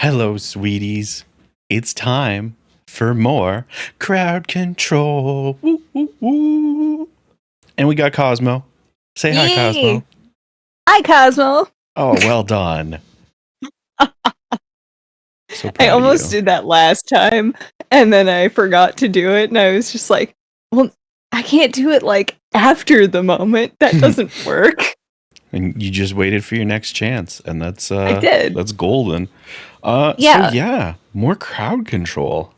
Hello, sweeties. It's time for more crowd control. Woo, woo, woo. And we got Cosmo. Say hi, Cosmo. Yay! Hi, Cosmo. Oh, well done. So proud I almost of you. did that last time, and then I forgot to do it, and I was just like, well, I can't do it, like, after the moment. That doesn't work. And you just waited for your next chance, and that's I did. that's golden. Yeah. So yeah, more crowd control.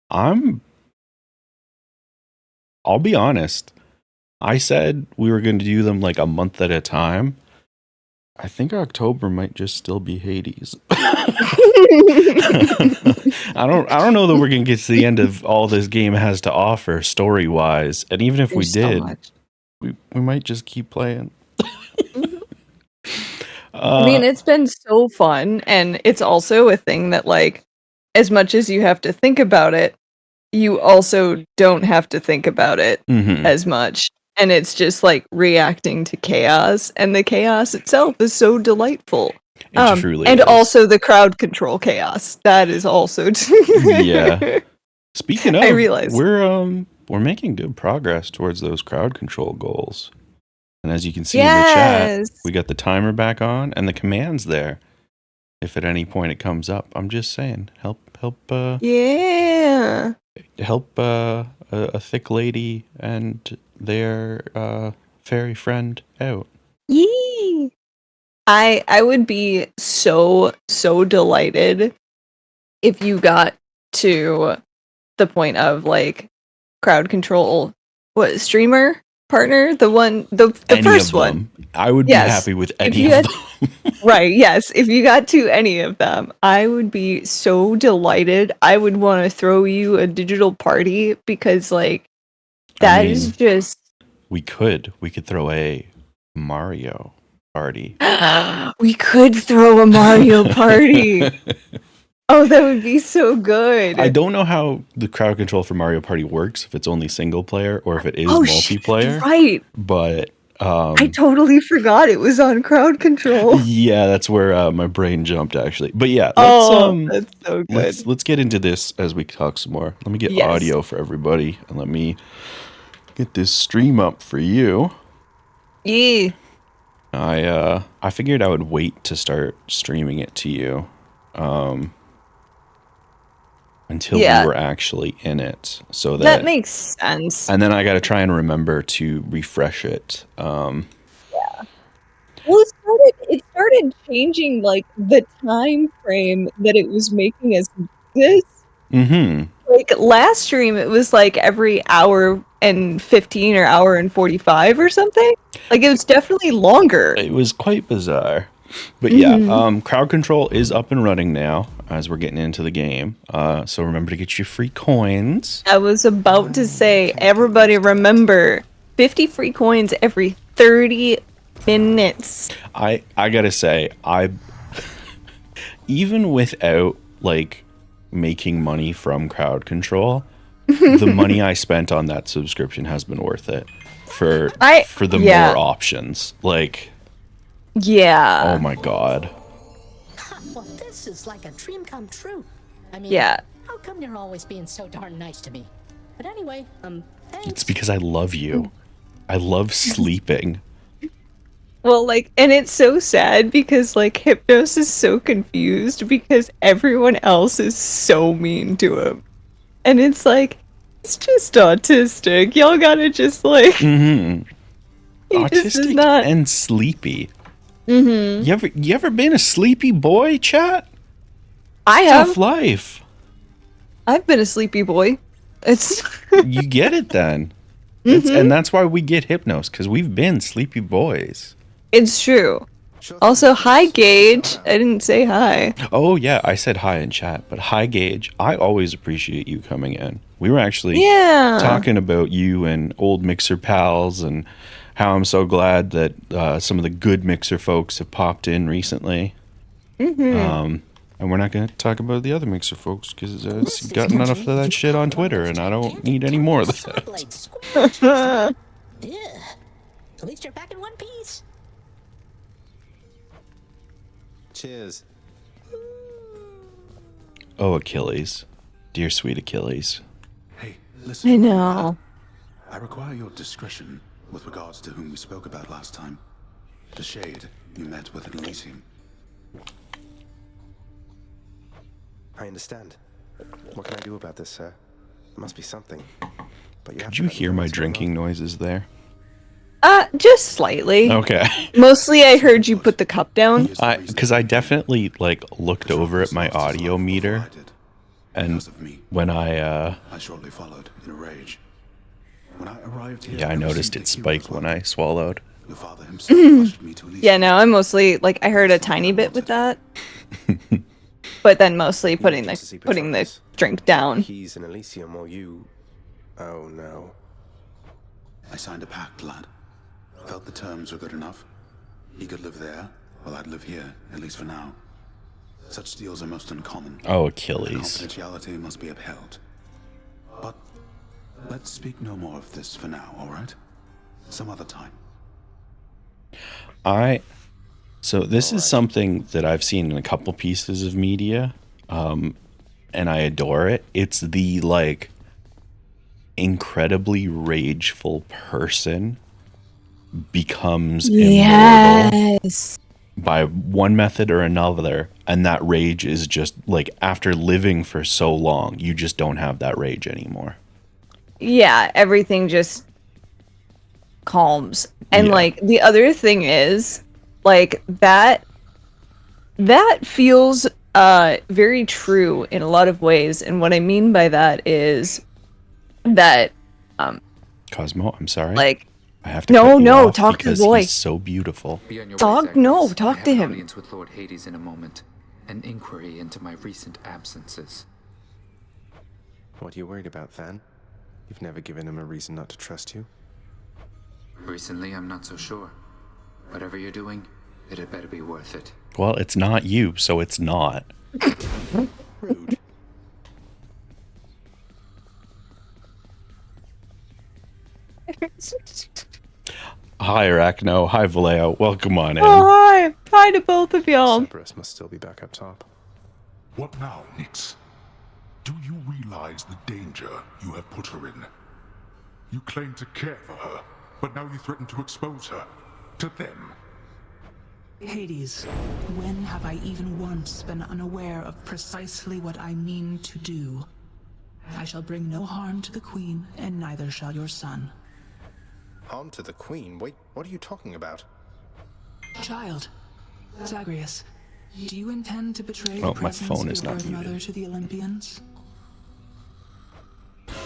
I'll be honest. I said we were going to do them like a month at a time. I think October might just still be Hades. I don't know that we're gonna get to the end of all this game has to offer story wise, and even if There's we so did, much. we might just keep playing. I mean, it's been so fun, and it's also a thing that, like, as much as you have to think about it, you also don't have to think about it as much. And it's just like reacting to chaos, and the chaos itself is so delightful. It truly and is. also the crowd control chaos. That is also Yeah. Speaking of, I realize. we're making good progress towards those crowd control goals. And as you can see in the chat, we got the timer back on and the commands there. If at any point it comes up, I'm just saying, help Yeah. help a thick lady and their fairy friend out. Yee. I would be so delighted if you got to the point of like crowd control streamer partner, the Any first of them. one. I would be happy with any of them. Right, yes. If you got to any of them, I would be so delighted. I would want to throw you a digital party because like that is just we could throw a Mario party. we could throw a Mario party. Oh, that would be so good. I don't know how the crowd control for Mario Party works, if it's only single player or if it is multiplayer. Right. But I totally forgot it was on crowd control. Yeah, that's where my brain jumped actually. But yeah, that's so good. Let's get into this as we talk some more. Let me get audio for everybody, and let me get this stream up for you. Yeah. I figured I would wait to start streaming it to you until we were actually in it, so that makes sense. And then I got to try and remember to refresh it. Well, it started changing like the time frame that it was making us do this. Like last stream, it was like every hour and 15 or hour and 45 or something. Like it was definitely longer. It was quite bizarre. But yeah, crowd control is up and running now as we're getting into the game. So remember to get your free coins. I was about to say, everybody remember, 50 free coins every 30 minutes. I gotta say, even without like making money from crowd control, the money I spent on that subscription has been worth it for the more options. Like, yeah. Oh my god. Well, this is like a dream come true. I mean, how come you're always being so darn nice to me? But anyway, thanks. It's because I love you. I love sleeping. Well, like, and it's so sad because, like, Hypnos is so confused because everyone else is so mean to him. And it's like, it's just autistic. Y'all gotta just, like... Autistic and sleepy. You ever been a sleepy boy, chat? I have. Tough life. I've been a sleepy boy. It's... You get it then. And that's why we get Hypnos, because we've been sleepy boys. It's true. Also, hi, Gage. I didn't say hi. Oh, yeah, I said hi in chat, but hi, Gage. I always appreciate you coming in. We were actually talking about you and old Mixer pals and how I'm so glad that some of the good Mixer folks have popped in recently. And we're not going to talk about the other Mixer folks because it's gotten enough of that shit on Twitter, and I don't need any more of that. At least you're back in one piece. Cheers. Oh, Achilles. Dear sweet Achilles. Hey, listen. I know. I require your discretion with regards to whom we spoke about last time. The shade you met with in Elysium. I understand. What can I do about this, sir? There must be something. But Did you hear my drinking noises there? Just slightly. Okay. Mostly I heard you put the cup down. Because I definitely, like, looked over at my audio meter. And when I shortly followed in a rage. When I arrived here, yeah, I noticed it spiked when I swallowed. Your father himself ushered me to Elysium. Yeah, no, I'm mostly, like, I heard a tiny bit with that. But then mostly putting the drink down. He's in Elysium or you... Oh, no. I signed a pact, lad. Felt the terms were good enough. He could live there, while I'd live here, at least for now. Such deals are most uncommon. Oh, Achilles. Confidentiality must be upheld. But let's speak no more of this for now, all right? Some other time. So this is something that I've seen in a couple pieces of media, and I adore it. It's the, like, incredibly rageful person becomes immortal by one method or another, and that rage is just, like, after living for so long, you just don't have that rage anymore. Yeah, everything just calms. And, like, the other thing is, like, that feels very true in a lot of ways. And what I mean by that is that Cosmo, I'm sorry. Like, I have to cut you off talk to the because boy. he's so beautiful. Talk to him. Audience with Lord Hades in a moment. An inquiry into my recent absences. What are you worried about, Van? You've never given him a reason not to trust you. Recently, I'm not so sure. Whatever you're doing, it had better be worth it. Well, it's not you, so it's not. Rude. Hi, Arachno. Hi, Vallejo. Welcome on in. Oh, hi. Hi to both of y'all. Cerberus must still be back up top. What now, Nyx? Do you realize the danger you have put her in? You claim to care for her, but now you threaten to expose her to them. Hades, when have I even once been unaware of precisely what I mean to do? I shall bring no harm to the Queen, and neither shall your son. Harm to the Queen? Wait, what are you talking about? Child, Zagreus, do you intend to betray Oh, the my presence phone of is your not birth mother muted. to the Olympians?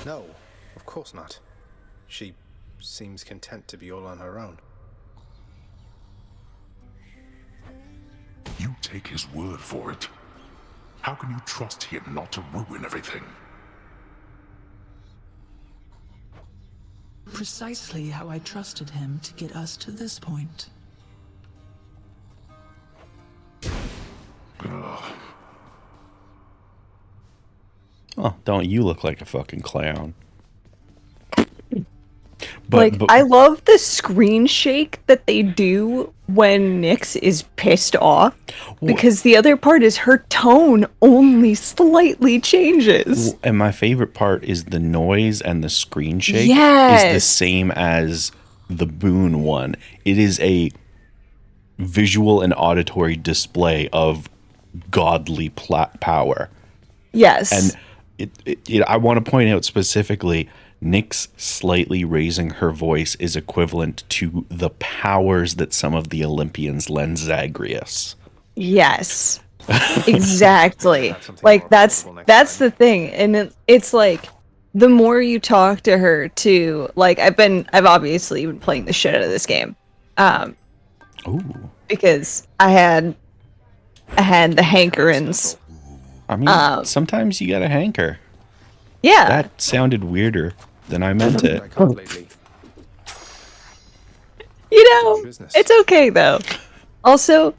No, of course not. She seems content to be all on her own. You take his word for it. How can you trust him not to ruin everything? Precisely how I trusted him to get us to this point. Oh, don't you look like a fucking clown? I love the screen shake that they do when Nyx is pissed off, because the other part is her tone only slightly changes. And my favorite part is the noise and the screen shake Yes. is the same as the Boone one. It is a visual and auditory display of godly power. Yes. And I want to point out specifically, Nyx slightly raising her voice is equivalent to the powers that some of the Olympians lend Zagreus. Yes. Exactly. Like, that's the thing. And it's like, the more you talk to her too, like, I've obviously been playing the shit out of this game. Ooh. Because I had the hankerings. I mean, sometimes you gotta hanker. Yeah. That sounded weirder than I meant it. You know, it's okay though. Also,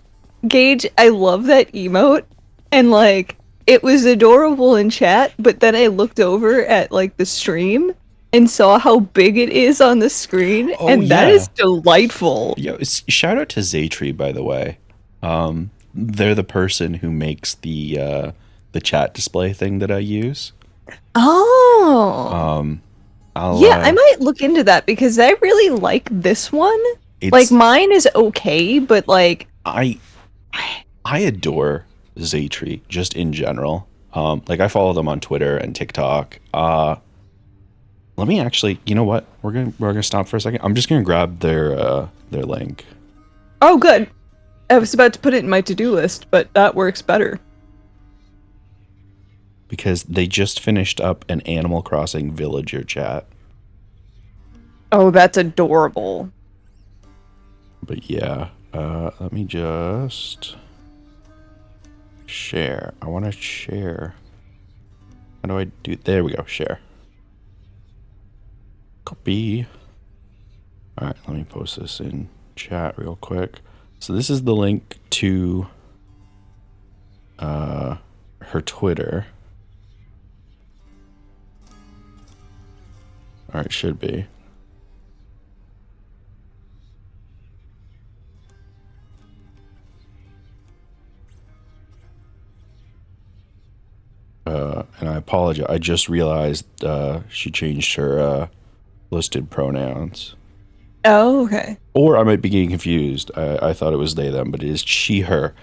Gage, I love that emote, and like, it was adorable in chat, but then I looked over at like the stream and saw how big it is on the screen, and that is delightful. Yo, shout out to Zaytree, by the way. They're the person who makes the the chat display thing that I use. Oh. I might look into that because I really like this one. Like mine is okay, but like I adore Zaytree just in general. Like I follow them on Twitter and TikTok. Let me actually, you know what? We're gonna stop for a second. I'm just gonna grab their link. Oh, good. I was about to put it in my to-do list, but that works better. Because they just finished up an Animal Crossing villager chat. Oh, that's adorable. But yeah, let me just share. I want to share. How do I do? There we go. Share. Copy. All right, let me post this in chat real quick. So this is the link to her Twitter. All right, should be. And I apologize. I just realized she changed her listed pronouns. Oh, okay. Or I might be getting confused. I thought it was they, them, but it is she, her.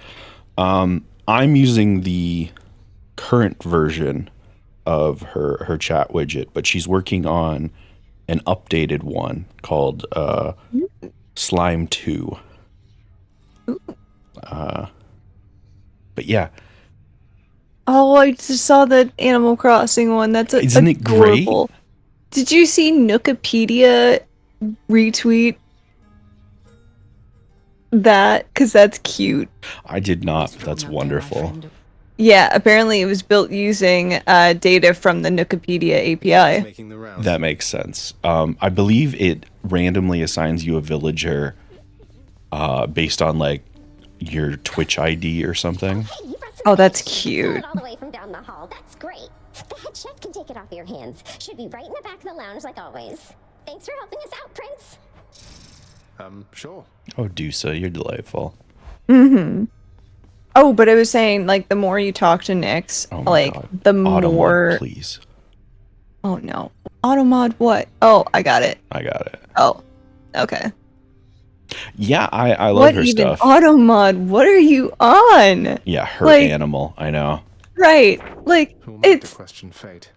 I'm using the current version of her chat widget, but she's working on an updated one called Slime 2. But yeah. Oh, I just saw the Animal Crossing one. That's Isn't adorable. It great? Did you see Nookipedia retweet that? Because that's cute. I did not. That's wonderful. Yeah, apparently it was built using data from the Nookipedia API. That makes sense. I believe it randomly assigns you a villager based on like your Twitch ID or something. Oh, that's cute. All the way from down the hall. That's great. The head chef can take it off your hands. Should be right in the back of the lounge like always. Thanks for helping us out, Prince. Sure. Oh, Dusa, you're delightful. Mm-hmm. Oh, but I was saying, like, the more you talk to Nyx, like, God. The Automod, more... please. Oh, no. Automod what? Oh, I got it. I got it. Oh, okay. Yeah, I love her stuff. Automod, what are you on? Yeah, her like, animal, I know. Right, like, it's... question fate.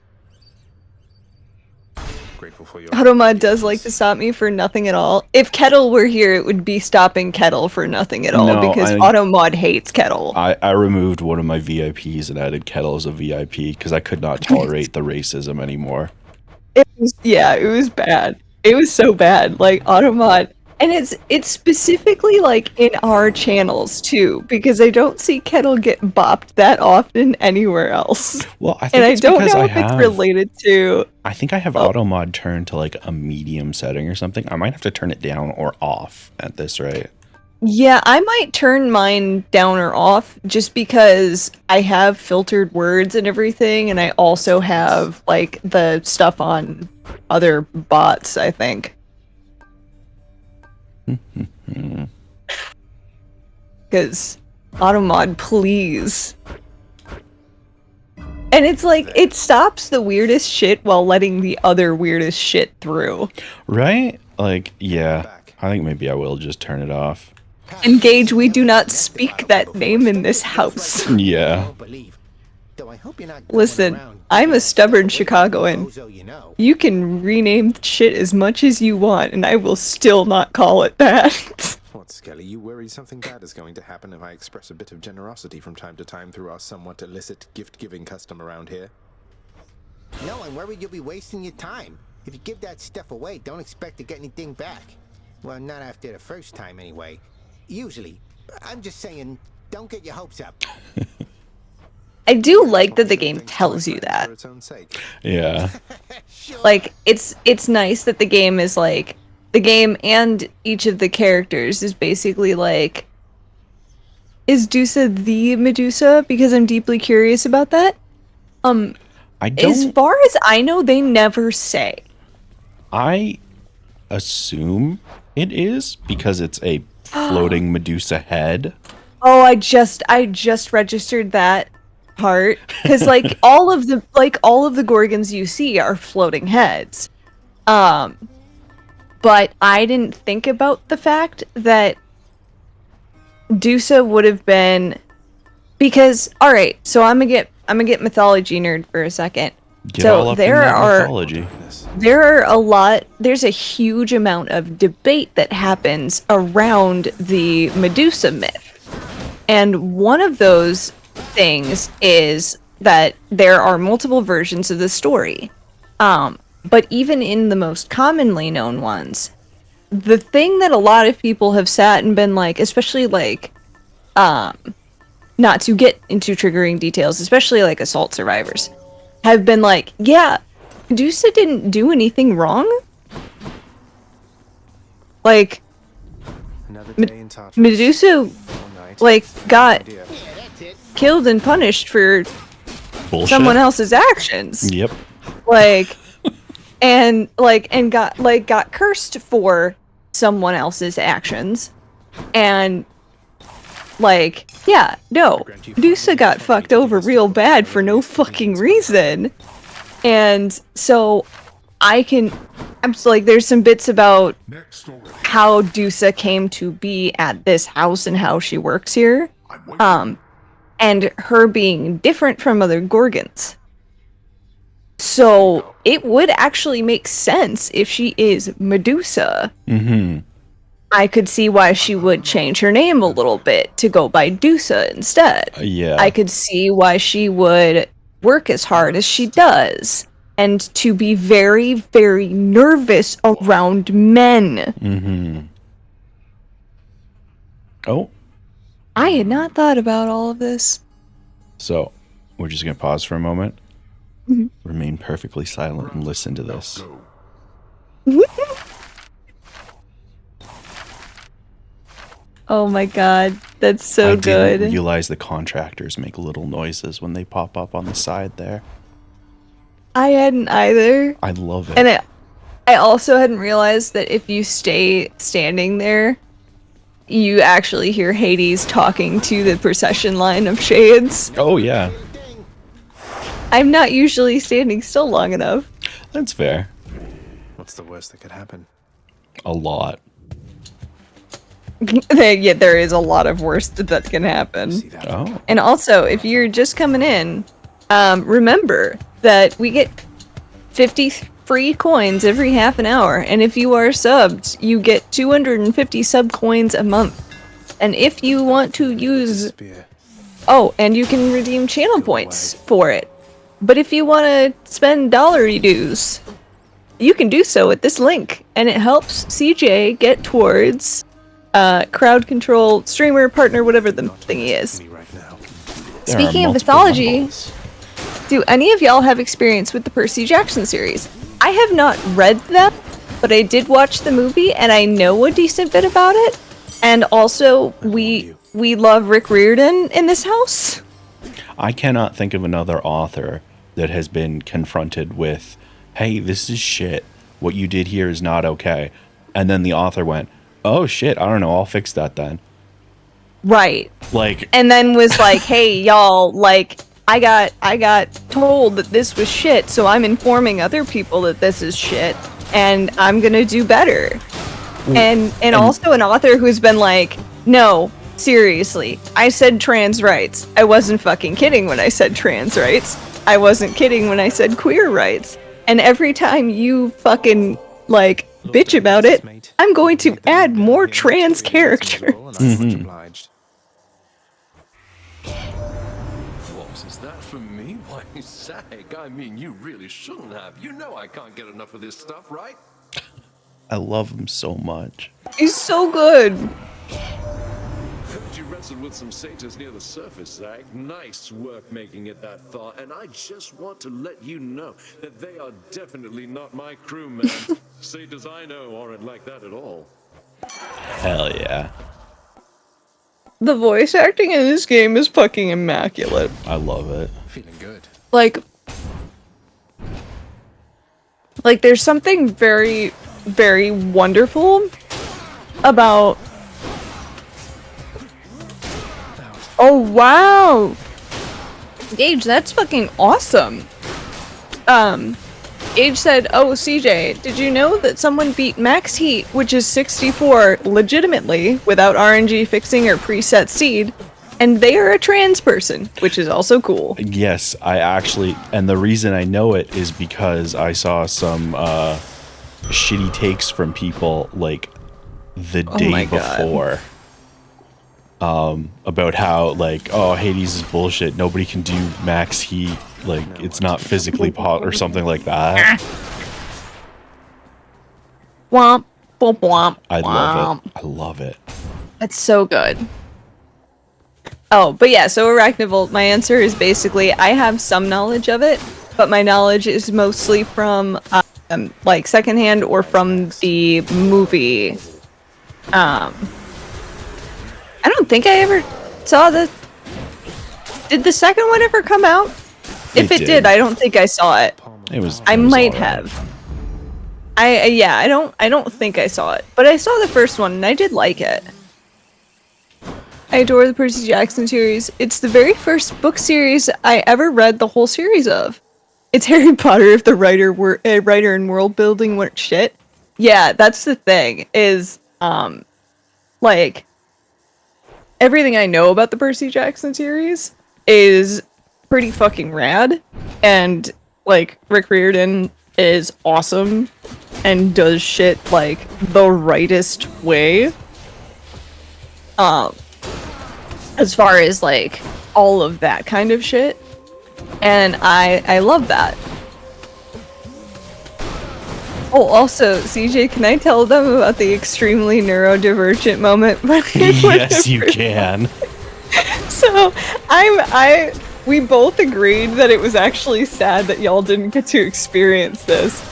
Grateful for your Automod does like to stop me for nothing at all. If Kettle were here, it would be stopping Kettle for nothing at all, because Automod hates Kettle. I removed one of my VIPs and added Kettle as a VIP because I could not tolerate the racism anymore. It was bad. It was so bad. Like, Automod... And it's specifically, like, in our channels, too, because I don't see Kettle get bopped that often anywhere else. Well, I think it's because I don't know if it's related to... I think I have Automod turned to, like, a medium setting or something. I might have to turn it down or off at this rate. Yeah, I might turn mine down or off, just because I have filtered words and everything, and I also have, like, the stuff on other bots, I think. Because Automod, please. And it's like, it stops the weirdest shit while letting the other weirdest shit through. Right? Like, yeah. I think maybe I will just turn it off. Engage, we do not speak that name in this house. Yeah. Listen, I'm a stubborn Chicagoan. You can rename shit as much as you want, and I will still not call it that. What, Skelly, you worry something bad is going to happen if I express a bit of generosity from time to time through our somewhat illicit gift-giving custom around here? No, I'm worried you'll be wasting your time. If you give that stuff away, don't expect to get anything back. Well, not after the first time, anyway. Usually. I'm just saying, don't get your hopes up. I do like that the game tells you that. Yeah. Like, it's nice that the game is like, the game and each of the characters is basically like, is Dusa the Medusa? Because I'm deeply curious about that. As far as I know, they never say. I assume it is, because it's a floating Medusa head. Oh, I just registered that. part because like all of the Gorgons you see are floating heads. But I didn't think about the fact that Dusa would have been, because all right, so I'm gonna get mythology nerd for a second. There's a huge amount of debate that happens around the Medusa myth. And one of those things is that there are multiple versions of the story. But even in the most commonly known ones, the thing that a lot of people have sat and been like, especially like, not to get into triggering details, especially like assault survivors, have been like, yeah, Medusa didn't do anything wrong. Like, Medusa, like, got killed and punished for someone else's actions. Yep. Like, and got cursed for someone else's actions, and like, yeah, no, Medusa got fucked over real bad for no fucking reason. And so I'm like, there's some bits about how Dusa came to be at this house and how she works here, and her being different from other Gorgons. So it would actually make sense if she is Medusa. Mm-hmm. I could see why she would change her name a little bit to go by Dusa instead. Yeah. I could see why she would work as hard as she does, and to be very, very nervous around men. Mm-hmm. Oh. I had not thought about all of this. So, we're just going to pause for a moment. Mm-hmm. Remain perfectly silent and listen to this. Oh my god, that's so good. I didn't realize the contractors make little noises when they pop up on the side there. I hadn't either. I love it. And I also hadn't realized that if you stay standing there, you actually hear Hades talking to the procession line of shades. Oh, yeah. I'm not usually standing still long enough. That's fair. What's the worst that could happen? A lot. Yeah, there is a lot of worst that can happen. Oh. And also, if you're just coming in, remember that we get 50 free coins every half an hour, and if you are subbed, you get 250 sub coins a month. And if you want to use... Oh, and you can redeem channel points for it. But if you want to spend dollary dues, you can do so at this link, and it helps CJ get towards... crowd control, streamer, partner, whatever the thingy is. Speaking of mythology, do any of y'all have experience with the Percy Jackson series? I have not read them, but I did watch the movie, and I know a decent bit about it. And also, we love Rick Riordan in this house. I cannot think of another author that has been confronted with, hey, this is shit. What you did here is not okay. And then the author went, oh shit, I don't know, I'll fix that then. Right. Like, and then was like, hey y'all, like, I got told that this was shit, so I'm informing other people that this is shit, and I'm gonna do better. And also an author who's been like, no, seriously, I said trans rights. I wasn't fucking kidding when I said trans rights. I wasn't kidding when I said queer rights. And every time you fucking, like, bitch about it, I'm going to add more trans characters. Mm-hmm. What is that for me? Why, sag, I mean, you really shouldn't have. You know I can't get enough of this stuff, right? I love him so much. He's so good. Heard you wrestled with some satyrs near the surface, Zag. Nice work making it that far, and I just want to let you know that they are definitely not my crew, man. Satyrs I know aren't like that at all. Hell yeah. The voice acting in this game is fucking immaculate. I love it. Feeling good. Like there's something very, very wonderful about... Oh, wow! Gage, that's fucking awesome. Gage said, "Oh, CJ, did you know that someone beat max heat, which is 64, legitimately, without RNG fixing or preset seed, and they are a trans person, which is also cool." Yes, I actually, and the reason I know it is because I saw some shitty takes from people like the day before. About how, like, oh, Hades is bullshit. Nobody can do max heat. Like, it's not physically or something like that. Womp, womp, womp. I love it. I love it. That's so good. Oh, but yeah, so Arachnivolt, my answer is basically, I have some knowledge of it, but my knowledge is mostly from, like, secondhand or from the movie. I don't think I ever saw the... Did the second one ever come out? If it did, I don't think I saw it. I might have. I don't think I saw it, but I saw the first one and I did like it. I adore the Percy Jackson series. It's the very first book series I ever read the whole series of. It's Harry Potter if the writer and world building weren't shit. Yeah, that's the thing, is, like, everything I know about the Percy Jackson series is pretty fucking rad, and, like, Rick Riordan is awesome and does shit, like, the rightest way. As far as, like, all of that kind of shit. And I love that. Oh, also, CJ, can I tell them about the extremely neurodivergent moment? Yes, you can. So, we both agreed that it was actually sad that y'all didn't get to experience this.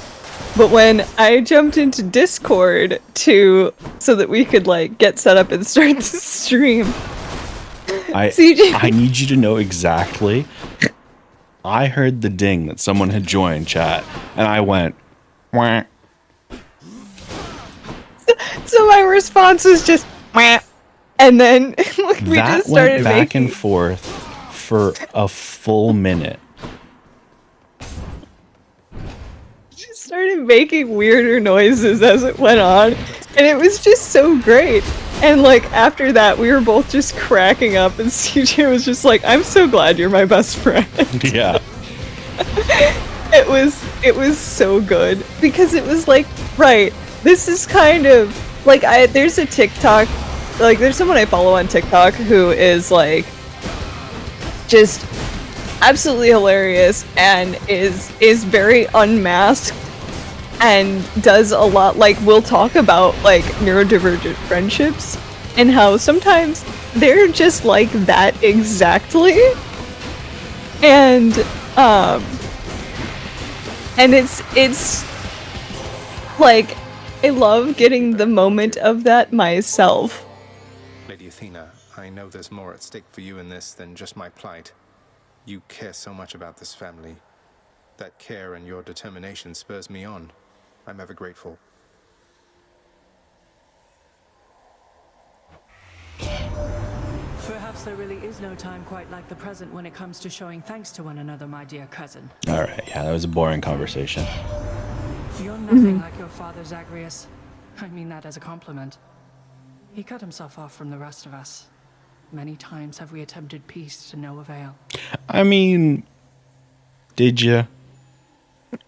But when I jumped into Discord so that we could, like, get set up and start the stream, CJ... I need you to know exactly. I heard the ding that someone had joined chat, and I went, wah. So my response was just, wah. And then we just started went back and forth for a full minute. Just started making weirder noises as it went on, and it was just so great. And, like, after that, we were both just cracking up, and CJ was just like, "I'm so glad you're my best friend." Yeah. It was so good, because it was like, right, this is kind of, like, there's a TikTok, like, there's someone I follow on TikTok who is, like, just absolutely hilarious, and is very unmasked, and does a lot, like, we'll talk about, like, neurodivergent friendships, and how sometimes they're just like that exactly, and it's like, I love getting the moment of that myself. Lady Athena, I know there's more at stake for you in this than just my plight. You care so much about this family. That care and your determination spurs me on. I'm ever grateful. Perhaps there really is no time quite like the present when it comes to showing thanks to one another, my dear cousin. Alright, yeah, that was a boring conversation. You're nothing like your father, Zagreus. I mean that as a compliment. He cut himself off from the rest of us. Many times have we attempted peace to no avail. I mean, did you?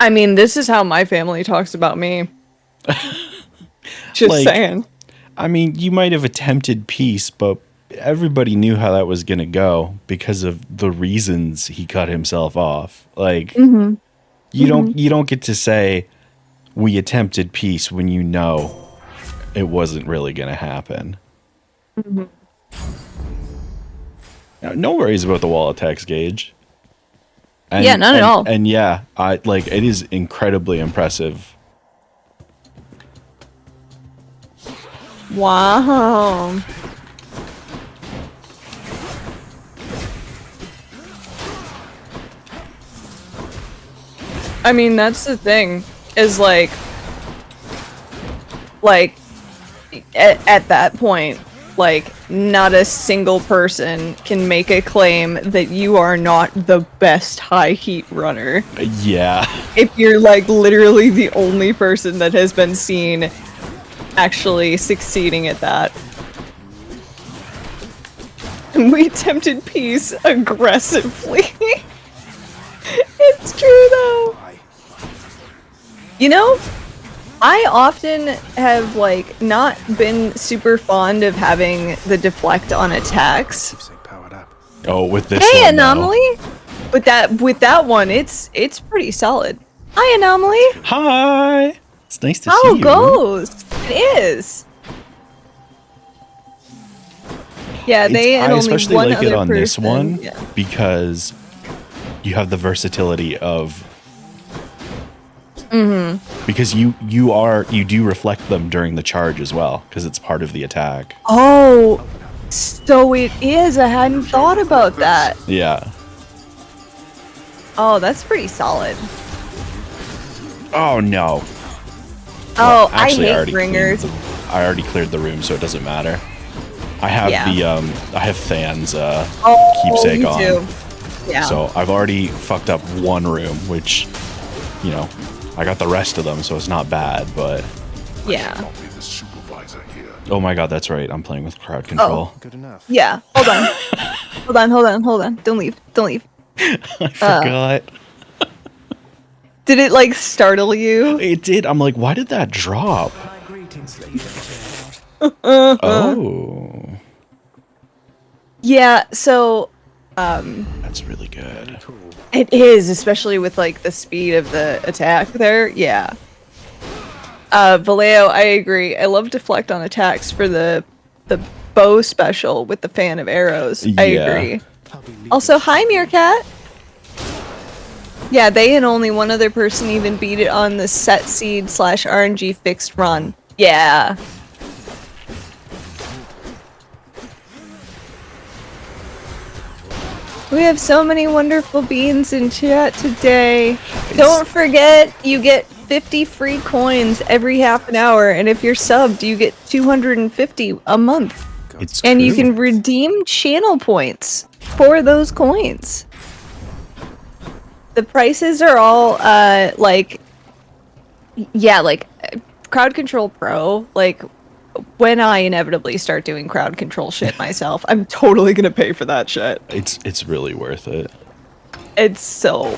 I mean, this is how my family talks about me. Just like, saying. I mean, you might have attempted peace, but everybody knew how that was going to go because of the reasons he cut himself off. Like, you don't get to say we attempted peace when you know it wasn't really going to happen. Now, no worries about the wall of text, Gage. And, yeah, none at all. And yeah, it is incredibly impressive. Wow. I mean, that's the thing, is like at that point, like, not a single person can make a claim that you are not the best high heat runner. Yeah. If you're, like, literally the only person that has been seen actually succeeding at that. We attempted peace aggressively. It's true, though. You know, I often have, like, not been super fond of having the deflect on attacks. Oh, with this Hey, one, Anomaly! But with that one, it's pretty solid. Hi, Anomaly! Hi! It's nice to see How you. goes? It is. Yeah, they and I only especially one like other it on person. this one Yeah. because you have the versatility of because you do reflect them during the charge as well because it's part of the attack. Oh, so it is. I hadn't thought about that. Yeah. Oh, that's pretty solid. Oh no. Oh, Well, actually, I hate ringers. I already cleared the room, so it doesn't matter. I have I have Than's keepsake you on. too. Yeah. So I've already fucked up one room, which, you know, I got the rest of them, so it's not bad, but yeah. oh my god, that's right. I'm playing with crowd control. Good enough. Yeah. Hold on. hold on. Don't leave. I forgot. Did it like startle you? It did. I'm like, why did that drop? Oh. Yeah, so that's really good. It is, especially with like the speed of the attack there. Yeah. Vallejo, I agree. I love deflect on attacks for the bow special with the fan of arrows. I agree. Also, hi Meerkat. Yeah, they and only one other person even beat it on the set seed / RNG fixed run. Yeah. We have so many wonderful beans in chat today. Don't forget, you get 50 free coins every half an hour, and if you're subbed, you get 250 a month. And you can redeem channel points for those coins. The prices are all, like Crowd Control Pro, like, when I inevitably start doing crowd control shit myself, I'm totally gonna pay for that shit. It's really worth it. It's so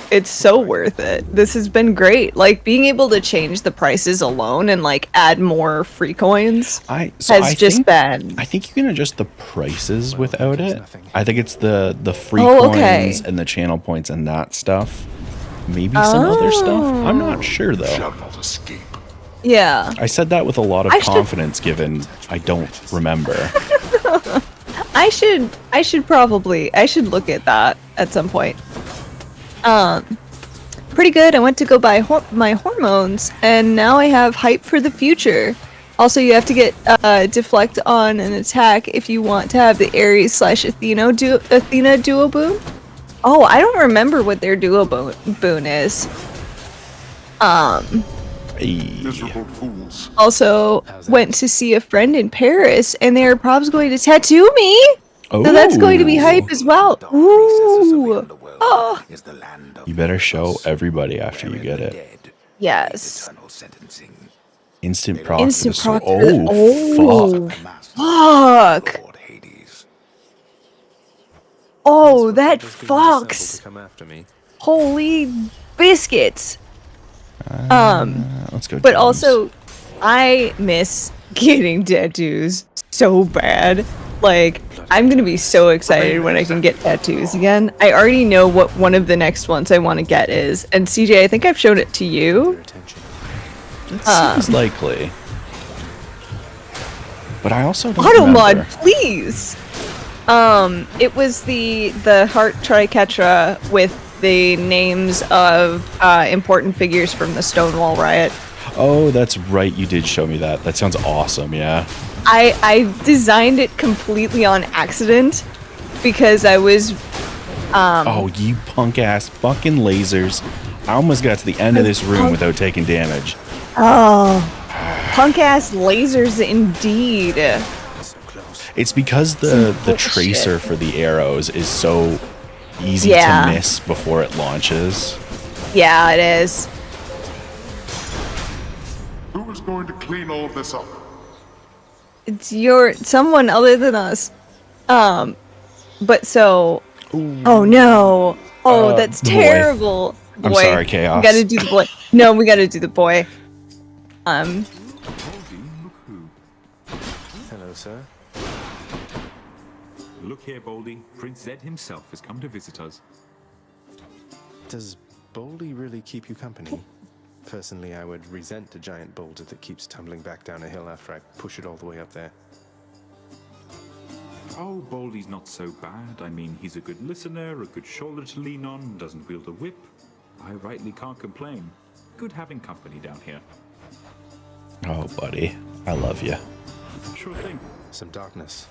worth it. This has been great. Like, being able to change the prices alone and like add more free coins I think you can adjust the prices without it. I think it's the free coins and the channel points and that stuff. Maybe some other stuff. I'm not sure though. Yeah. I said that with a lot of confidence given I don't remember. I should look at that at some point. Pretty good. I went to go buy my hormones, and now I have hype for the future. Also, you have to get deflect on an attack if you want to have the Ares / Athena duo boon. Oh, I don't remember what their duo boon is. Also, went to see a friend in Paris, and they are probably going to tattoo me. So that's going to be hype as well. Ooh. Oh. You better show everybody after you get it. Yes. Instant proc. Instant proc. Oh, fuck. Oh, that fucks. Holy biscuits. Let's go. But also, I miss getting tattoos so bad. Like, I'm gonna be so excited when I can get tattoos again. I already know what one of the next ones I want to get is. And CJ, I think I've shown it to you. It seems likely. But I also don't Automod, remember. please. It was the heart triquetra with the names of important figures from the Stonewall Riot. Oh, that's right. You did show me that. That sounds awesome. Yeah. I designed it completely on accident because I was. Oh, you punk ass fucking lasers! I almost got to the end of this room without taking damage. Oh, punk ass lasers indeed. It's because the tracer for the arrows is so easy to miss before it launches. Yeah, it is. Who is going to clean all of this up? It's someone other than us. But so... Ooh. Oh, no. Oh, that's terrible. Boy. I'm sorry, Chaos. We gotta do the boy. No, we gotta do the boy. Hello, sir. Look here, Boldy. Prince Zed himself has come to visit us. Does Boldy really keep you company? Personally, I would resent a giant boulder that keeps tumbling back down a hill after I push it all the way up there. Oh, Boldy's not so bad. I mean, he's a good listener, a good shoulder to lean on, doesn't wield a whip. I rightly can't complain. Good having company down here. Oh, buddy. I love you. Sure thing. Some darkness.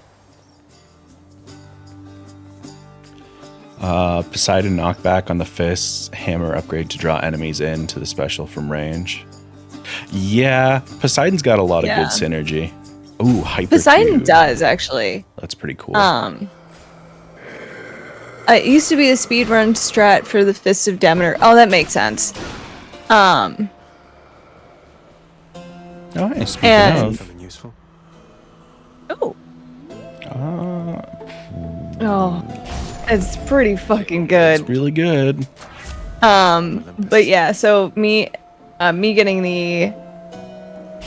Poseidon knockback on the fists, hammer upgrade to draw enemies into the special from range. Yeah, Poseidon's got a lot of good synergy. Ooh, hyper. Poseidon does, actually. That's pretty cool. It used to be a speedrun strat for the Fists of Demeter. Oh, that makes sense. Nice. Speaking of. Something useful. Oh. Oh, it's pretty fucking good. It's really good. But yeah, so me getting the.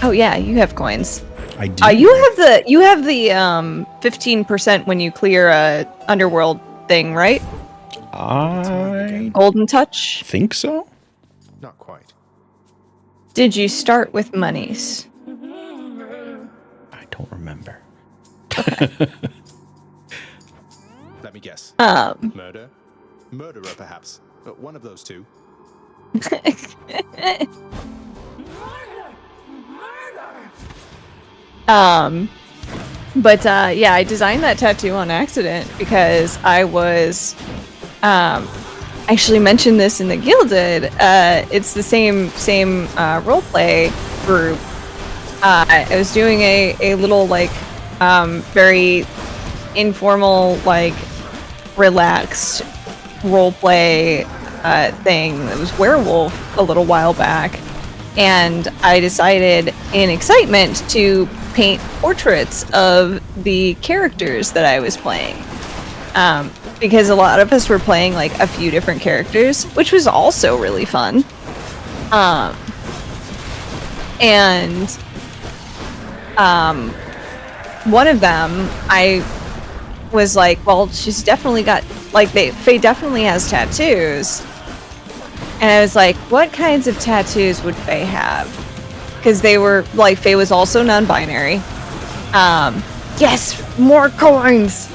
Oh yeah, you have coins. I do. You have the 15% when you clear a underworld thing, right? I Golden touch. think so. Not quite. Did you start with monies? I don't remember. Let me guess. Murder? Murderer, perhaps. One of those two. But yeah, I designed that tattoo on accident because I was actually mentioned this in the Gilded. It's the same roleplay group. I was doing a little like very informal, like relaxed roleplay thing that was werewolf a little while back, and I decided in excitement to paint portraits of the characters that I was playing, because a lot of us were playing like a few different characters, which was also really fun. And one of them, I was like, well, she's definitely got, like, Faye definitely has tattoos. And I was like, what kinds of tattoos would Faye have? Because they were, like, Faye was also non-binary. Yes, more coins!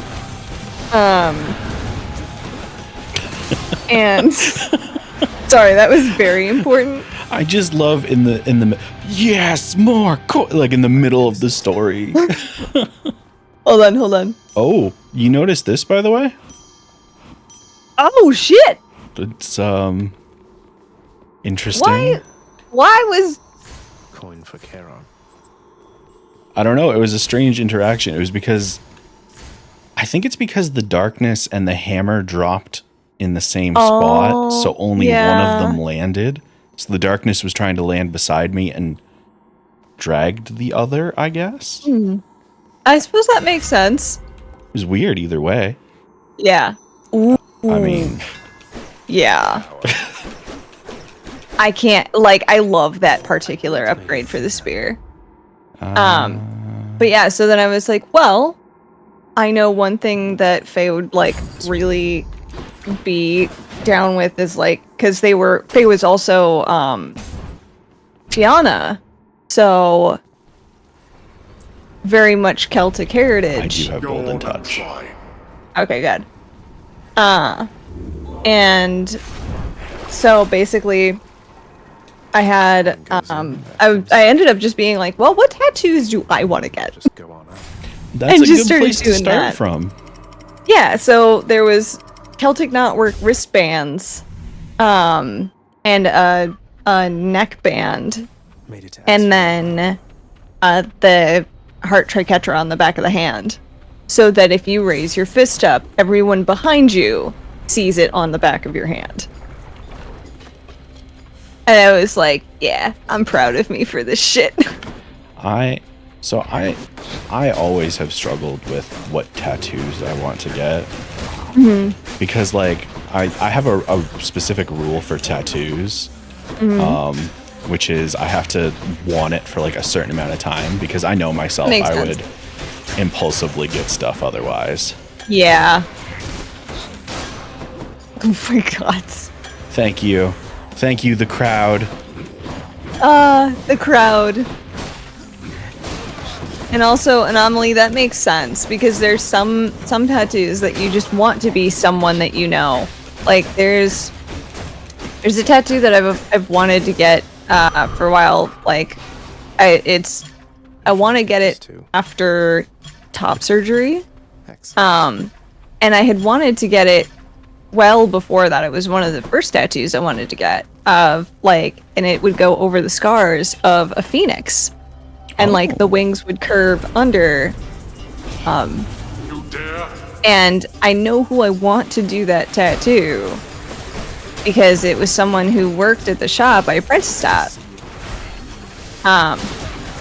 And sorry, that was very important. I just love in the yes, more like in the middle of the story. Hold on. Oh, you noticed this, by the way? Oh shit! It's interesting. Why was coin for Charon? I don't know. It was a strange interaction. It was because I think it's because the darkness and the hammer dropped in the same spot, so only one of them landed. So the darkness was trying to land beside me and dragged the other, I guess. I suppose that makes sense. It was weird either way. Yeah. Ooh. I mean, yeah. I can't, like, I love that particular upgrade for the spear. But yeah, so then I was like, well, I know one thing that Faye would, like, really be down with is, like, because Faye was also, Tiana, so very much Celtic heritage. I do have golden touch. Okay, good. And so basically I had I ended up just being like, well, what tattoos do I want to get? Just go on out. That's a good place to start from. Yeah, so there was Celtic knotwork wristbands, and a neck band, and then the heart triquetra on the back of the hand. so that if you raise your fist up, everyone behind you sees it on the back of your hand. And I was like, yeah, I'm proud of me for this shit. I always have struggled with what tattoos I want to get. Because like I have a specific rule for tattoos. Which is I have to want it for like a certain amount of time, because I know myself I would impulsively get stuff otherwise. Yeah. Oh my god. Thank you, the crowd. The crowd. And also, Anomaly, that makes sense, because there's some tattoos that you just want to be someone that you know. Like, there's a tattoo that I've wanted to get for a while. Like, I want to get it after top surgery. And I had wanted to get it well before that. It was one of the first tattoos I wanted to get, of like, and it would go over the scars of a phoenix, and like the wings would curve under. And I know who I want to do that tattoo, because it was someone who worked at the shop I apprenticed at.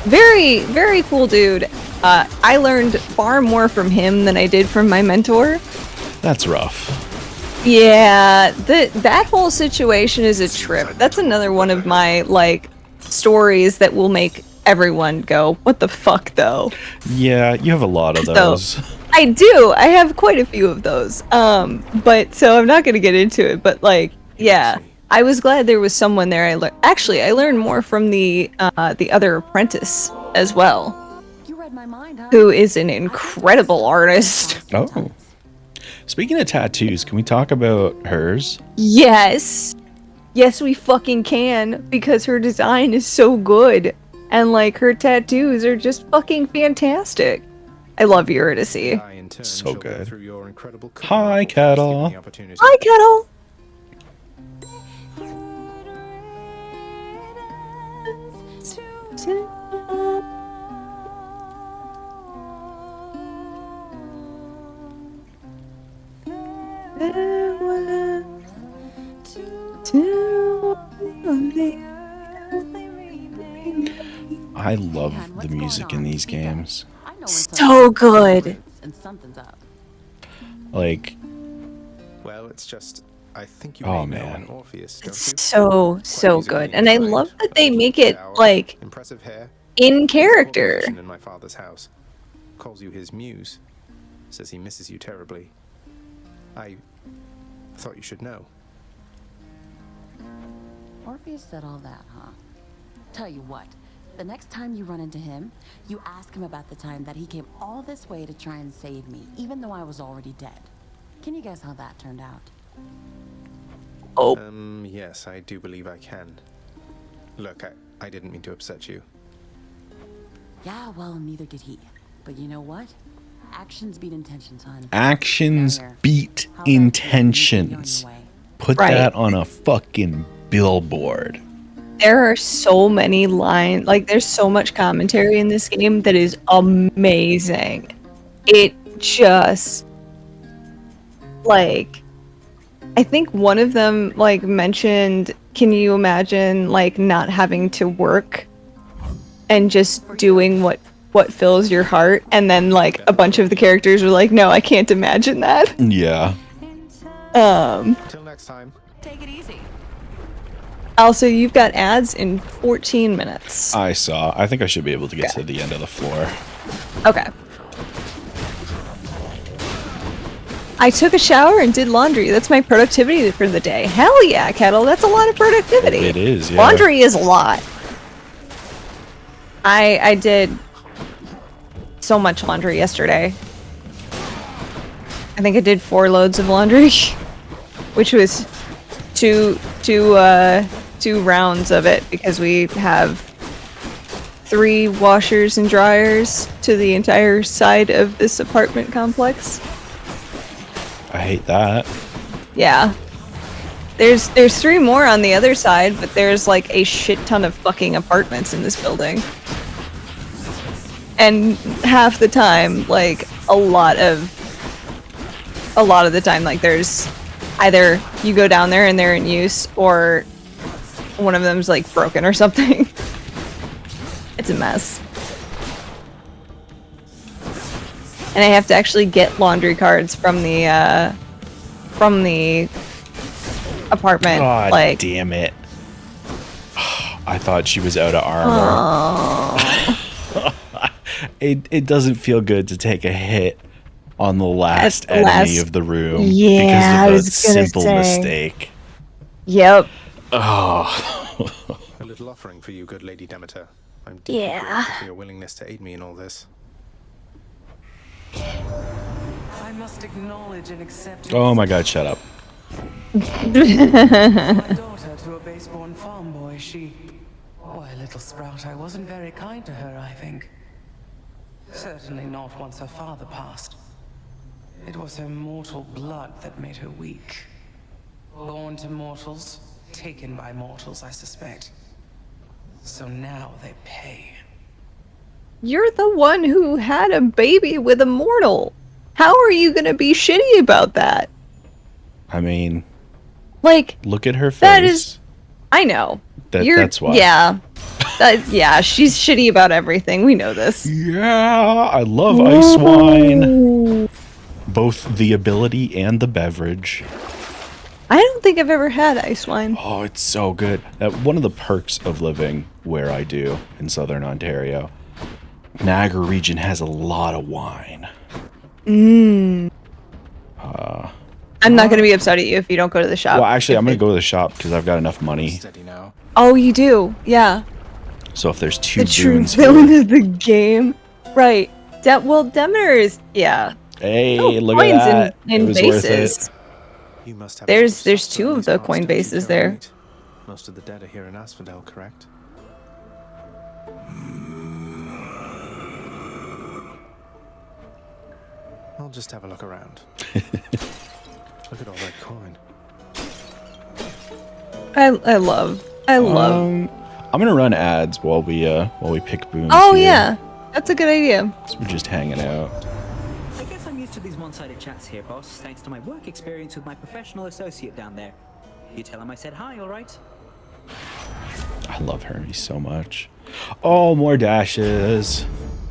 Very, very cool dude. I learned far more from him than I did from my mentor. That's rough. Yeah, that whole situation is a trip. That's another one of my, like, stories that will make everyone go, what the fuck, though? Yeah, you have a lot of those. So, I do. I have quite a few of those. But, so I'm not gonna get into it, but, like, yeah. I was glad there was someone there. I learned more from the other apprentice as well, who is an incredible artist. Oh. Speaking of tattoos, can we talk about hers? Yes. Yes, we fucking can, because her design is so good. And, like, her tattoos are just fucking fantastic. I love Eurydice. So good. Hi, Kettle. Hi, Kettle. I love the music in these games. So good. Like, well, it's just I think you oh may know man, an Orpheus, it's so good, and I love that they make it like impressive hair, in character. In my father's house, calls you his muse, says he misses you terribly. I thought you should know. Orpheus said all that, huh? Tell you what, the next time you run into him, you ask him about the time that he came all this way to try and save me, even though I was already dead. Can you guess how that turned out? Oh. Yes, I do believe I can. Look, I didn't mean to upset you. Yeah, well, neither did he. But you know what? Actions beat intentions, hon. Actions beat intentions. Put that on a fucking billboard. There are so many lines, like there's so much commentary in this game that is amazing. It just, like, I think one of them, like, mentioned, can you imagine, like, not having to work and just doing what fills your heart? And then, like, a bunch of the characters were like, no, I can't imagine that. Yeah. Till next time. Take it easy. Also, you've got ads in 14 minutes. I saw. I think I should be able to get to the end of the floor. Okay. I took a shower and did laundry. That's my productivity for the day. Hell yeah, Kettle. That's a lot of productivity. It is, yeah. Laundry is a lot. I did so much laundry yesterday. I think I did 4 loads of laundry, which was two rounds of it, because we have 3 washers and dryers to the entire side of this apartment complex. I hate that. Yeah. There's 3 more on the other side, but there's like a shit ton of fucking apartments in this building. And half the time, like, a lot of the time, like, there's either you go down there and they're in use, or one of them's, like, broken or something. It's a mess. And I have to actually get laundry cards from the apartment. God like, damn it. I thought she was out of armor. It doesn't feel good to take a hit on the last enemy of the room because of a simple mistake. Yep. Oh. A little offering for you, good Lady Demeter. I'm deeply grateful for your willingness to aid me in all this. I must acknowledge and accept. Oh my god, shut up. My daughter to a base-born farm boy, why, little sprout, I wasn't very kind to her, I think. Certainly not once her father passed. It was her mortal blood that made her weak. Born to mortals, taken by mortals, I suspect. So now they pay. You're the one who had a baby with a mortal. How are you gonna be shitty about that? I mean, like, look at her face. That is, I know. That's why. Yeah. Yeah, she's shitty about everything. We know this. Yeah, I love ice wine. Both the ability and the beverage. I don't think I've ever had ice wine. Oh, it's so good. One of the perks of living where I do in Southern Ontario, Niagara region has a lot of wine. I'm not going to be upset at you if you don't go to the shop. Well, actually, I'm going to go to the shop because I've got enough money. Oh, you do? Yeah. So if there's two the true boons villain of the game. Right. Well, Demeter is, yeah. Hey, look at that. In bases. You must have there's two of the coin bases there. Most of the dead are here in Asphodel, correct? I'll just have a look around. Look at all that coin. I love. I'm gonna run ads while we pick boons. Oh here. yeah, that's a good idea. So we're just hanging out. I guess I'm used to these one-sided chats here, boss, thanks to my work experience with my professional associate down there. You tell him I said hi, all right? I love Hermes so much. Oh, more dashes.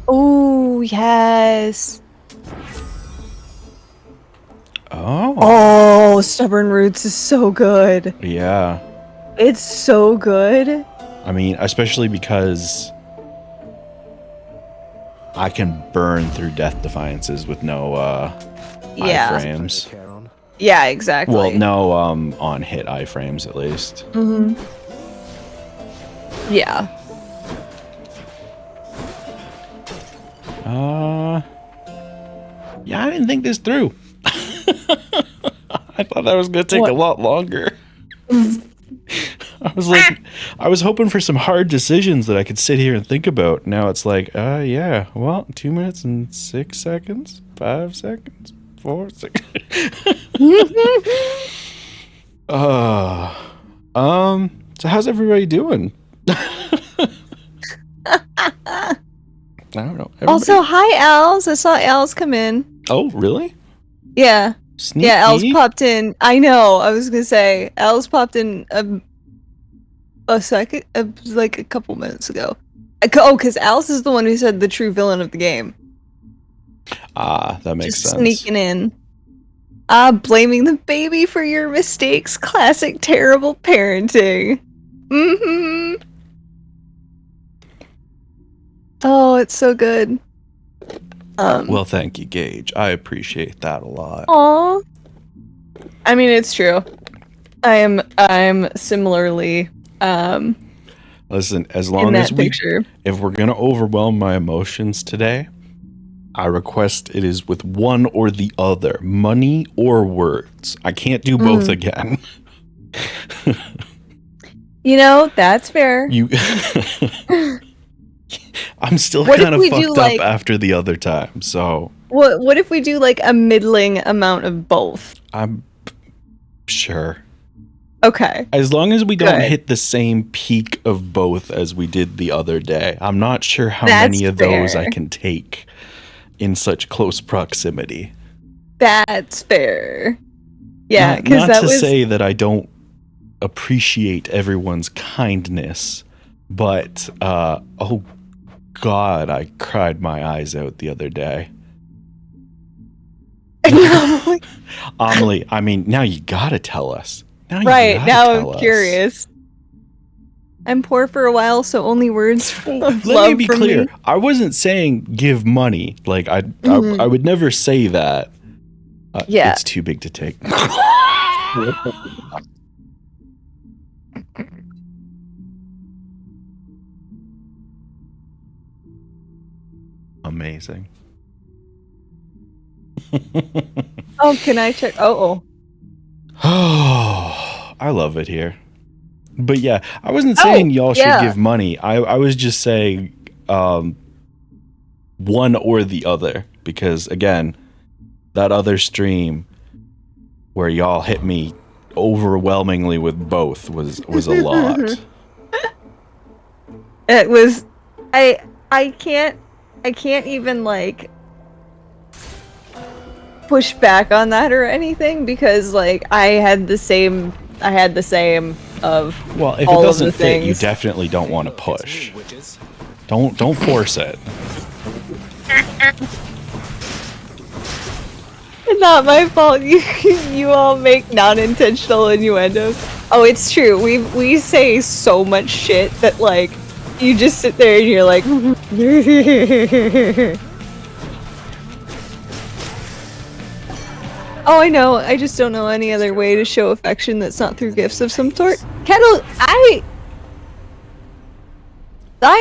Oh yes. Oh, Stubborn Roots is so good. Yeah. It's so good. I mean, especially because I can burn through Death Defiances with no iframes. Yeah, exactly. Well, no on hit iframes at least. Mm-hmm. Yeah. Yeah, I didn't think this through. I thought that was gonna take a lot longer. I was hoping for some hard decisions that I could sit here and think about. Now it's like, yeah, well, 2 minutes and 6 seconds, 5 seconds, 4 seconds. So how's everybody doing? I don't know. Also, hi, Els. I saw Els come in. Oh, really? Yeah. Sneaky. Yeah, Els popped in. I know. I was gonna say Els popped in a second, like a couple minutes ago. Oh, because Els is the one who said the true villain of the game. Ah, that makes Just sense. Sneaking in. Blaming the baby for your mistakes. Classic terrible parenting. Mm-hmm. Oh, it's so good. Well, thank you, Gage. I appreciate that a lot. Aw. I mean, it's true. I'm similarly Listen, as long as if we're gonna overwhelm my emotions today, I request it is with one or the other, money or words. I can't do both again. You know, that's fair. I'm still kind of fucked up after the other time, so. What if we do like a middling amount of both? I'm sure. Okay. As long as we don't hit the same peak of both as we did the other day. I'm not sure how many of those I can take in such close proximity. That's fair. Yeah, not that to say that I don't appreciate everyone's kindness, but oh God, I cried my eyes out the other day. Amelie, I mean, now you gotta tell us. Now I'm curious. I'm poor for a while, so only words of Let love me be from clear. me. I wasn't saying give money. Like I would never say that. It's too big to take. Amazing. Oh, can I check? Oh, I love it here. But yeah, I wasn't saying y'all should give money. I was just saying one or the other, because again, that other stream where y'all hit me overwhelmingly with both was a lot. It was. I can't even like push back on that or anything, because like I had the same of well, if all it doesn't of the fit, you things. definitely don't want to push. Don't force it. It's not my fault. You all make non-intentional innuendos. Oh, it's true. We say so much shit that like you just sit there and you're like Oh, I know. I just don't know any other way to show affection that's not through gifts of some sort. Kettle, I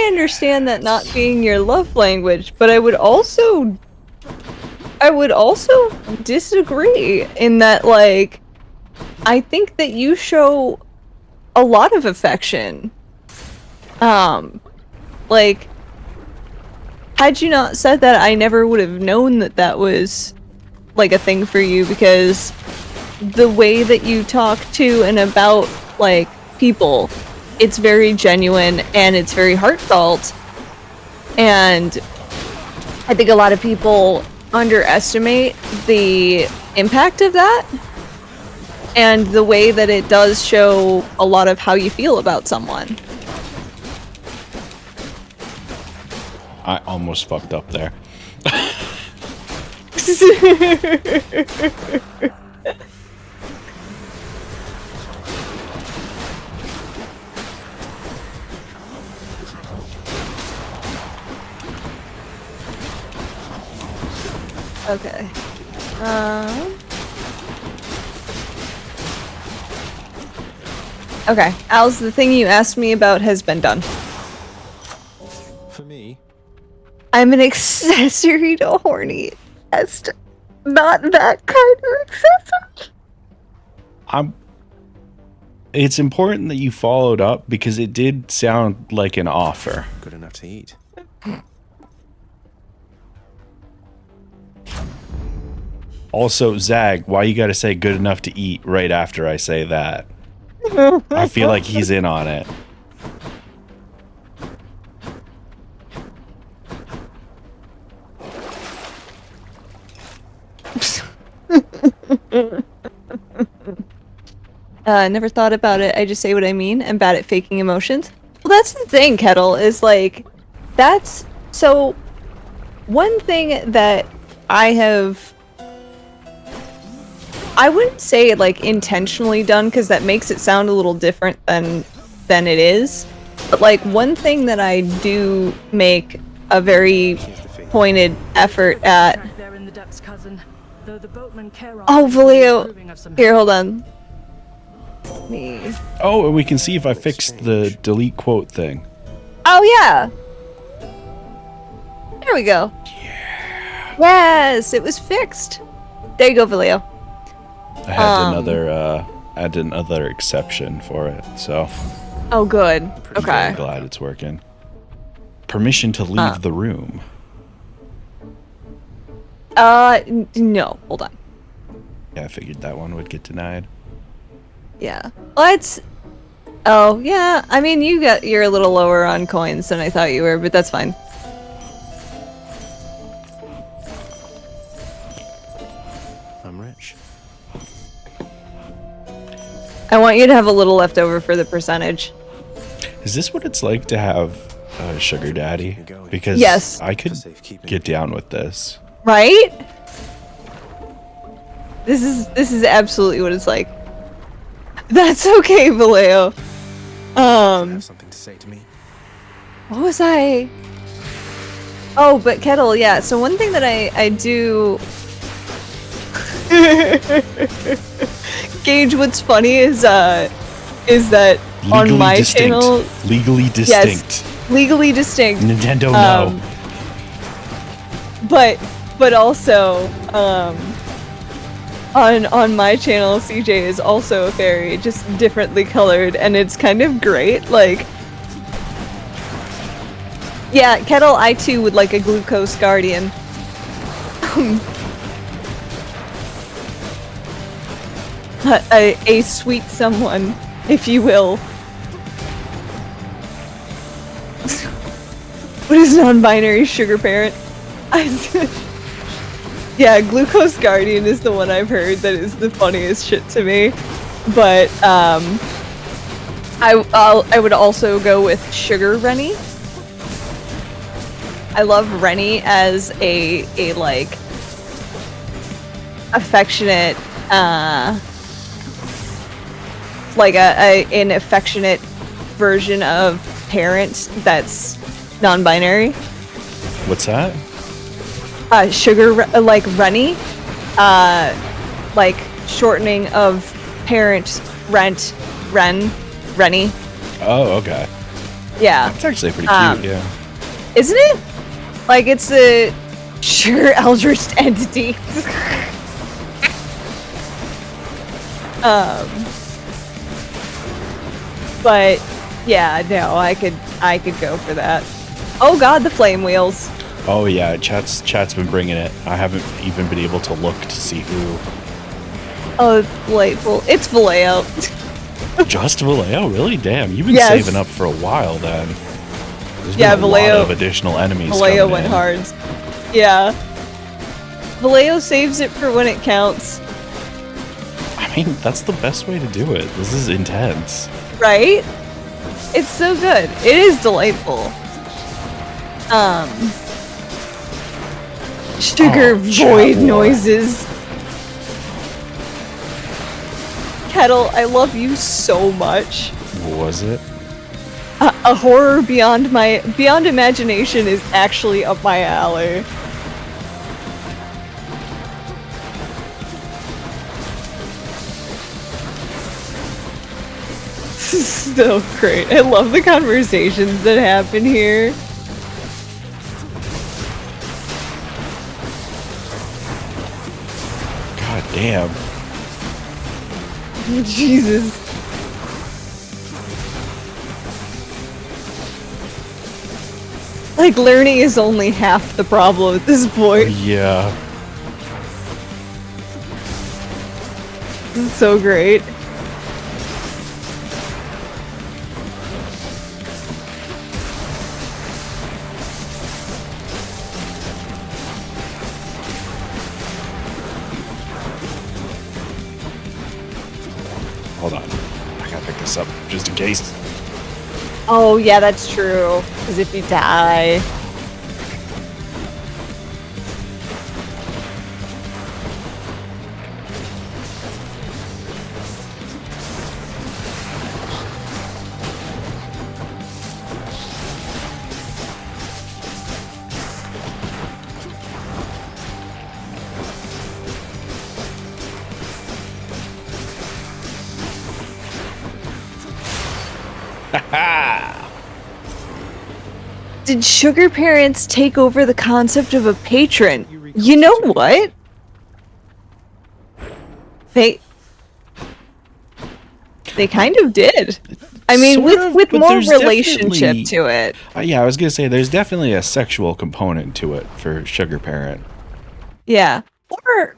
understand that not being your love language, but I would also disagree in that, like, I think that you show a lot of affection. Like, had you not said that, I never would have known that that was like a thing for you, because the way that you talk to and about like people, it's very genuine and it's very heartfelt, and I think a lot of people underestimate the impact of that and the way that it does show a lot of how you feel about someone. I almost fucked up there. Okay. Okay. Al's, the thing you asked me about has been done. For me? I'm an accessory to horny. Not that kind of accessory. It's important that you followed up, because it did sound like an offer. Good enough to eat. Also, Zag, why you gotta say good enough to eat right after I say that? I feel like he's in on it. Never thought about it. I just say what I mean. I'm bad at faking emotions. Well, that's the thing, Kettle, is like, that's, so, one thing that I wouldn't say like intentionally done, because that makes it sound a little different than it is, but like one thing that I do make a very pointed effort at. Oh, Valio, here, hold on. Me. Oh, and we can see if I fixed the delete quote thing. Oh yeah. There we go. Yeah. Yes, it was fixed. There you go, Valio. I had another exception for it, so. Oh, good. Okay. I'm glad it's working. Permission to leave the room. No. Hold on. Yeah, I figured that one would get denied. Yeah. Let's. Oh, yeah. I mean, you're a little lower on coins than I thought you were, but that's fine. want you to have a little left over for the percentage. Is this what it's like to have a sugar daddy? Because yes. I could get down with this. Right? This is absolutely what it's like. That's okay, Vallejo. Have something to say to me? What was I? Oh, but Kettle, yeah. So one thing that I do. Gage, what's funny is that on my channel, legally distinct. Yes, legally distinct. Nintendo, no. But also, on my channel, CJ is also a fairy, just differently colored, and it's kind of great. Like, yeah, Kettle, I too would like a glucose guardian. A sweet someone, if you will. What is non-binary sugar parent? Yeah, Glucose Guardian is the one I've heard that is the funniest shit to me. But I would also go with Sugar Rennie. I love Rennie as a like affectionate like an affectionate version of parent that's non-binary. What's that? Sugar, like Rennie, like shortening of parent, Rennie. Oh, okay. Yeah. That's actually pretty cute, yeah. Isn't it? Like, it's a sugar eldritch entity. But yeah, no, I could go for that. Oh god, the flame wheels. Oh yeah, chat's been bringing it. I haven't even been able to look to see who. Oh, it's delightful. It's Vallejo. Just Vallejo? Really? Damn, you've been Yes. saving up for a while then. There's Yeah, been a lot of additional enemies Vallejo coming went in. hard. Yeah. Vallejo saves it for when it counts. I mean, that's the best way to do it. This is intense. Right? It's so good. It is delightful. Sugar void noises. Kettle, I love you so much. What was it? A horror beyond imagination is actually up my alley. This is so great. I love the conversations that happen here. God damn. Jesus. Like, learning is only half the problem at this point. Yeah. This is so great. Hold on. I gotta pick this up just in case. Oh, yeah, that's true. Because if you die... Did sugar parents take over the concept of a patron? You know what? They kind of did. I mean, Sort with of, with but more there's relationship definitely- to it. Yeah, I was gonna say there's definitely a sexual component to it for Sugar Parent. Yeah. Or,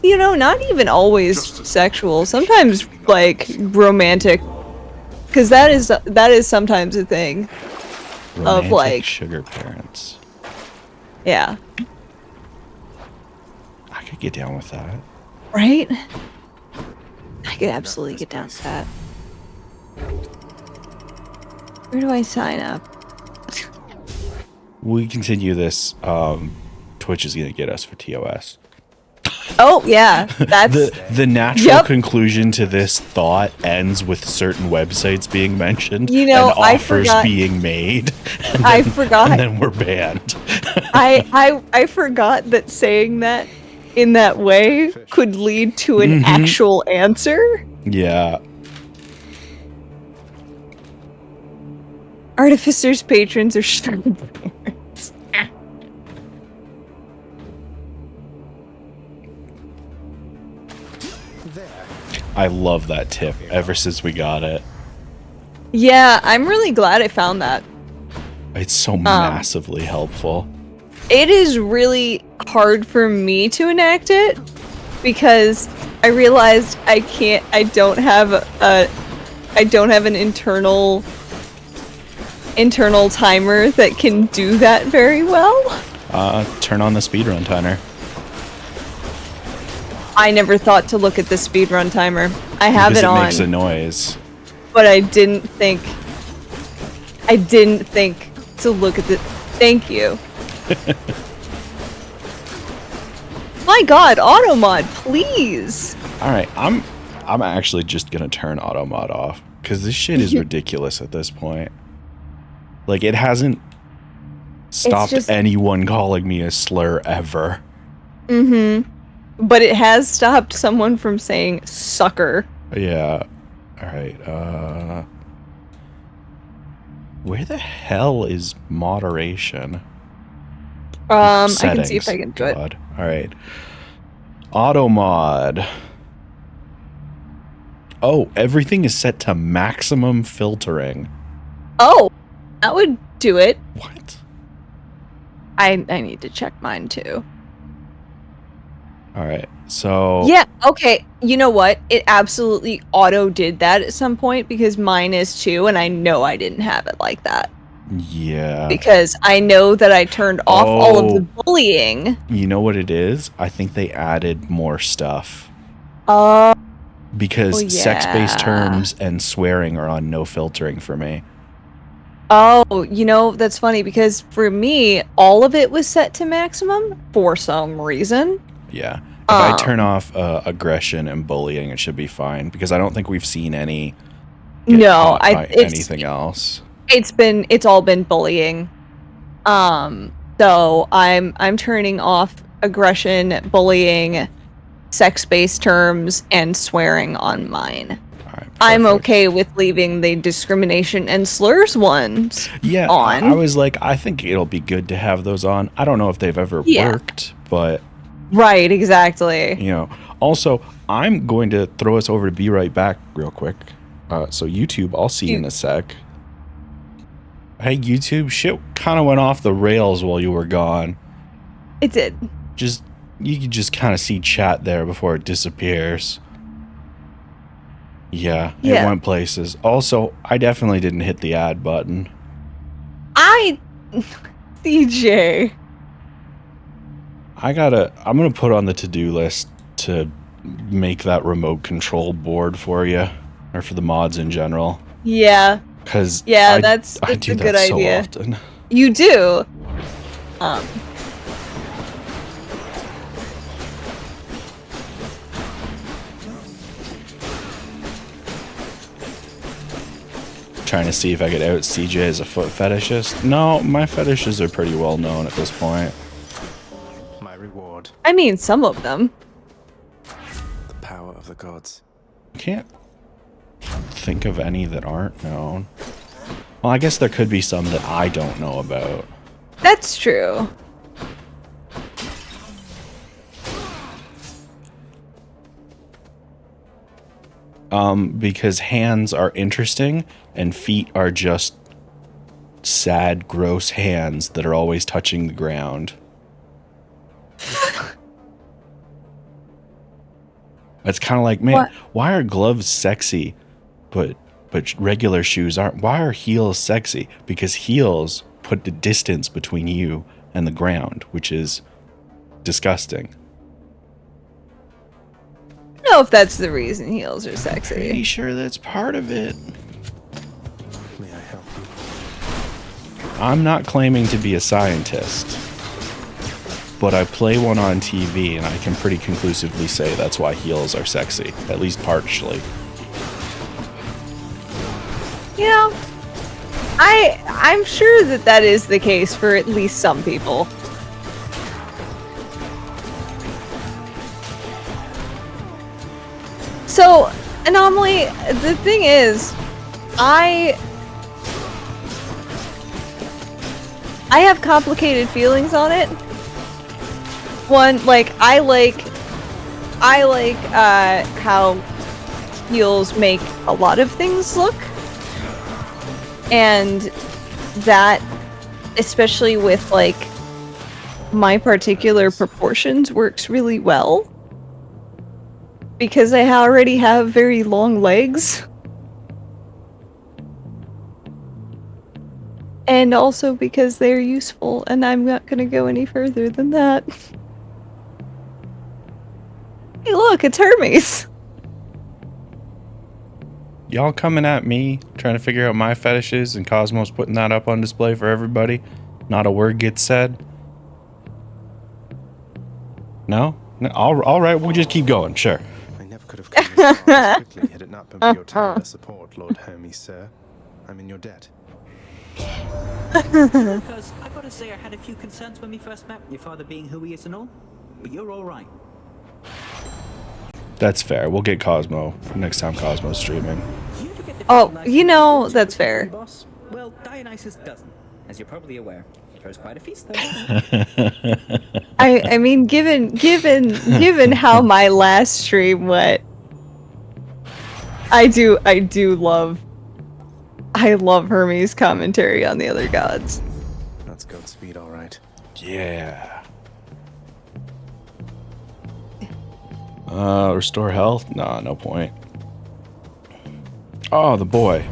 you know, not even always sexual. Sometimes, like, romantic. Because that is sometimes a thing. Romantic Of, like... Sugar Parents. Yeah. I could get down with that. Right? I could absolutely get down to that. Where do I sign up? We continue this. Twitch is going to get us for TOS. Oh, yeah. That's the natural conclusion to this thought ends with certain websites being mentioned and offers being made. I forgot. And then we're banned. I forgot that saying that in that way could lead to an actual answer. Yeah. Artificers, patrons, or shrine parents. I love that tip ever since we got it. Yeah, I'm really glad I found that. It's so massively helpful. It is really hard for me to enact it because I realized I don't have an internal timer that can do that very well. Turn on the speedrun timer. I never thought to look at the speedrun timer. I have it on. It makes a noise. But I didn't think to look at the. Thank you. My God, automod, please. All right, I'm actually just gonna turn automod off because this shit is ridiculous at this point. Like, it hasn't stopped anyone calling me a slur ever. But it has stopped someone from saying sucker. Yeah. All right. Where the hell is moderation? I can see if I can do it. All right. Auto mod. Oh, everything is set to maximum filtering. Oh, that would do it. What? I need to check mine too. All right. So yeah, okay. You know what? It absolutely auto did that at some point because mine is too, and I know I didn't have it like that. Yeah. Because I know that I turned off all of the bullying. You know what it is? I think they added more stuff. Because sex-based terms and swearing are on no filtering for me. Oh, you know, that's funny because for me, all of it was set to maximum for some reason. Yeah. If I turn off aggression and bullying, it should be fine because I don't think we've seen any anything else. It's all been bullying. So I'm turning off aggression, bullying, sex-based terms, and swearing on mine. Right, I'm okay with leaving the discrimination and slurs ones on. I was like, I think it'll be good to have those on. I don't know if they've ever worked, but right, exactly. You know, also, I'm going to throw us over to Be Right Back real quick. So YouTube, I'll see you in a sec. Hey, YouTube, shit kind of went off the rails while you were gone. It did. You can just kind of see chat there before it disappears. Yeah, it went places. Also, I definitely didn't hit the add button. CJ. I'm gonna put on the to-do list to make that remote control board for you, or for the mods in general. Yeah. Because that's I do a that good so idea. often. You do. Trying to see if I could out CJ as a foot fetishist. No, my fetishes are pretty well known at this point. My reward. I mean, some of them. The power of the gods. Can't think of any that aren't known. Well, I guess there could be some that I don't know about. That's true. Because hands are interesting and feet are just sad, gross hands that are always touching the ground. It's kind of like, man, why are gloves sexy, but regular shoes aren't? Why are heels sexy? Because heels put the distance between you and the ground, which is disgusting. don't know if that's the reason heels are sexy. Pretty sure that's part of it. May I help you? I'm not claiming to be a scientist, but I play one on TV, and I can pretty conclusively say that's why heels are sexy, at least partially. You know, I'm sure that is the case for at least some people. So, Anomaly, the thing is, I have complicated feelings on it. One, like, I like how heels make a lot of things look. And that, especially with, like, my particular proportions, works really well. Because I already have very long legs. And also because they're useful, and I'm not gonna go any further than that. Hey look, it's Hermes! Y'all coming at me, trying to figure out my fetishes, and Cosmos putting that up on display for everybody? Not a word gets said? No? Alright, we'll just keep going, sure. I never could have come this far as quickly had it not been for your tireless support, Lord Hermes, sir. I'm in your debt. Because I gotta say I had a few concerns when we first met, your father being who he is and all, but you're alright. That's fair. We'll get Cosmo next time Cosmo's streaming. Oh, you know, that's fair. Boss? Well, Dionysus doesn't, as you're probably aware. Throws quite a feast though. I mean, given how my last stream went, I love Hermes' commentary on the other gods. That's Godspeed, all right. Yeah. Restore health? Nah, no point. Oh, the boy.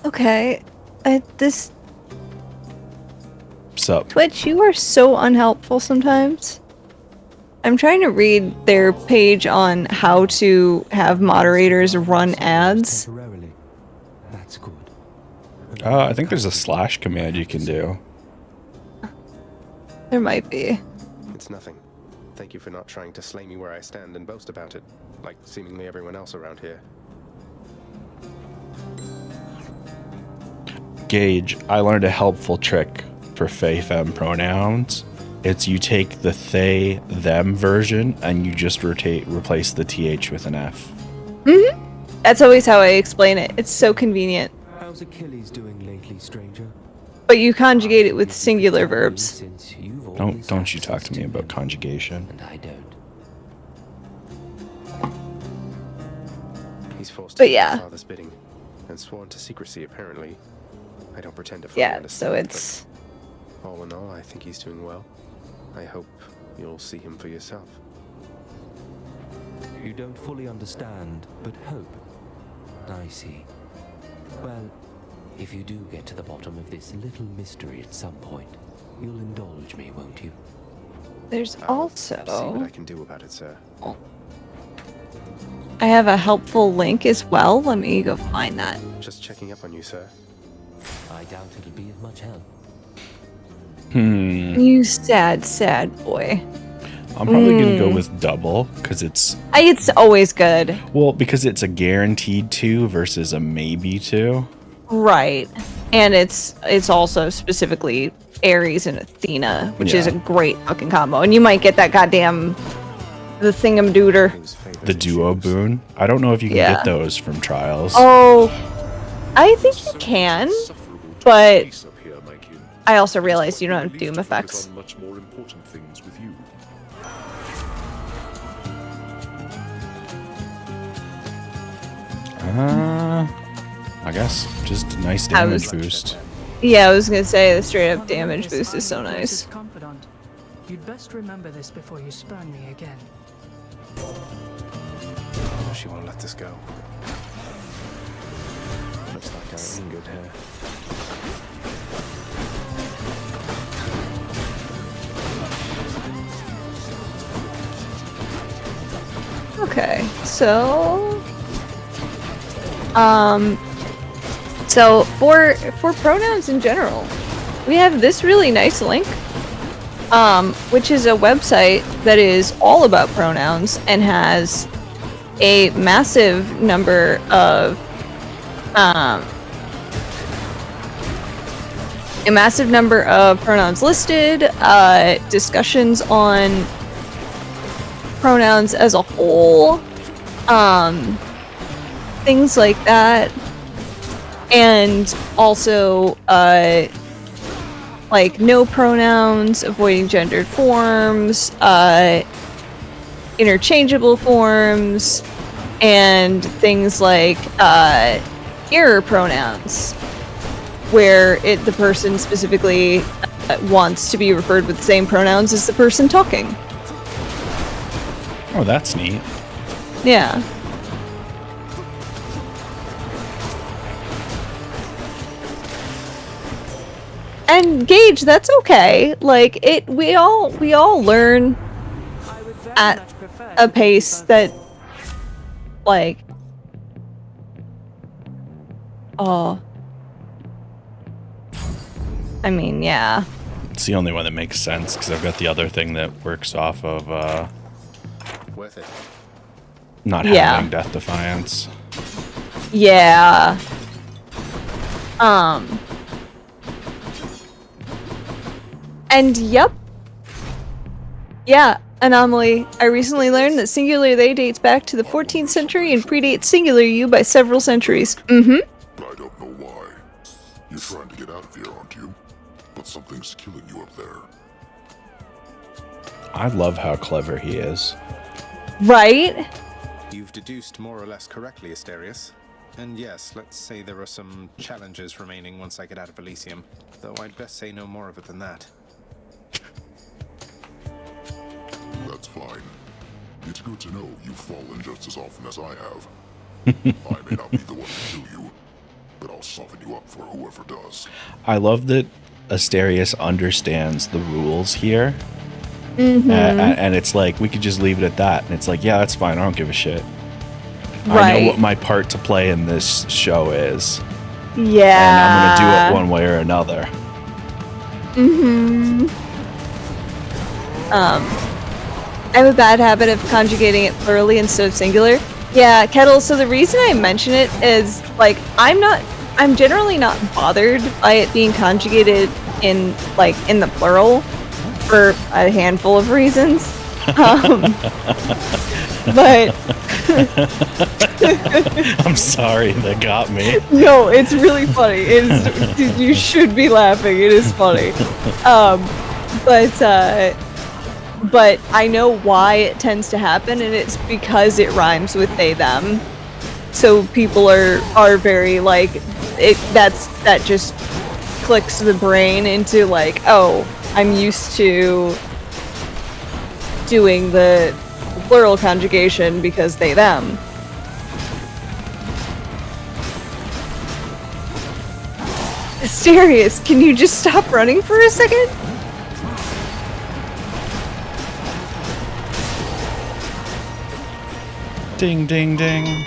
Okay, this... Sup? Twitch, you are so unhelpful sometimes. I'm trying to read their page on how to have moderators run ads. That's good. I think there's a slash command you can do. There might be. It's nothing. Thank you for not trying to slay me where I stand and boast about it, like seemingly everyone else around here. Gage, I learned a helpful trick for Fey-Fem pronouns. It's you take the they, them version and you just replace the th with an F. Mm-hmm. That's always how I explain it. It's so convenient. How's Achilles doing lately, stranger? But you conjugate it with singular verbs. Don't you talk to me about conjugation. And I don't. He's forced to But do yeah. his father's bidding and sworn to secrecy apparently. I don't pretend to fully understand. So it's all in all, I think he's doing well. I hope you'll see him for yourself. You don't fully understand, but hope. I see. Well, if you do get to the bottom of this little mystery at some point, you'll indulge me, won't you? there's See also what I can do about it, sir. I have a helpful link as well. Let me go find that. Just checking up on you, sir. I doubt it'll be of much help. You sad boy. I'm probably gonna go with double because it's always good. Well, because it's a guaranteed 2 versus a maybe 2. Right. And it's also specifically Ares and Athena, which is a great fucking combo. And you might get that goddamn the thingamdooter. The duo boon. I don't know if you can get those from trials. Oh, I think you can, but I also realized you don't have doom effects. Much more important things with you. I guess just a nice damage boost. Yeah, I was gonna say the straight up damage boost is so nice. Confidant. You'd best remember this before you spurn me again. She won't let this go. Looks like I'm in good hair. Okay, so for pronouns in general, we have this really nice link, which is a website that is all about pronouns and has a massive number of pronouns listed, discussions on pronouns as a whole, things like that, and also like no pronouns, avoiding gendered forms, interchangeable forms, and things like error pronouns, where the person specifically wants to be referred with the same pronouns as the person talking. Oh, that's neat. Yeah. And Gage, that's okay. Like we all learn at a pace that, like, I mean, yeah. It's the only one that makes sense because I've got the other thing that works off of worth it. Not having Death Defiance. Yeah. And yep. Yeah, Anomaly. I recently learned that singular they dates back to the 14th century and predates singular you by several centuries. Mm-hmm. I don't know why. You're trying to get out of here, aren't you? But something's killing you up there. I love how clever he is. Right? You've deduced more or less correctly, Asterius. And yes, let's say there are some challenges remaining once I get out of Elysium, though I'd best say no more of it than that. That's fine. It's good to know you've fallen just as often as I have. I may not be the one to kill you, but I'll soften you up for whoever does. I love that Asterius understands the rules here. Mm-hmm. And it's like, we could just leave it at that. And it's like, yeah, that's fine. I don't give a shit. Right. I know what my part to play in this show is. Yeah. And I'm going to do it one way or another. Mm-hmm. I have a bad habit of conjugating it plurally instead of singular. Yeah, Kettle, so the reason I mention it is, like, I'm generally not bothered by it being conjugated in the plural for a handful of reasons. But I'm sorry, that got me. No, it's really funny. You should be laughing. It is funny. But I know why it tends to happen, and it's because it rhymes with they them. So people are very like that just clicks the brain into like, oh, I'm used to doing the plural conjugation because they them. Asterius, can you just stop running for a second? Ding, ding, ding.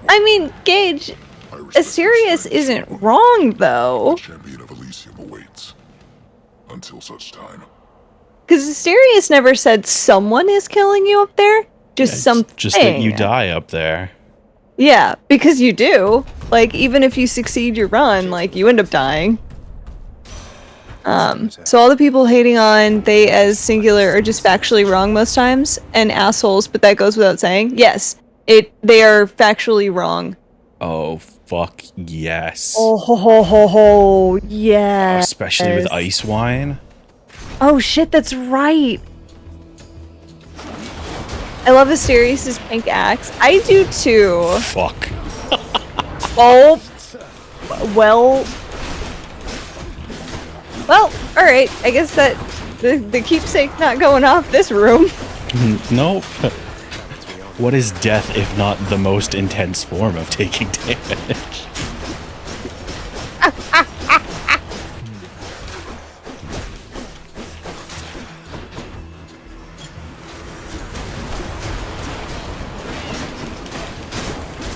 I mean, Gage, Asterius isn't wrong, though. Champion of Elysium awaits. Until such time. Because Asterius never said someone is killing you up there. Just something. Just that you die up there. Yeah, because you do. Like, even if you succeed your run, like, you end up dying. So all the people hating on they as singular are just factually wrong most times, and assholes, but that goes without saying. Yes, they are factually wrong. Oh, fuck yes. Oh, ho, ho, ho, ho, yeah. Especially with ice wine. Oh shit, that's right. I love Asterius' pink axe. I do too. Fuck. Oh, well, alright. I guess that the keepsake's not going off this room. Nope. What is death if not the most intense form of taking damage?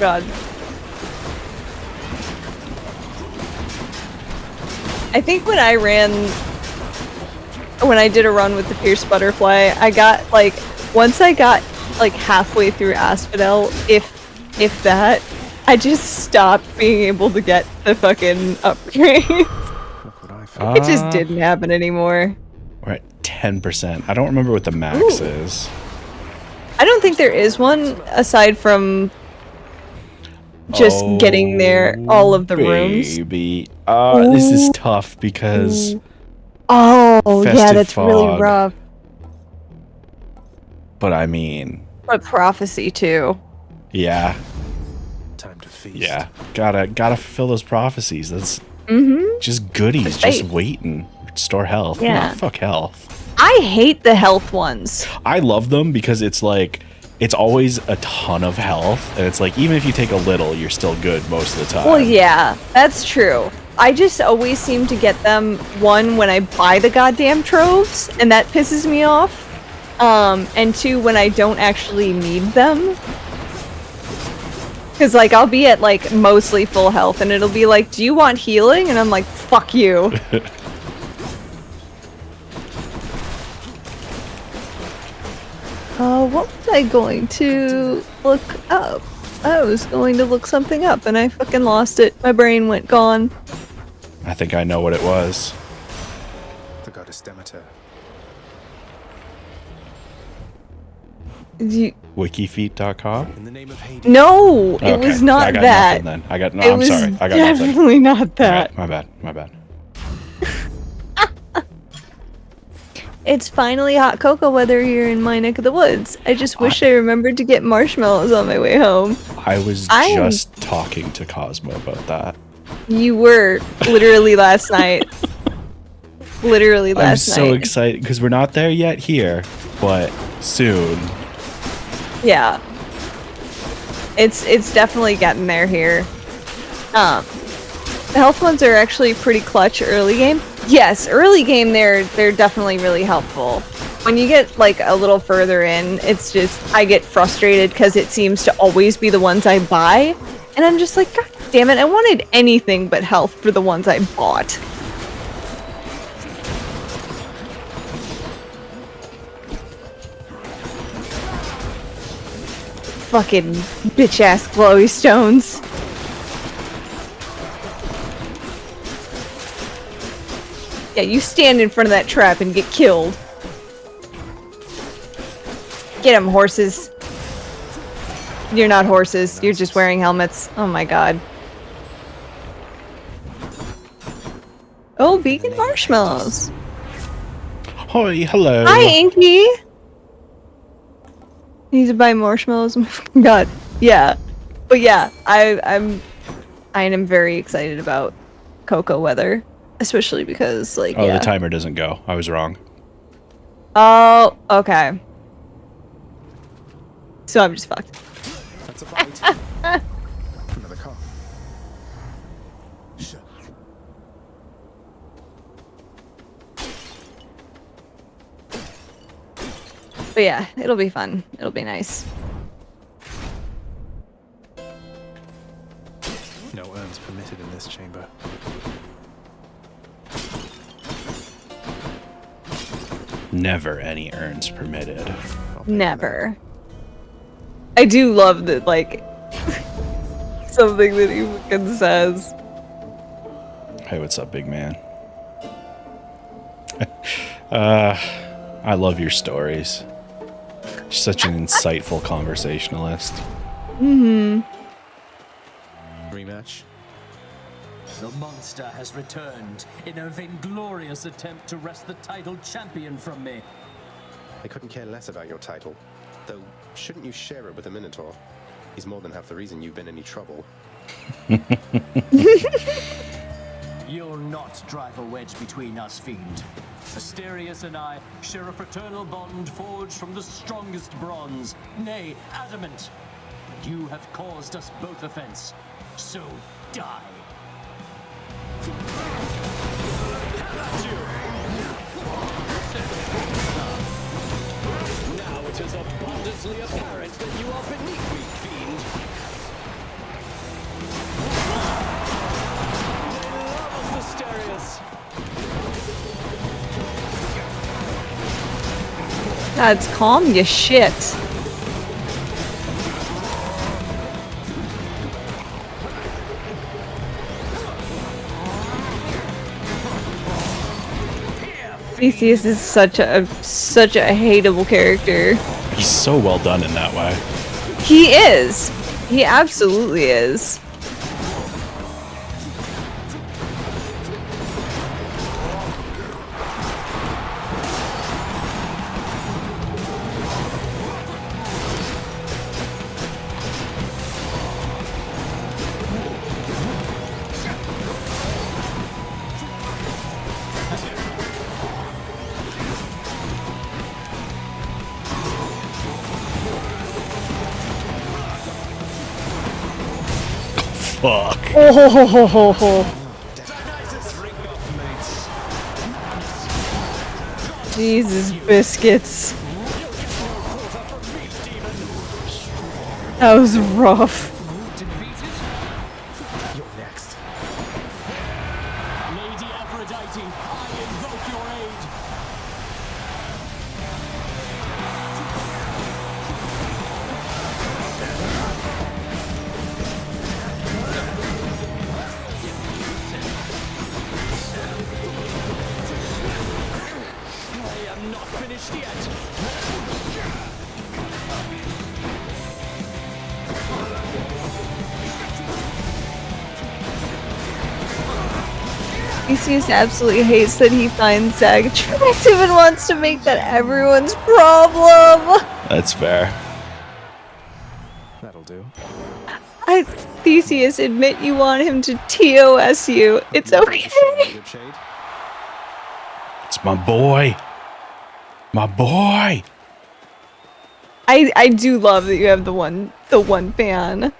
God. I think when I did a run with the Pierce Butterfly, I got, like, once I got, like, halfway through Asphodel, if that, I just stopped being able to get the fucking upgrade. It just didn't happen anymore. We're at 10%. I don't remember what the max is. I don't think there is one, aside from just getting there, all of the rooms. Baby. This is tough because... Oh, Festive yeah, that's really Fog. rough. But I mean... But Prophecy, too. Yeah. Time to feast. Yeah. Gotta fulfill those prophecies. That's just goodies, just waiting. Restore health. Yeah. Nah, fuck health. I hate the health ones. I love them because it's like... It's always a ton of health, and it's like, even if you take a little, you're still good most of the time. Well, yeah, that's true. I just always seem to get them, one, when I buy the goddamn tropes, and that pisses me off. And two, when I don't actually need them. Because, like, I'll be at, like, mostly full health, and it'll be like, do you want healing? And I'm like, fuck you. What was I going to look up? I was going to look something up and I fucking lost it. My brain went gone. I think I know what it was. The goddess Demeter. Wikifeet.com? No, it was not I got that. Nothing, then. I'm sorry. I got definitely nothing. not that. My bad. It's finally hot cocoa weather here in my neck of the woods. I just wish I remembered to get marshmallows on my way home. I was just talking to Cosmo about that. You were literally last night. Literally last night. I'm so excited because we're not there yet here, but soon. Yeah. It's definitely getting there here. The health ones are actually pretty clutch early game. Yes, early game they're definitely really helpful. When you get like a little further in, it's just I get frustrated because it seems to always be the ones I buy, and I'm just like, God damn it! I wanted anything but health for the ones I bought. Fucking bitch ass glowy stones. Yeah, you stand in front of that trap and get killed. Get them, horses. You're not horses, you're just wearing helmets. Oh my god. Oh, vegan marshmallows. Hi, hello. Hi, Inky. Need to buy marshmallows. Oh my god. Yeah. But yeah, I am very excited about cocoa weather. Especially because, like, the timer doesn't go. I was wrong. Oh, okay. So I'm just fucked. That's a bite. Another car. Shit. But yeah, it'll be fun. It'll be nice. No urns permitted in this chamber. Never any urns permitted. Never. I do love that, like, something that he fucking says. Hey, what's up, big man? I love your stories. You're such an insightful conversationalist. Mm-hmm. Rematch? The monster has returned in a vainglorious attempt to wrest the title champion from me. I couldn't care less about your title. Though, shouldn't you share it with the Minotaur? He's more than half the reason you've been in any trouble. You'll not drive a wedge between us, Fiend. Asterius and I share a fraternal bond forged from the strongest bronze, nay, adamant. But you have caused us both offense, so die. Now it is abundantly apparent that you are beneath me, fiend. That's calm your shit. Theseus is such a hateable character. He's so well done in that way. He is. He absolutely is. Fuck. Oh. Jesus biscuits. That was rough. You're next. Lady Aphrodite, I invoke your aid. I am not finished yet. Theseus absolutely hates that he finds Zag attractive and wants to make that everyone's problem. That's fair. That'll do. Theseus, admit you want him to TOS you. It's okay. It's my boy. My boy. I do love that you have the one fan.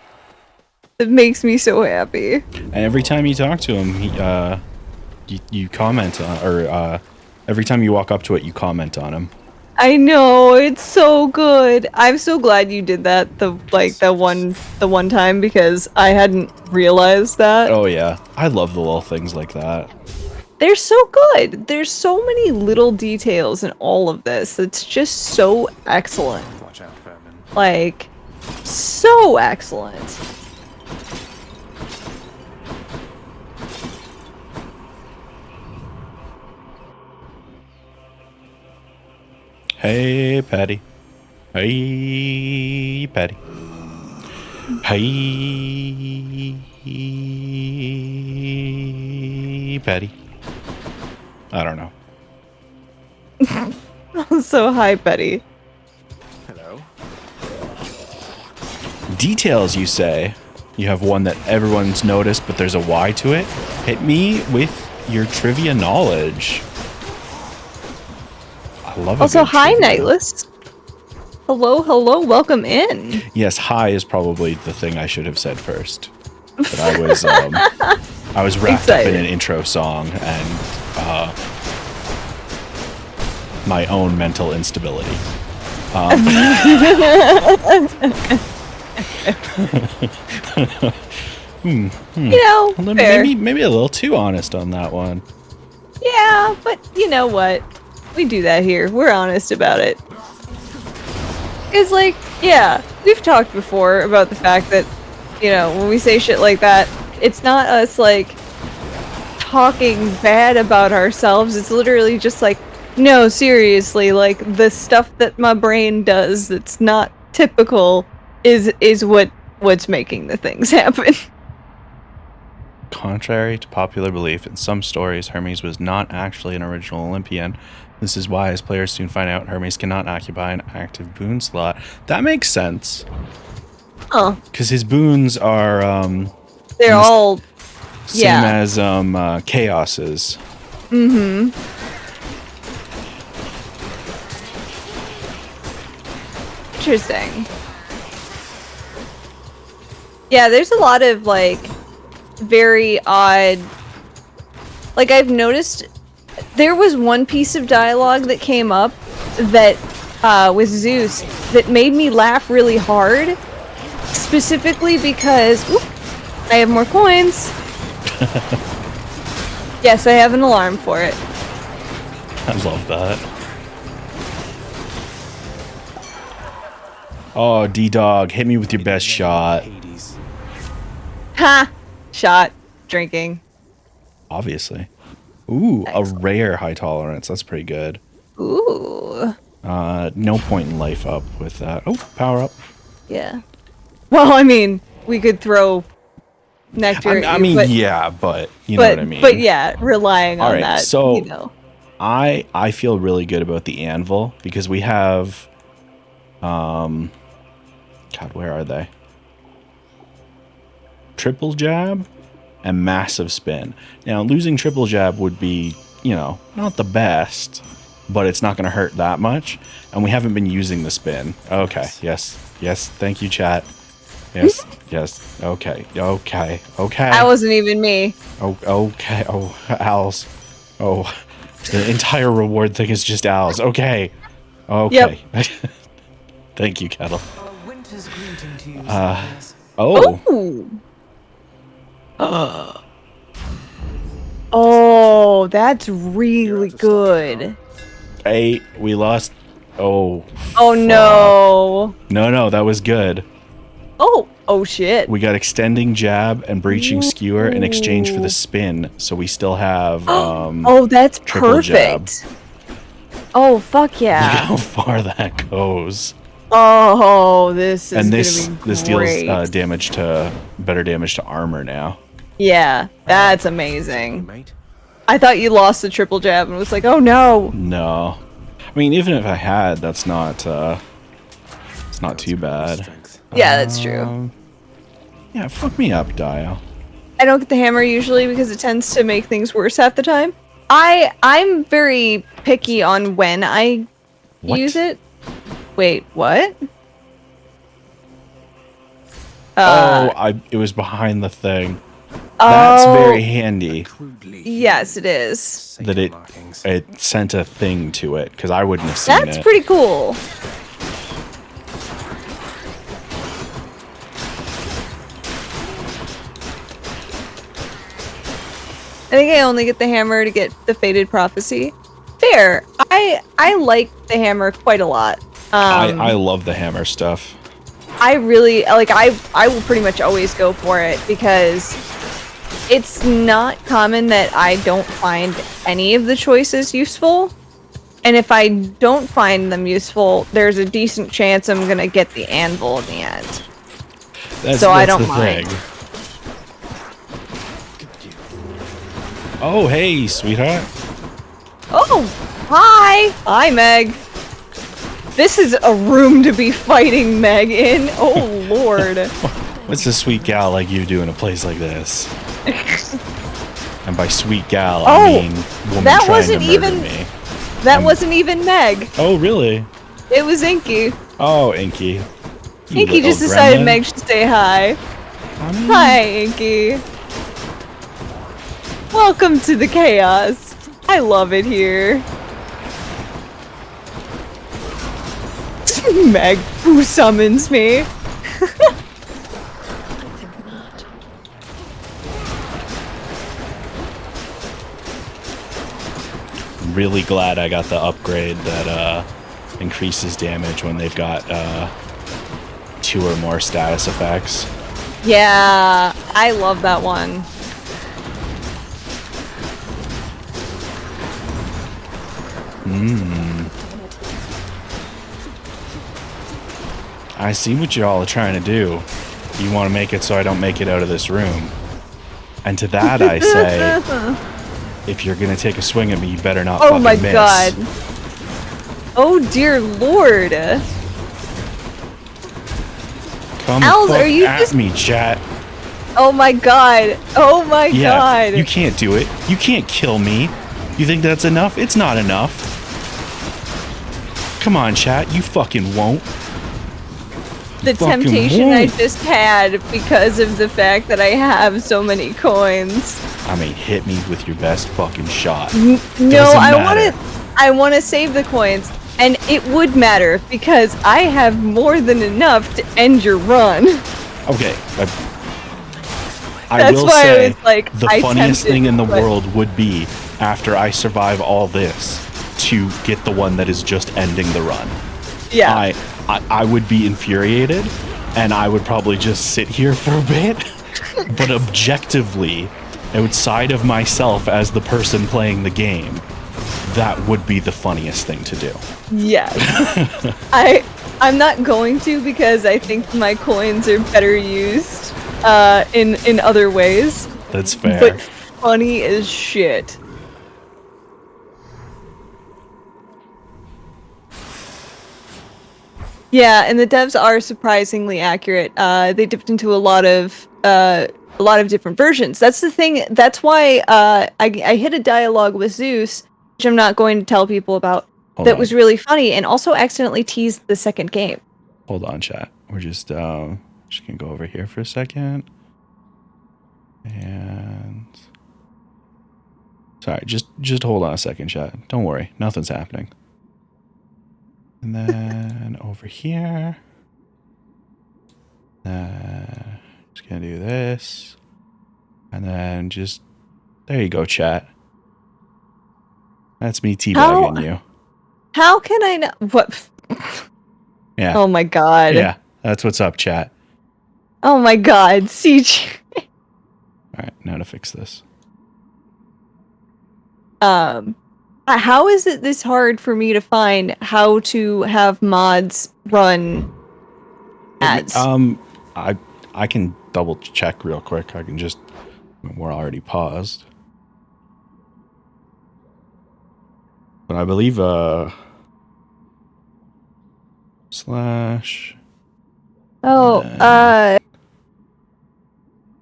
It makes me so happy. And every time you talk to him, you comment on, or every time you walk up to it, you comment on him. I know, it's so good. I'm so glad you did that the one time because I hadn't realized that. Oh yeah, I love the little things like that. They're so good. There's so many little details in all of this. It's just so excellent. Watch out, Vermin. Like, so excellent. Hey, Patty. Hey, Patty. Hey, Patty. I don't know. So hi, Betty. Hello. Details, you say? You have one that everyone's noticed, but there's a Y to it? Hit me with your trivia knowledge. I love it. Also, hi, Nightless. Hello, welcome in. Yes, hi is probably the thing I should have said first. But I was wrapped up in an intro song and my own mental instability. You know, maybe a little too honest on that one. Yeah, but you know what? We do that here. We're honest about it. It's like, yeah, we've talked before about the fact that, you know, when we say shit like that, it's not us, like, talking bad about ourselves. It's literally just like, no, seriously, like, the stuff that my brain does that's not typical is what's making the things happen. Contrary to popular belief, in some stories, Hermes was not actually an original Olympian. This is why, as players soon find out, Hermes cannot occupy an active boon slot. That makes sense. Oh. Because his boons are, they're all... same as, Chaos's. Mm-hmm. Interesting. Yeah, there's a lot of, like, very odd... Like, I've noticed... There was one piece of dialogue that came up that, with Zeus, that made me laugh really hard. Specifically because... Oop, I have more coins. Yes, I have an alarm for it. I love that. Oh, D-Dog, hit me with your best shot. Ha! Shot. Drinking. Obviously. Ooh, Excellent. a rare high tolerance. That's pretty good. Ooh. No point in life up with that. Oh, power up. Yeah. Well, I mean, we could throw nectar at I you, mean, but, yeah, but you know what I mean. But yeah, relying All on right, that, so you know. I feel really good about the anvil because we have, God, where are they? Triple jab and massive spin. Now, losing triple jab would be, you know, not the best, but it's not going to hurt that much. And we haven't been using the spin. Okay, yes, thank you, chat. Yes, yes, okay. That wasn't even me. Oh, okay. Oh, owls. Oh, the entire reward thing is just owls. Okay. Yep. Thank you, Kettle. Winter's greeting to you, Oh. Oh, that's really good. Hey, we lost. Oh. Oh, no. No, that was good. Oh shit. We got extending jab and breaching skewer in exchange for the spin, so we still have oh, that's perfect. Jab. Oh, fuck yeah. Look how far that goes. Oh, this is and this deals better damage to armor now. Yeah, that's amazing. I thought you lost the triple jab and was like, oh no. No. I mean, even if I had, that's not it's not too bad. Yeah, that's true. Yeah, fuck me up, Dio. I don't get the hammer usually because it tends to make things worse half the time. I'm very picky on when I use it. Wait, what? It was behind the thing. That's very handy. Yes, it is. That it sent a thing to it, because I wouldn't have seen it. That's pretty cool. I think I only get the hammer to get the Fated Prophecy. Fair. I like the hammer quite a lot. I love the hammer stuff. I really like. I will pretty much always go for it because it's not common that I don't find any of the choices useful. And if I don't find them useful, there's a decent chance I'm gonna get the anvil in the end. That's I don't mind. Thing. Oh, hey, sweetheart. Oh, hi. Hi, Meg. This is a room to be fighting Meg in. Oh, Lord. What's a sweet gal like you do in a place like this? And by sweet gal, I mean woman that trying wasn't to murder even me. That wasn't even Meg. Oh, really? It was Inky. Oh, Inky. Inky just decided Meg should say hi. Hi, Inky. Welcome to the chaos. I love it here. Meg, who summons me? Really glad I got the upgrade that increases damage when they've got 2 or more status effects. Yeah, I love that one. I see what y'all are trying to do. You want to make it so I don't make it out of this room. And to that I say, if you're gonna take a swing at me, you better not fucking miss. Oh my god. Oh dear lord. Come Owls, are you at just... me, chat. Oh my god. Oh my god. You can't do it. You can't kill me. You think that's enough? It's not enough. Come on, chat. You fucking won't. The temptation I just had because of the fact that I have so many coins. I mean, hit me with your best fucking shot. No, I want to save the coins, and it would matter because I have more than enough to end your run. Okay. That's will why say I was like, the funniest thing in the world would be after I survive all this to get the one that is just ending the run. Yeah. I would be infuriated, and I would probably just sit here for a bit. But objectively, outside of myself as the person playing the game, that would be the funniest thing to do. Yes. I'm not going to, because I think my coins are better used in other ways. That's fair. But funny as shit. Yeah, and the devs are surprisingly accurate. They dipped into a lot of different versions. That's the thing. That's why I hit a dialogue with Zeus, which I'm not going to tell people about. That was really funny, and also accidentally teased the second game. Hold on, chat. We're just gonna go over here for a second. And sorry, just hold on a second, chat. Don't worry, nothing's happening. And then over here. Just gonna do this. And then just there you go, chat. That's me teabagging you. How can I know what? Yeah. Oh my god. Yeah, that's what's up, chat. Oh my god, CG. Alright, now to fix this. How is it this hard for me to find how to have mods run ads? I can double check real quick. I can just, we're already paused. But I believe slash. Oh,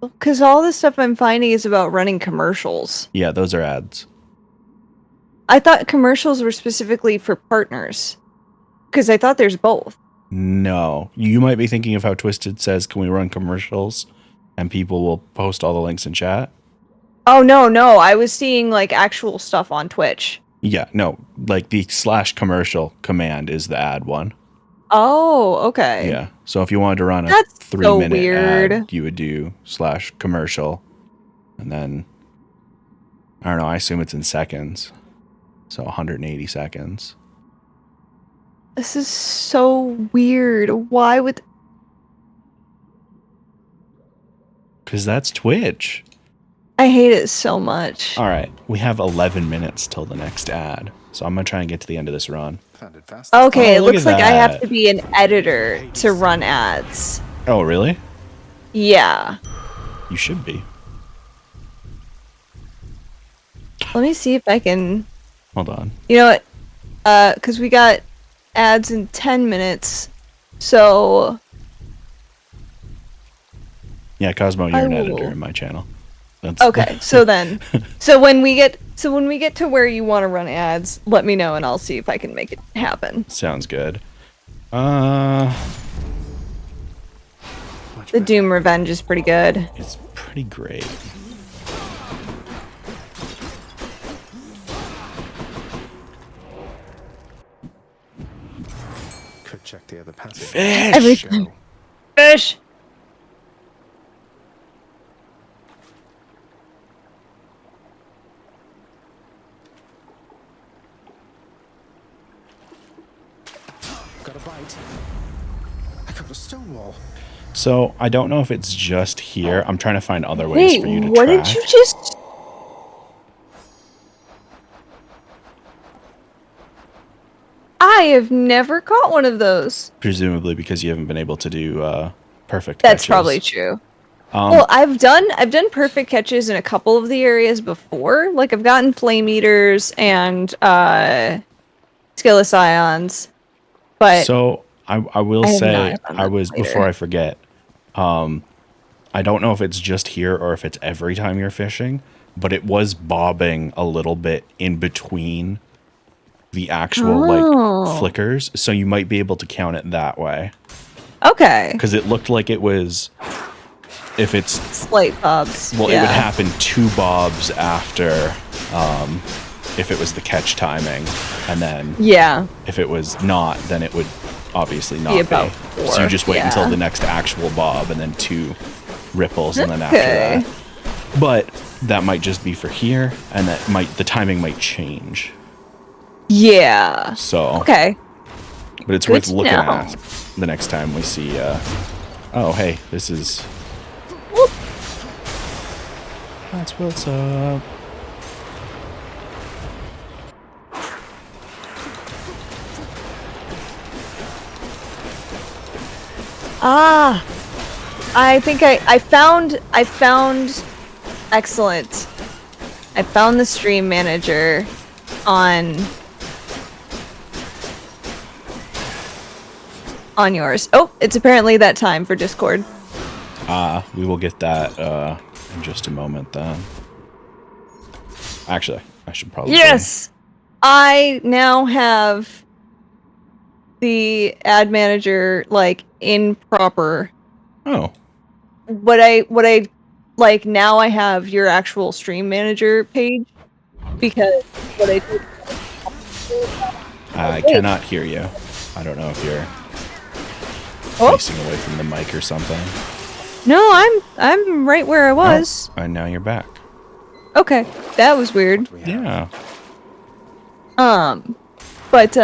because all the stuff I'm finding is about running commercials. Yeah, those are ads. I thought commercials were specifically for partners, because I thought there's both. No, you might be thinking of how Twisted says, "Can we run commercials?" and people will post all the links in chat. Oh no, I was seeing like actual stuff on Twitch. Yeah, no, like the /commercial command is the ad one. Oh, okay. Yeah, so if you wanted to run a That's 3-minute weird. ad, you would do /commercial, and then I don't know. I assume it's in seconds, so 180 seconds. This is so weird. Why would? Because that's Twitch. I hate it so much. All right, we have 11 minutes till the next ad, so I'm gonna try and get to the end of this run. Okay, it look looks at like I that. have to be an editor to run ads. Oh, really? Yeah. You should be. Let me see if I can. Hold on. You know what? Because we got ads in 10 minutes, so. Yeah, Cosmo, you're an editor in my channel. That's Okay, so then, so when we get to where you want to run ads, let me know and I'll see if I can make it happen. Sounds good. The Doom Revenge is pretty good. It's pretty great. Could check the other passage. Fish! Everything. Fish! Got a bite. I got a stone wall. So I don't know if it's just here. I'm trying to find other ways Wait, for you to what track. did you just? I have never caught one of those. Presumably because you haven't been able to do perfect That's catches. probably true. Well, I've done perfect catches in a couple of the areas before. Like I've gotten flame eaters and skilless ions. But so I will I have say not done I that was later. before I forget. I don't know if it's just here or if it's every time you're fishing, but it was bobbing a little bit in between the actual like flickers, so you might be able to count it that way. Okay. Because it looked like it was, if it's slight bobs. Well, yeah. it would happen 2 bobs after, if it was the catch timing, and then Yeah. if it was not, then it would obviously not Be be. about So 4, you just wait yeah. until the next actual bob, and then 2 ripples, and then Okay. after that. But that might just be for here, and the timing might change. Yeah. So Okay. But it's worth looking at the next time we see, oh, hey, this is... Whoop. That's what's up. Ah, I think I found, excellent. I found the stream manager on yours. Oh, it's apparently that time for Discord. We will get that in just a moment then. Actually, I should probably... Yes! I now have the ad manager, like, in proper. Oh. What I like, now I have your actual stream manager page, because what I did... I cannot hear you. I don't know if you're facing away from the mic or something. No, I'm right where I was. Oh, and now you're back. Okay, that was weird. Yeah. But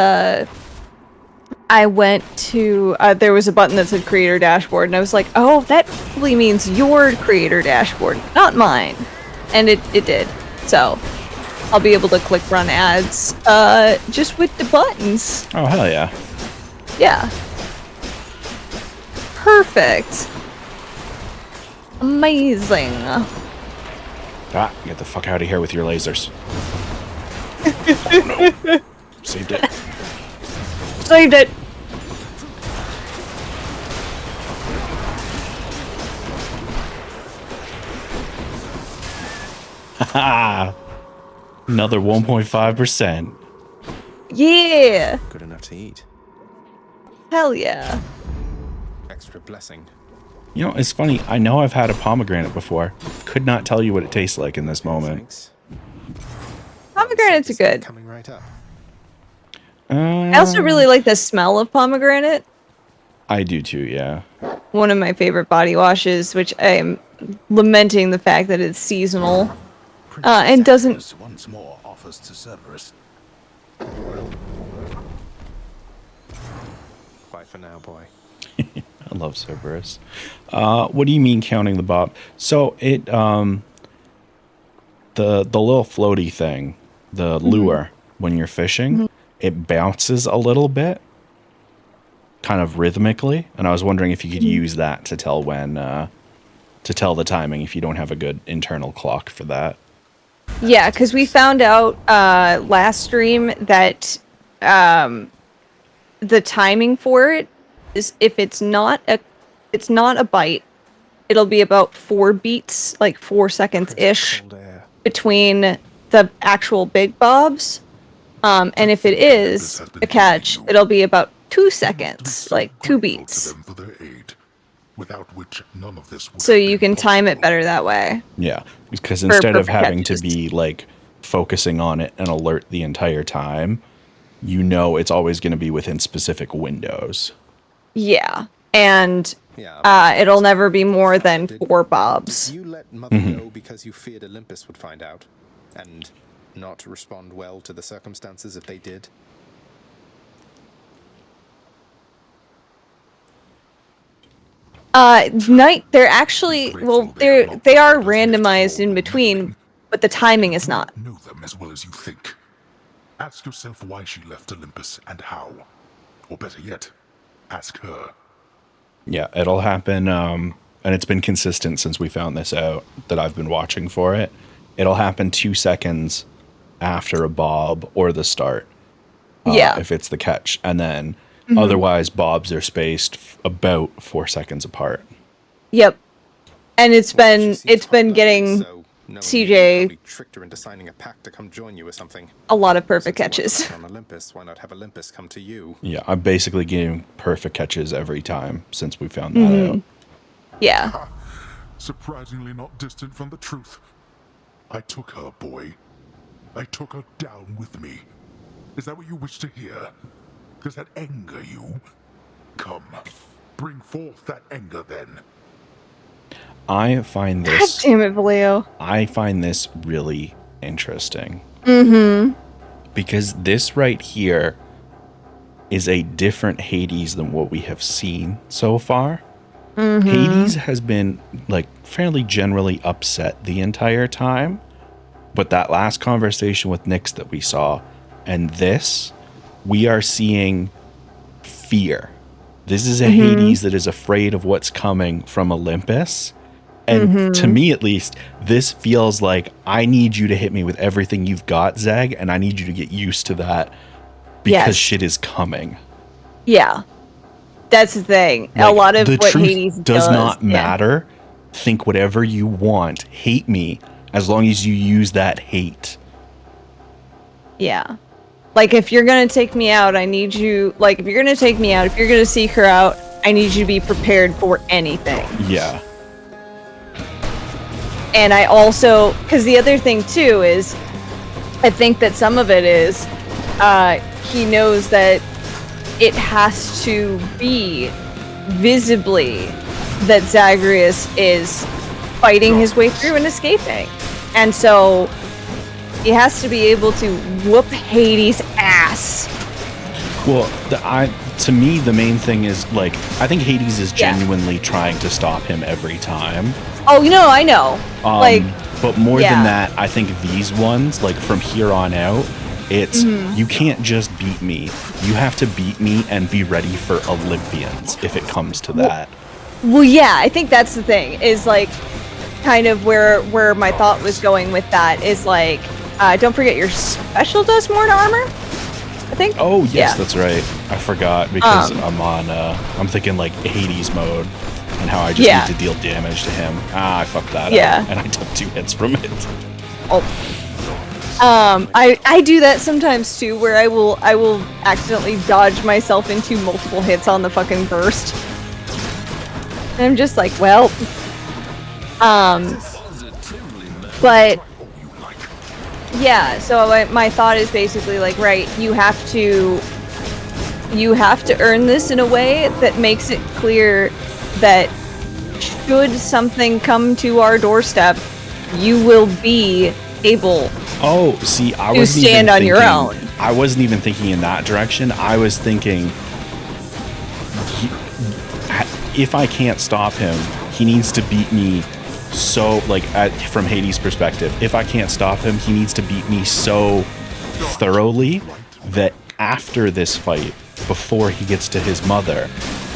I went to there was a button that said creator dashboard, and I was like, oh, that probably means your creator dashboard, not mine. And it did. So I'll be able to click run ads just with the buttons. Oh, hell yeah. Yeah. Perfect. Amazing. Get the fuck out of here with your lasers. Oh, no. Saved it. Saved it. Haha. Another 1.5%. Yeah. Good enough to eat. Hell yeah. Extra blessing. You know, it's funny. I know I've had a pomegranate before. Could not tell you what it tastes like in this moment. Thanks. Pomegranates are good. Coming right up. I also really like the smell of pomegranate. I do too, yeah. One of my favorite body washes, which I am lamenting the fact that it's seasonal. And doesn't... once more offers to Cerberus. Bye for now, boy. I love Cerberus. What do you mean counting the bob? So it the little floaty thing, the lure, when you're fishing, it bounces a little bit, kind of rhythmically, and I was wondering if you could use that to tell when to tell the timing if you don't have a good internal clock for that. Yeah, because we found out last stream that the timing for it is, if it's not a bite, it'll be about 4 beats, like 4 seconds ish, between the actual big bobs. And if it is a catch, it'll be about 2 seconds, like 2 beats. Without which none of this So you can time it better that way. Yeah, because instead of having catches. to be like focusing on it and alert the entire time, you know it's always going to be within specific windows. Yeah, and it'll never be more than 4 bobs. Did you let Mother go because you feared Olympus would find out, and not respond well to the circumstances if they did? They're actually, well, they are randomized in between, but the timing is not. Know them as well as you think. Ask yourself why she left Olympus and how. Or better yet, ask her. Yeah, it'll happen, and it's been consistent since we found this out, that I've been watching for it. It'll happen 2 seconds after a bob or the start. If it's the catch. And then otherwise bobs are spaced about 4 seconds apart. Yep. And it's been getting CJ tricked her into signing a pact to come join you or something. A lot of perfect catches. On Olympus, why not have Olympus come to you? Yeah, I'm basically getting perfect catches every time since we found that out. Yeah. Surprisingly not distant from the truth. I took her, boy. I took her down with me. Is that what you wish to hear? Does that anger you? Come, bring forth that anger then. I find this... God damn it, Vallejo. I find this really interesting. Mm-hmm. Because this right here is a different Hades than what we have seen so far. Hades has been like fairly generally upset the entire time, but that last conversation with Nyx that we saw, and this, we are seeing fear. This is a Hades that is afraid of what's coming from Olympus. And to me, at least, this feels like I need you to hit me with everything you've got, Zag, and I need you to get used to that because shit is coming. Yeah. That's the thing. Like, a lot of the what truth Hades does not matter. Think whatever you want. Hate me as long as you use that hate. Yeah. Like, if you're going to take me out, I need you... Like, if you're going to take me out, if you're going to seek her out, I need you to be prepared for anything. Yeah. And I also... Because the other thing, too, is... I think that some of it is... he knows that it has to be visibly that Zagreus is fighting his way through and escaping. And so he has to be able to whoop Hades' ass. Well, to me, the main thing is, like, I think Hades is genuinely trying to stop him every time. Oh, no, I know. But more than that, I think these ones, like, from here on out, it's, you can't just beat me. You have to beat me and be ready for Olympians, if it comes to that. Well, yeah, I think that's the thing, is, like, kind of where my thought was going with that, is, like, don't forget your special does more to armor, I think? Oh, yes, that's right. I forgot, because I'm thinking, like, Hades mode, and how I just need to deal damage to him. I fucked that up, and I took 2 hits from it. Oh. I do that sometimes too, where I will accidentally dodge myself into multiple hits on the fucking burst. And I'm just like, well, but yeah. So my thought is basically like, right, you have to earn this in a way that makes it clear that should something come to our doorstep, you will be able. Oh, see, I was stand on your own. I wasn't even thinking in that direction. I was thinking, if I can't stop him, he needs to beat me so, like, from Hades' perspective, if I can't stop him, he needs to beat me so thoroughly that after this fight, before he gets to his mother,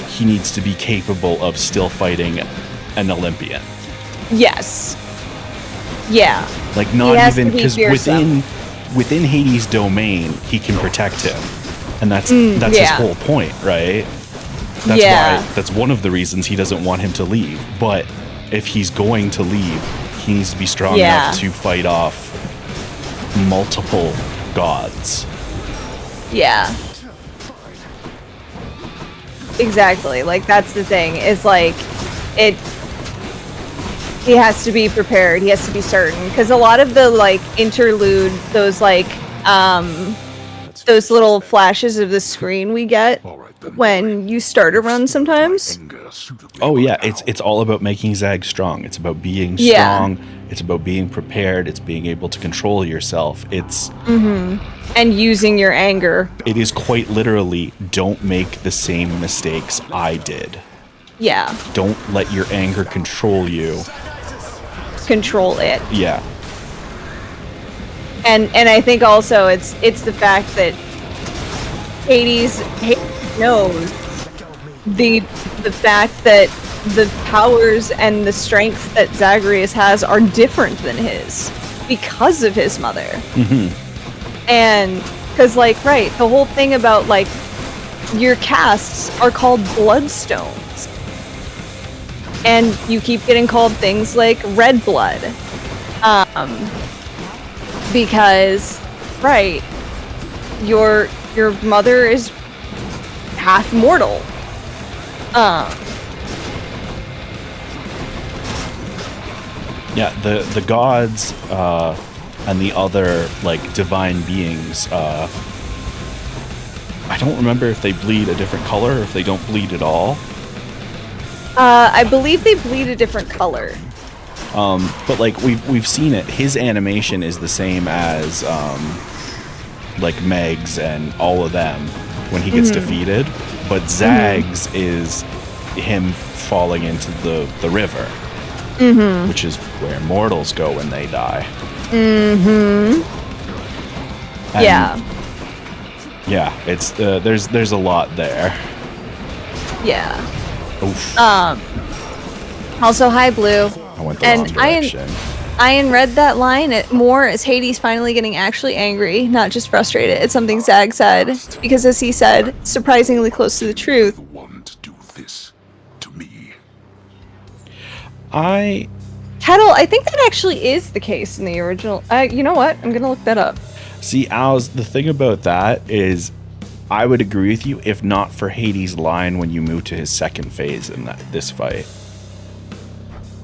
he needs to be capable of still fighting an Olympian. Yes. Yeah. Like, not even, because within Hades' domain, he can protect him, and that's his whole point, right? That's why. That's one of the reasons he doesn't want him to leave. But if he's going to leave, he needs to be strong enough to fight off multiple gods. Yeah. Exactly. Like, that's the thing. It's like he has to be prepared. He has to be certain, because a lot of the, like, interlude, those, like, those little flashes of the screen we get when you start a run sometimes. Oh yeah, it's all about making Zag strong. It's about being strong. It's about being prepared. It's being able to control yourself. It's and using your anger. It is quite literally, don't make the same mistakes I did. Yeah. Don't let your anger control you. Control it. Yeah. And I think also it's the fact that Hades knows the fact that the powers and the strength that Zagreus has are different than his because of his mother. And because, like, right, the whole thing about, like, your casts are called bloodstones. And you keep getting called things like red blood. Because, right, your mother is half mortal. Yeah, the gods and the other, like, divine beings, I don't remember if they bleed a different color or if they don't bleed at all. I believe they bleed a different color. But, like, we've seen it. His animation is the same as like Meg's and all of them. when he gets defeated, but Zag's is him falling into the river, which is where mortals go when they die. And yeah, it's there's a lot there. Yeah. Oof. Also, hi, Blue. I went the wrong direction. Ian read that line more as Hades finally getting actually angry, not just frustrated. It's something Zag said, because as he said, surprisingly close to the truth. Kettle, I think that actually is the case in the original. You know what? I'm gonna look that up. See, Al's, the thing about that is, I would agree with you if not for Hades' line when you move to his second phase in this fight.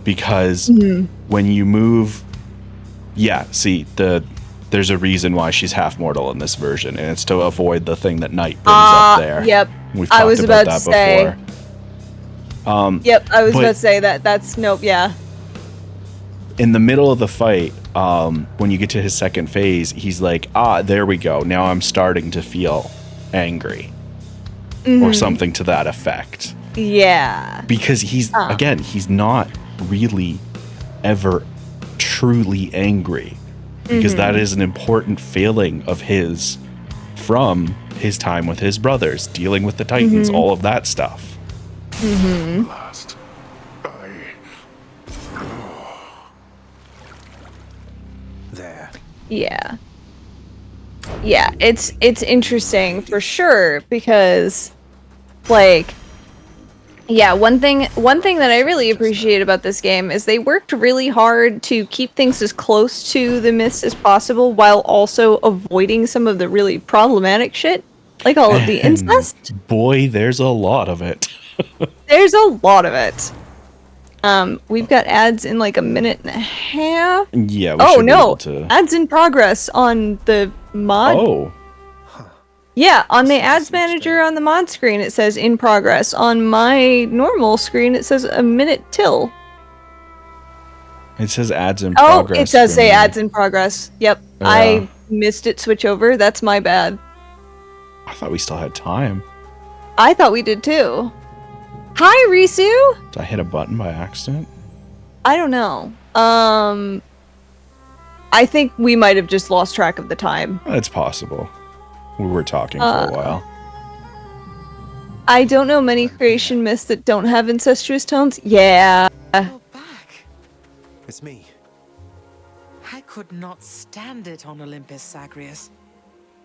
Because when you move, there's a reason why she's half mortal in this version, and it's to avoid the thing that Knight brings up there. Yep. We've talked about that before. Yep, I was about to say that. That's nope. Yeah. In the middle of the fight, when you get to his second phase, he's like, there we go. Now I'm starting to feel angry. Or something to that effect. Yeah. Because he's not really ever truly angry. Because that is an important failing of his from his time with his brothers, dealing with the Titans, all of that stuff. Last, There. Yeah. Yeah, it's interesting for sure because, like, yeah, one thing that I really appreciate about this game is they worked really hard to keep things as close to the myths as possible while also avoiding some of the really problematic shit, like all of the incest. Boy, there's a lot of it. There's a lot of it. We've got ads in like a minute and a half. Yeah, we should be able to... ads in progress on the mod. Oh. Yeah, on the ads manager on the mod screen it says in progress. On my normal screen it says a minute till. It says ads in progress. Oh, it does say ads in progress. Yep. I missed it switch over. That's my bad. I thought we still had time. I thought we did too. Hi, Risu! Did I hit a button by accident? I don't know. I think we might have just lost track of the time. It's possible. We were talking for a while. I don't know many creation myths that don't have incestuous tones. Yeah. It's me. I could not stand it on Olympus, Zagreus.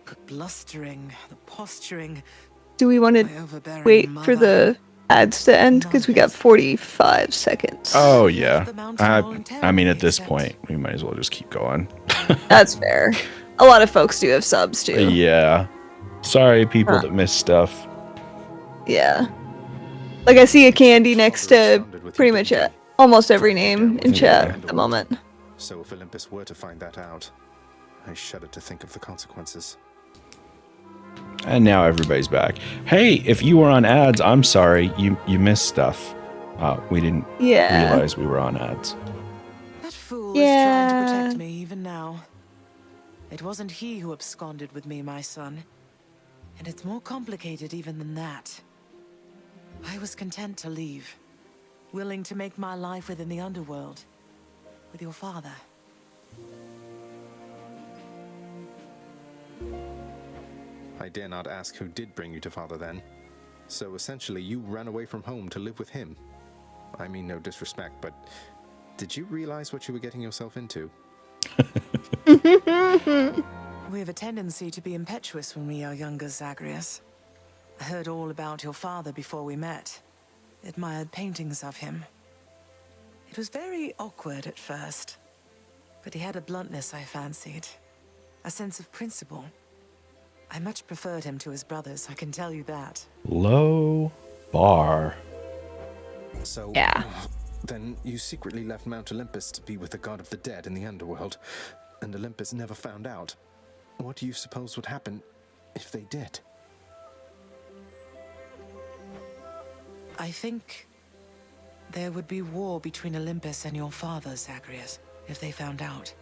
The blustering, the posturing. Do we want to wait for the ads to end? Because we got 45 seconds. Oh, yeah. I mean, at this point, we might as well just keep going. That's fair. A lot of folks do have subs, too. Yeah. Sorry, people that missed stuff. Yeah. Like, I see a candy next to pretty much almost every name in chat at the moment. So if Olympus were to find that out, I shudder to think of the consequences. And now everybody's back. Hey, if you were on ads, I'm sorry. You missed stuff. We didn't realize we were on ads. That fool is trying to protect me even now. It wasn't he who absconded with me, my son. And it's more complicated even than that. I was content to leave, willing to make my life within the underworld, with your father. I dare not ask who did bring you to father then. So essentially you ran away from home to live with him. I mean no disrespect, but did you realize what you were getting yourself into? We have a tendency to be impetuous when we are younger, Zagreus. I heard all about your father before we met. Admired paintings of him. It was very awkward at first, but he had a bluntness I fancied. A sense of principle. I much preferred him to his brothers, I can tell you that. Low bar. So, then you secretly left Mount Olympus to be with the god of the dead in the underworld, and Olympus never found out. What do you suppose would happen if they did? I think there would be war between Olympus and your father, Zagreus, if they found out.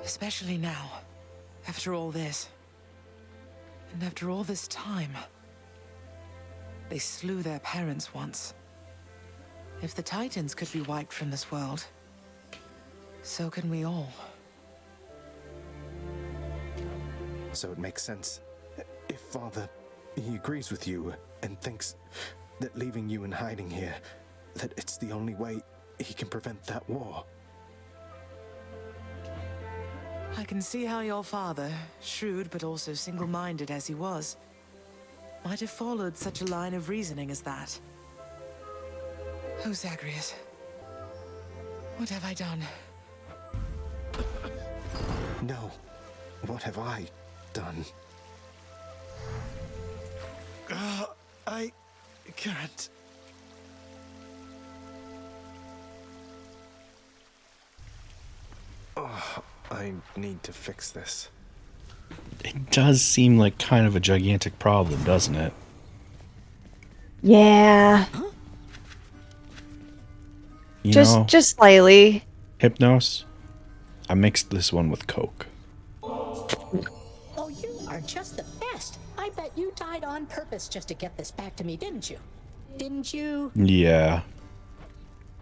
Especially now, after all this. And after all this time, they slew their parents once. If the Titans could be wiped from this world, so can we all. So it makes sense. If Father, he agrees with you and thinks that leaving you in hiding here, that it's the only way he can prevent that war. I can see how your father, shrewd but also single-minded as he was, might have followed such a line of reasoning as that. Oh, Zagreus. What have I done? No. What have I done? I can't. Oh, I need to fix this. It does seem like kind of a gigantic problem, doesn't it? Yeah. Just slightly. Hypnos, I mixed this one with Coke. Oh, you are just the best. I bet you died on purpose just to get this back to me, didn't you? Didn't you? Yeah.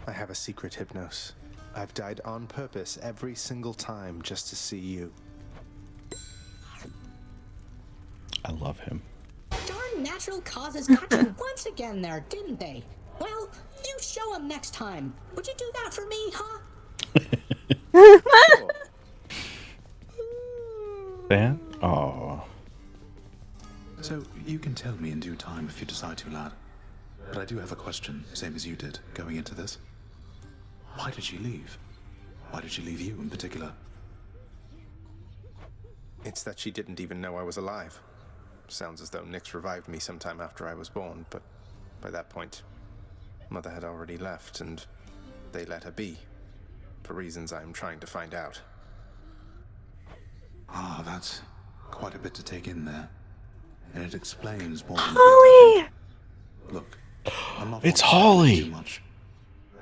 I have a secret, Hypnos. I've died on purpose every single time just to see you. I love him. Darn natural causes got you once again there, didn't they? Well, you show him next time. Would you do that for me, huh? Dan? Oh. So, you can tell me in due time if you decide to, lad. But I do have a question, same as you did, going into this. Why did she leave? Why did she leave you in particular? It's that she didn't even know I was alive. Sounds as though Nyx revived me sometime after I was born, but by that point, Mother had already left, and they let her be, for reasons I'm trying to find out. Ah, that's quite a bit to take in there. And it explains more than Holly! Look, I'm not It's Holly! too much.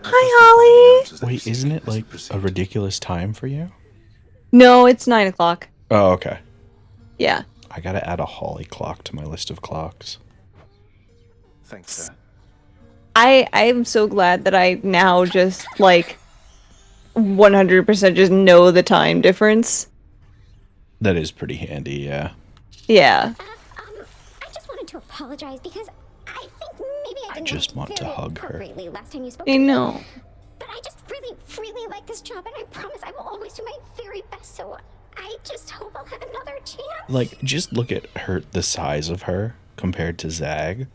Hi, Holly! Wait, isn't it like a ridiculous time for you? No, it's 9 o'clock. Oh, okay. Yeah. I gotta add a Holly clock to my list of clocks. Thanks, sir. I'm so glad that I now just, like, 100% just know the time difference. That is pretty handy, yeah. Yeah. I just wanted to apologize because I think maybe I didn't just want to hug her. appropriately last time you spoke I to me. know. But I just really like this job, and I promise I will always do my very best, so I just hope I'll have another chance. Like, just look at her, the size of her compared to Zag.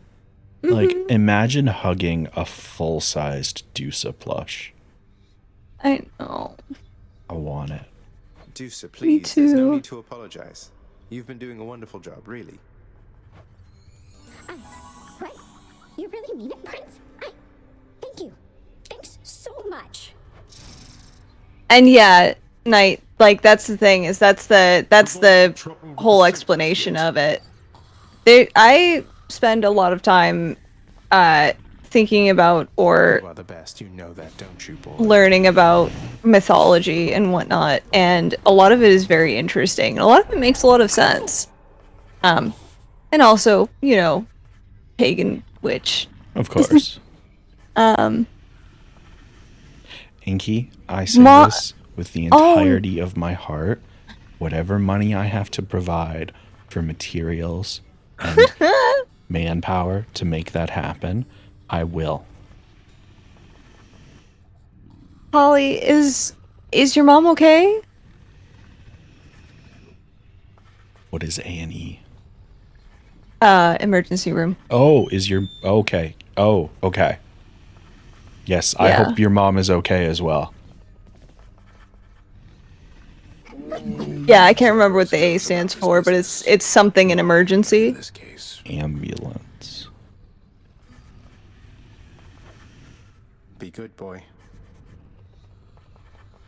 Like, imagine hugging a full-sized Dusa plush. I know. I want it. Dusa, please, there's no need to apologize. You've been doing a wonderful job, really. What? You really mean it, Prince? Thank you. Thanks so much. And yeah, Knight, like, that's the thing, is that's the whole explanation of it. I spend a lot of time thinking about or You are the best, you know that, don't you, boy? learning about mythology and whatnot, and a lot of it is very interesting. A lot of it makes a lot of sense. And also, you know, pagan witch. Of course. Inky, I say this with the entirety of my heart. Whatever money I have to provide for materials and manpower to make that happen, I will. Holly, is your mom okay? What is A&E? Emergency room. Oh, is your... Okay. Oh, okay. Yes, I hope your mom is okay as well. Yeah, I can't remember what the A stands for, but it's something in emergency. Ambulance. Be good, boy.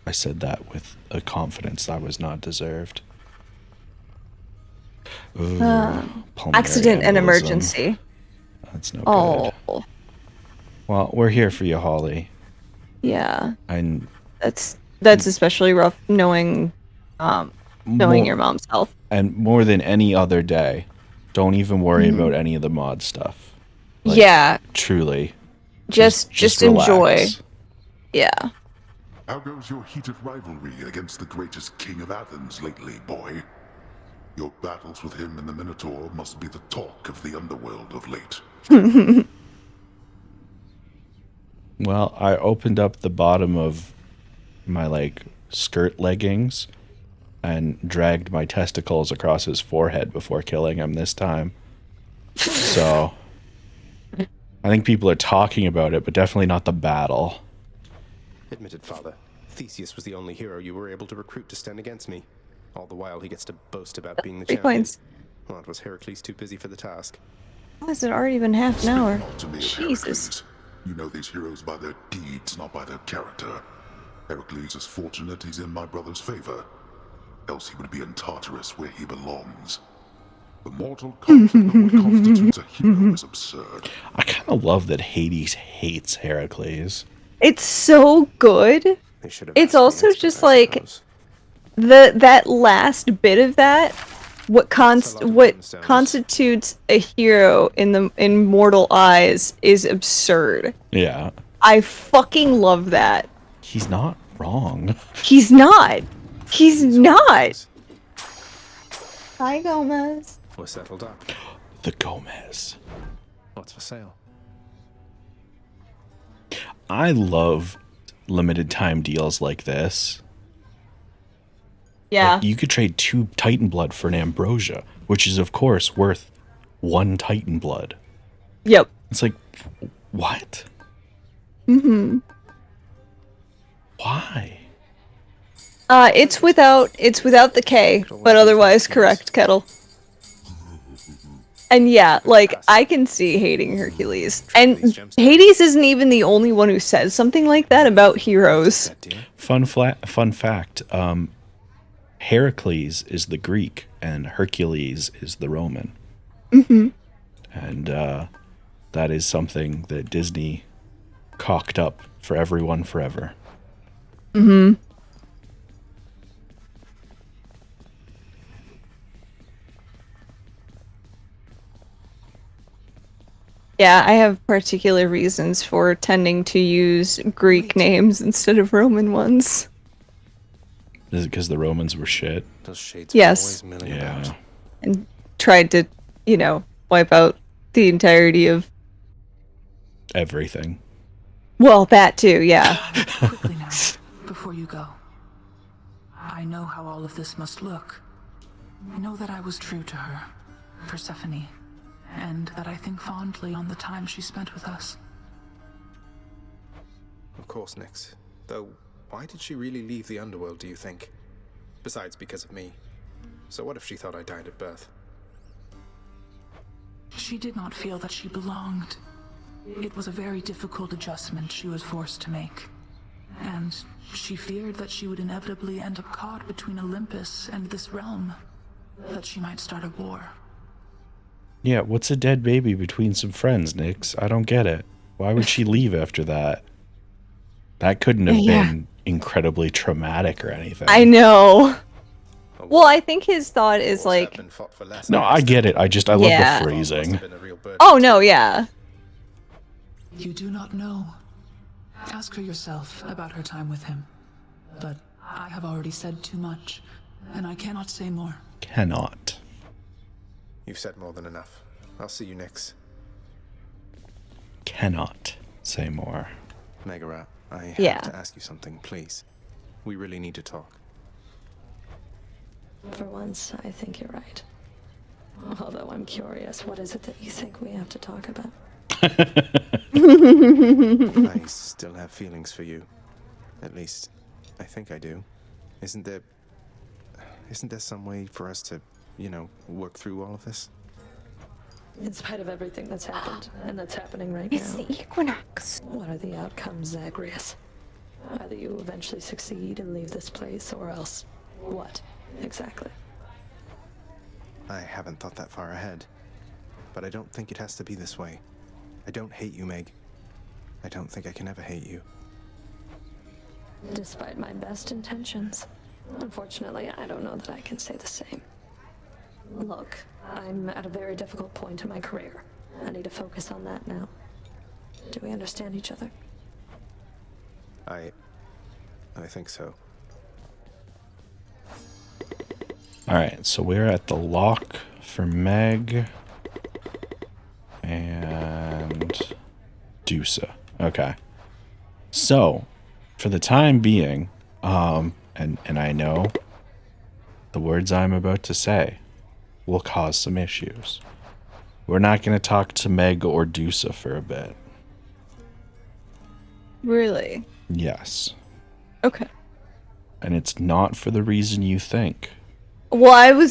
I said that with a confidence that was not deserved. Ooh, Accident and embolism. emergency. That's no good. Well, we're here for you, Holly. Yeah. And That's especially rough knowing your mom's health. And more than any other day, Don't even worry about any of the mod stuff. Like, yeah. Truly. Just enjoy. Relax. Yeah. How goes your heated rivalry against the greatest king of Athens lately, boy? Your battles with him and the Minotaur must be the talk of the underworld of late. Well, I opened up the bottom of my, like, skirt leggings and dragged my testicles across his forehead before killing him this time. So, I think people are talking about it, but definitely not the battle. Admitted, Father. Theseus was the only hero you were able to recruit to stand against me. All the while he gets to boast about being the champion. Points. Well, it was Heracles too busy for the task. Why is it already been half an hour? Not to me of Jesus. Heracles. You know these heroes by their deeds, not by their character. Heracles is fortunate he's in my brother's favor. Else he would be in Tartarus where he belongs. The mortal conflict of what constitutes a hero is absurd. I kind of love that Hades hates Heracles. It's so good. It's also just like that last bit of that. What constitutes a hero in mortal eyes is absurd. Yeah. I fucking love that. He's not wrong. He's not. He's not. Hi, Gomez. We're settled up. The Gomez. What's for sale? I love limited time deals like this. Yeah. Like, you could trade 2 Titan blood for an Ambrosia, which is of course worth 1 Titan blood. Yep. It's like, what? Mm-hmm. Why? It's without the K, but otherwise correct, Kettle. And yeah, like, I can see hating Hercules. And Hades isn't even the only one who says something like that about heroes. Fun fact, Heracles is the Greek and Hercules is the Roman. Mm-hmm. And that is something that Disney cocked up for everyone forever. Mm-hmm. Yeah, I have particular reasons for tending to use Greek names instead of Roman ones. Is it because the Romans were shit? Those shades Yes. are always milling Yeah. about. And tried to, wipe out the entirety of... Everything. Well, that too, yeah. Quickly now, before you go. I know how all of this must look. I know that I was true to her, Persephone, and that I think fondly on the time she spent with us. Of course, Nyx. Though, why did she really leave the underworld, do you think? Besides, because of me. So what if she thought I died at birth? She did not feel that she belonged. It was a very difficult adjustment she was forced to make. And she feared that she would inevitably end up caught between Olympus and this realm. That she might start a war. Yeah, what's a dead baby between some friends, Nyx? I don't get it. Why would she leave after that? That couldn't have been incredibly traumatic or anything. I know. Well, I think his thought is like... No, I get it. I love the phrasing. Oh, no, yeah. You do not know. Ask her yourself about her time with him. But I have already said too much, and I cannot say more. Cannot. You've said more than enough. I'll see you, Nyx. Cannot say more. Megara, I have to ask you something, please. We really need to talk. For once, I think you're right. Although I'm curious, what is it that you think we have to talk about? I still have feelings for you. At least, I think I do. Isn't there some way for us to, work through all of this? In spite of everything that's happened, and that's happening right now. It's the equinox. What are the outcomes, Zagreus? Either you eventually succeed and leave this place, or else what, exactly? I haven't thought that far ahead. But I don't think it has to be this way. I don't hate you, Meg. I don't think I can ever hate you. Despite my best intentions. Unfortunately, I don't know that I can say the same. Look, I'm at a very difficult point in my career. I need to focus on that now. Do we understand each other? I think so. Alright, so we're at the lock for Meg and Dusa. Okay. So, for the time being, and I know the words I'm about to say will cause some issues. We're not going to talk to Meg or Dusa for a bit. Really? Yes. Okay. And it's not for the reason you think. Well,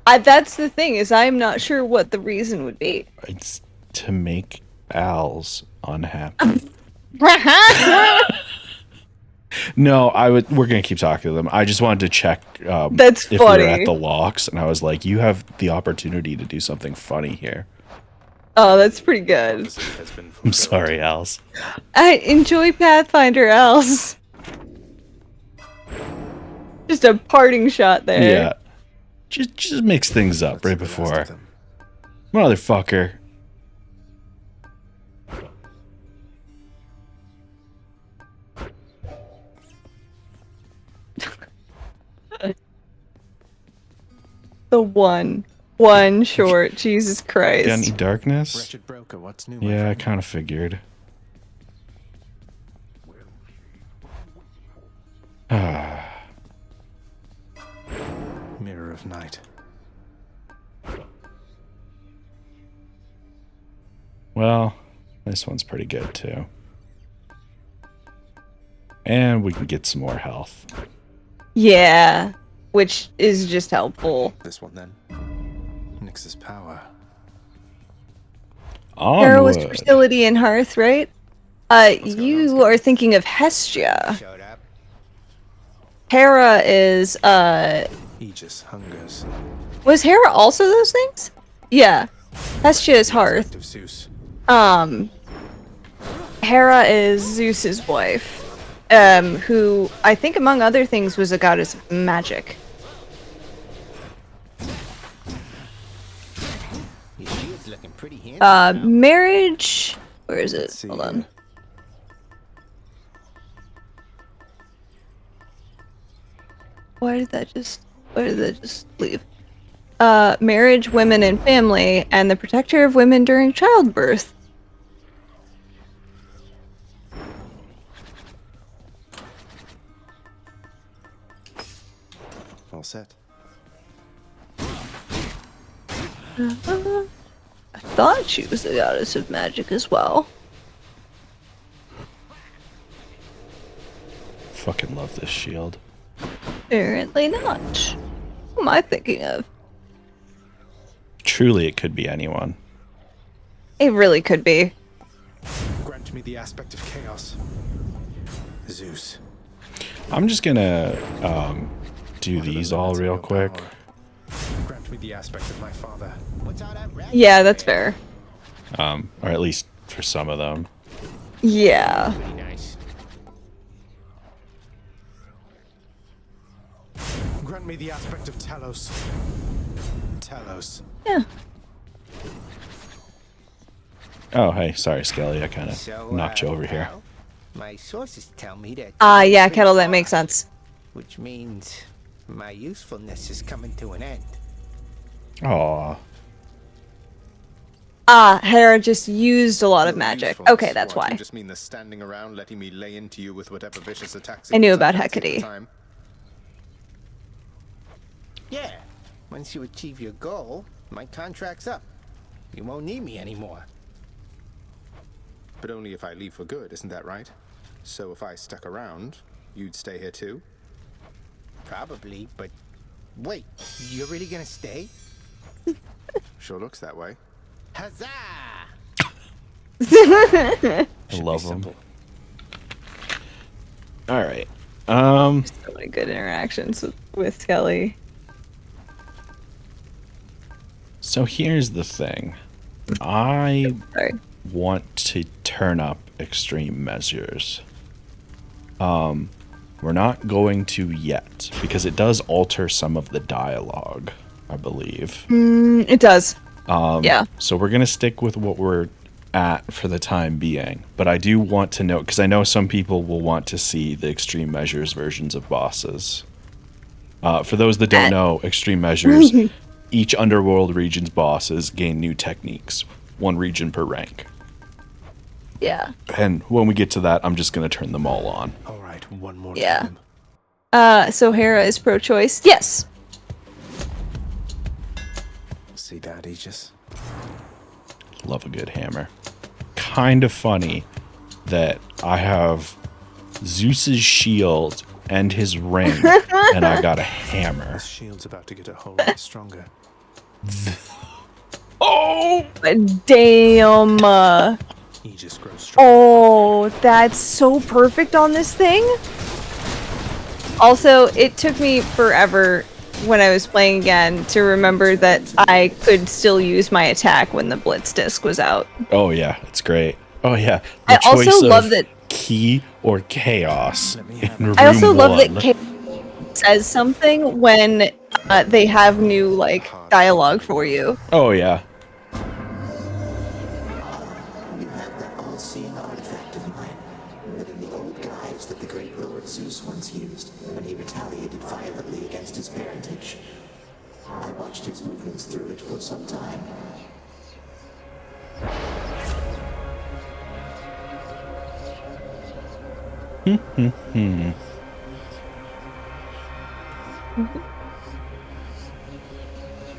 that's the thing, is I'm not sure what the reason would be. It's to make Al's unhappy. No, we're gonna keep talking to them. I just wanted to check That's if funny. we were at the locks, and I was like, you have the opportunity to do something funny here. Oh, that's pretty good. I'm sorry, Els. I enjoy Pathfinder, Els. Just a parting shot there. Yeah. Just mix things up right before. Motherfucker. The one short. Jesus Christ. Got any darkness? Wretched broker, what's new? Yeah, I kind of figured. Mirror of Night. Well, this one's pretty good too. And we can get some more health. Yeah, which is just helpful. This one then. Nyx's power. Hera was fertility and hearth, right? You are thinking of Hestia. Hera is Aegis hungers. Was Hera also those things? Yeah. Hestia is hearth. Of Zeus. Hera is Zeus's wife. Who I think among other things was a goddess of magic. Marriage. Where is it? Hold on. Why did that just leave? Marriage, women, and family, and the protector of women during childbirth. All set. I thought she was the goddess of magic as well. Fucking love this shield. Apparently not. Who am I thinking of? Truly, it could be anyone. It really could be. Grant me the aspect of chaos. Zeus. I'm just gonna do these all real quick. Grant me the aspect of my father. Yeah, that's fair. Or at least for some of them. Yeah. Grant me the aspect of Talos. Talos. Yeah. Oh, hey, sorry, Skelly. I kind of knocked you over here. My sources tell me that. Yeah, Kettle, that makes sense. Which means my usefulness is coming to an end. Aw. Hera just used a lot of magic. Okay, that's why. You just mean the standing around letting me lay into you with whatever vicious attacks. I knew about Hecate. Yeah. Once you achieve your goal, my contract's up. You won't need me anymore. But only if I leave for good, isn't that right? So if I stuck around, you'd stay here too? Probably, but wait, you're really gonna stay? Sure looks that way. Huzzah! I love them. All right. So many good interactions with Skelly. So here's the thing. I want to turn up extreme measures. We're not going to yet, because it does alter some of the dialogue. I believe. It does. Yeah. So we're going to stick with what we're at for the time being. But I do want to know, because I know some people will want to see the Extreme Measures versions of bosses. For those that don't know, Extreme Measures, each Underworld region's bosses gain new techniques, 1 region per rank. Yeah. And when we get to that, I'm just going to turn them all on. All right, one more Yeah. time. So Hera is pro-choice. Yes. See that, Aegis? Love a good hammer. Kind of funny that I have Zeus's shield and his ring, and I got a hammer. This shield's about to get a whole lot stronger. Oh! Damn! Aegis grows stronger. Oh, that's so perfect on this thing. Also, it took me forever when I was playing again to remember that I could still use my attack when the Blitz disc was out. Oh yeah, it's great. Oh yeah, I also love that key or chaos. I also love that Kate says something when they have new like dialogue for you. Oh yeah. You have that all-seeing artifact of mine, but in the old guise that the great Lord Zeus once used when he retaliated violently against his parentage. I watched his movements through it for some time.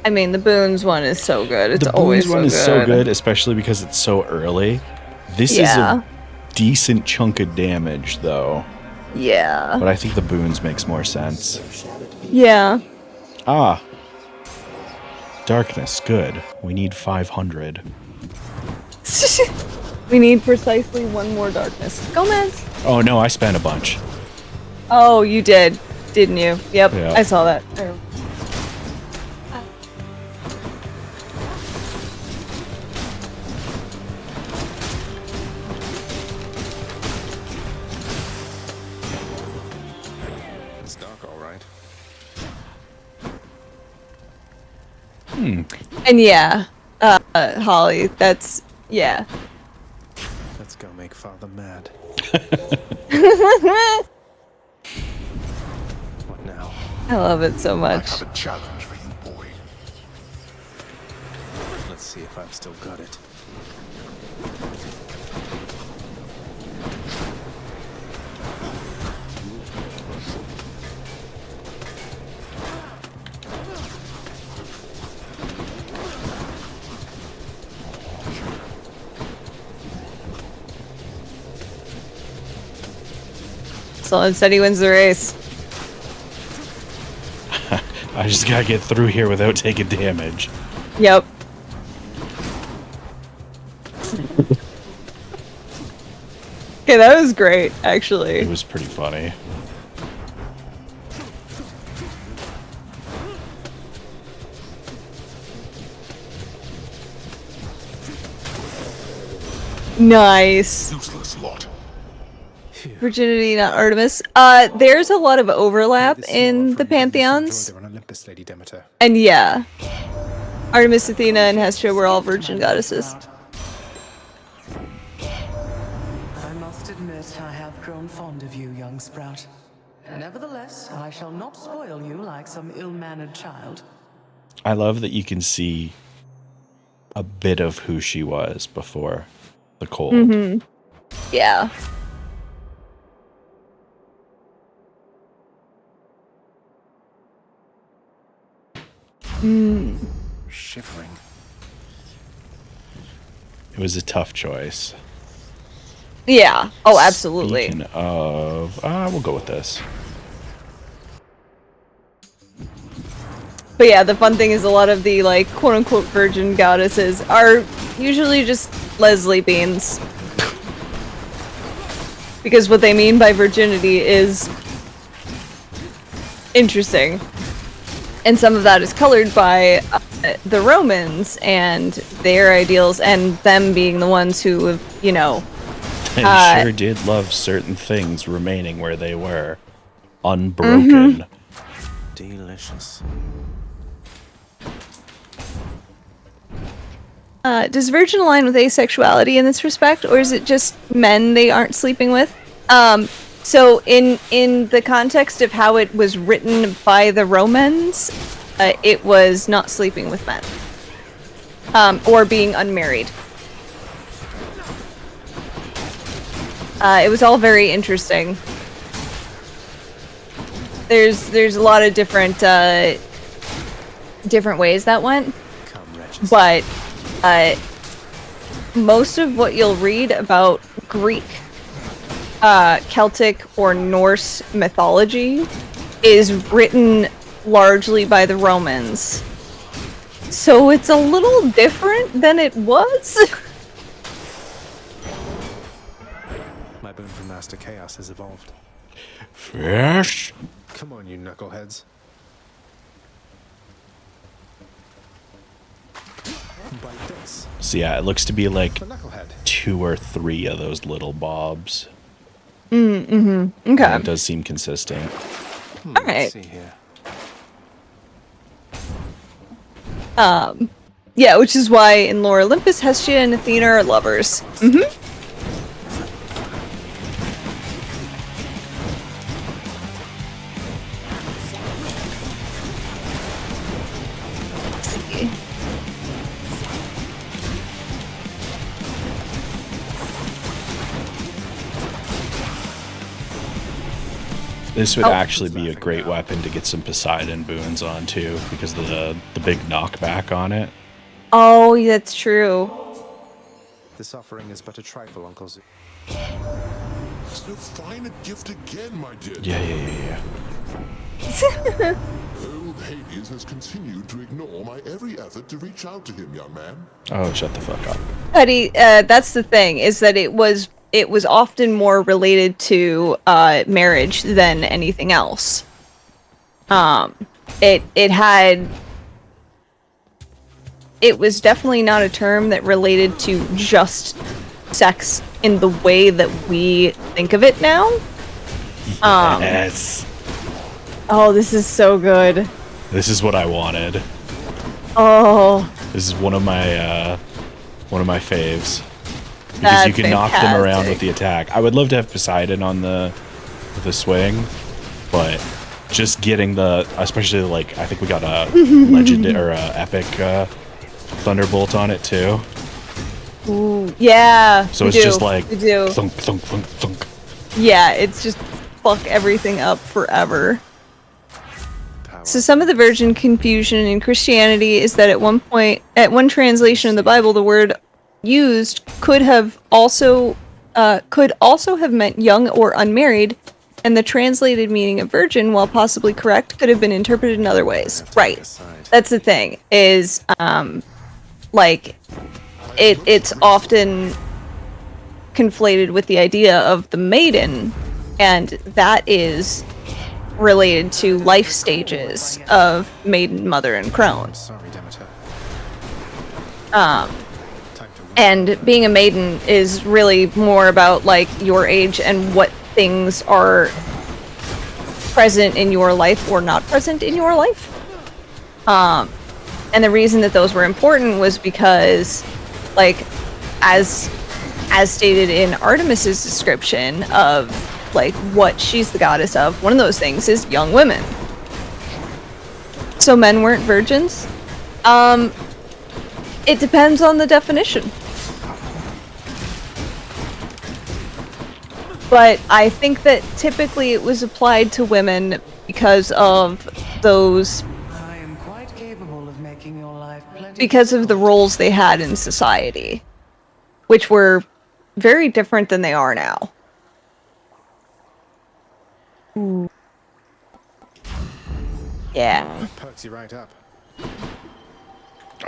I mean, the Boons one is so good. It's always The Boons one is so good, especially because it's so early. This is a decent chunk of damage, though. Yeah. But I think the Boons makes more sense. Yeah. Ah. Darkness, good. We need 500. We need precisely 1 more darkness. Gomez! Oh no, I spent a bunch. Oh, you did, didn't you? Yep, Yeah. I saw that. It's dark, all right. And yeah, Holly, that's, yeah. Let's go make Father mad. What now? I love it so much. I have a challenge for you, boy. Let's see if I've still got it. Solid said he wins the race. I just gotta get through here without taking damage. Yep. Okay, that was great, actually. It was pretty funny. Nice. Useless lot. Virginity, not Artemis. There's a lot of overlap in the pantheons. On Olympus, Lady Demeter. And yeah. Artemis, Athena, and Hestia were all virgin goddesses. I must admit, I have grown fond of you, young sprout. Nevertheless, I shall not spoil you like some ill-mannered child. I love that you can see a bit of who she was before the cold. Mm-hmm. Yeah. Shivering. It was a tough choice. Yeah. Oh, absolutely. Speaking of, we'll go with this. But yeah, the fun thing is a lot of the, like, quote-unquote virgin goddesses are usually just Leslie beans. Because what they mean by virginity is interesting. And some of that is colored by the Romans and their ideals and them being the ones who have, you know... They sure did love certain things remaining where they were. Unbroken. Delicious. does virgin align with asexuality in this respect, or is it just men they aren't sleeping with? So in the context of how it was written by the Romans, it was not sleeping with men. Or being unmarried. It was all very interesting. There's a lot of different ways that went, but most of what you'll read about Greek, Celtic, or Norse mythology is written largely by the Romans. So it's a little different than it was. My boon from Master Chaos has evolved. Fresh. Come on, you knuckleheads. Bite this. So yeah, it looks to be like 2 or 3 of those little bobs. Okay. That does seem consistent. All right. Let's see here. Yeah, which is why in lore Olympus, Hestia and Athena are lovers. This would actually be a great weapon to get some Poseidon boons on too, because of the big knockback on it. Oh, that's true. This offering is but a trifle, Uncle Zeus. So fine a gift again, my dear. Yeah. Old Hades has continued to ignore my every effort to reach out to him, young man. Oh, shut the fuck up. Buddy, that's the thing, is that it was often more related to marriage than anything else. It was definitely not a term that related to just sex in the way that we think of it now. Yes. Oh, this is so good. This is what I wanted. Oh. This is one of my faves. Because you can knock them around with the attack. I would love to have Poseidon on the swing, but just getting especially like I think we got a legendary or epic thunderbolt on it too. Ooh, yeah. So it's just like thunk, thunk, thunk, thunk. Yeah, it's just fuck everything up forever. So some of the virgin confusion in Christianity is that at one translation of the Bible, the word used could also have meant young or unmarried, and the translated meaning of virgin, while possibly correct, could have been interpreted in other ways. Right. That's the thing, is it's often conflated with the idea of the maiden, and that is related to life stages of maiden, mother, and crone. Sorry, Demeter. And being a maiden is really more about like your age and what things are present in your life or not present in your life. And the reason that those were important was because, like, as stated in Artemis's description of like what she's the goddess of, one of those things is young women. So men weren't virgins? It depends on the definition. But I think that typically it was applied to women because of those... I am quite capable of making your life plenty... Because of the roles they had in society, which were very different than they are now. Ooh. Yeah. Perks you right up.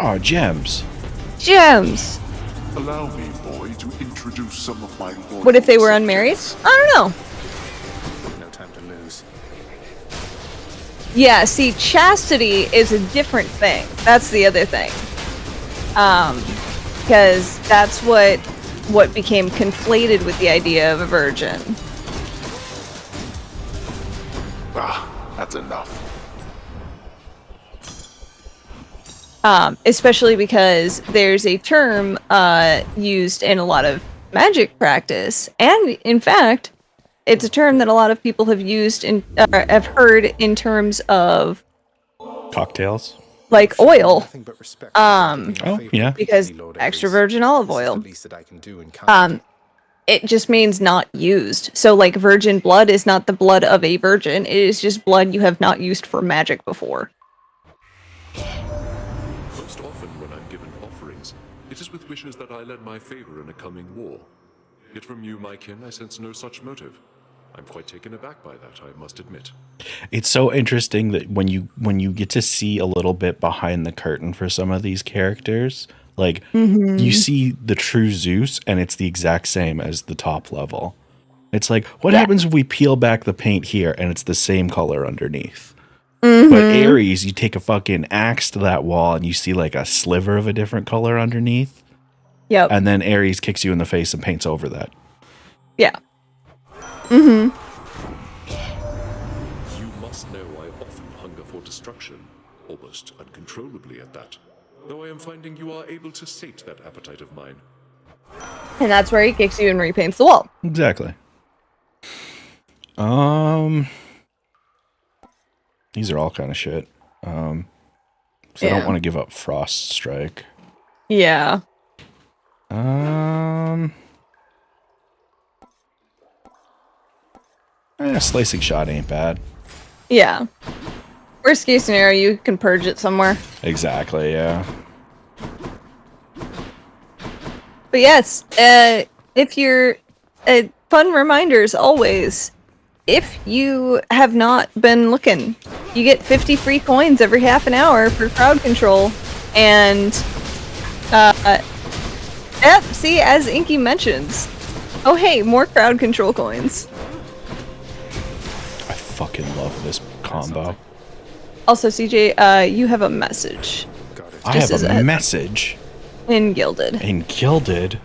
Oh, gems. Gems! Allow me, boy, to introduce some of my loyal What if they were unmarried? I don't know. No time to lose. Yeah, see, chastity is a different thing. That's the other thing. Because that's what became conflated with the idea of a virgin. Ah, that's enough. especially because there's a term used in a lot of magic practice, and in fact, it's a term that a lot of people have used have heard in terms of cocktails, like oil. Oh yeah, because extra virgin olive oil. It just means not used. So like virgin blood is not the blood of a virgin. It is just blood you have not used for magic before. Most often when I'm given offerings, it is with wishes that I lend my favor in a coming war. Yet from you, my kin, I sense no such motive. I'm quite taken aback by that, I must admit. It's so interesting that when you get to see a little bit behind the curtain for some of these characters, like you see the true Zeus and it's the exact same as the top level. It's like, what happens if we peel back the paint here and it's the same color underneath? But Ares, you take a fucking axe to that wall and you see like a sliver of a different color underneath. Yep. And then Ares kicks you in the face and paints over that. Yeah. You must know I often hunger for destruction, almost uncontrollably at that. Though I am finding you are able to sate that appetite of mine. And that's where he kicks you and repaints the wall. Exactly. These are all kind of shit. So I don't want to give up Frost Strike. Yeah. Slicing Shot ain't bad. Yeah. Worst case scenario, you can purge it somewhere. Exactly, yeah. But yes, if you're fun reminders always, if you have not been looking, you get 50 free coins every half an hour for crowd control. And see, as Inky mentions, oh hey, more crowd control coins. I fucking love this combo. Also, CJ, you have a message. I have a message. In Gilded. In Gilded?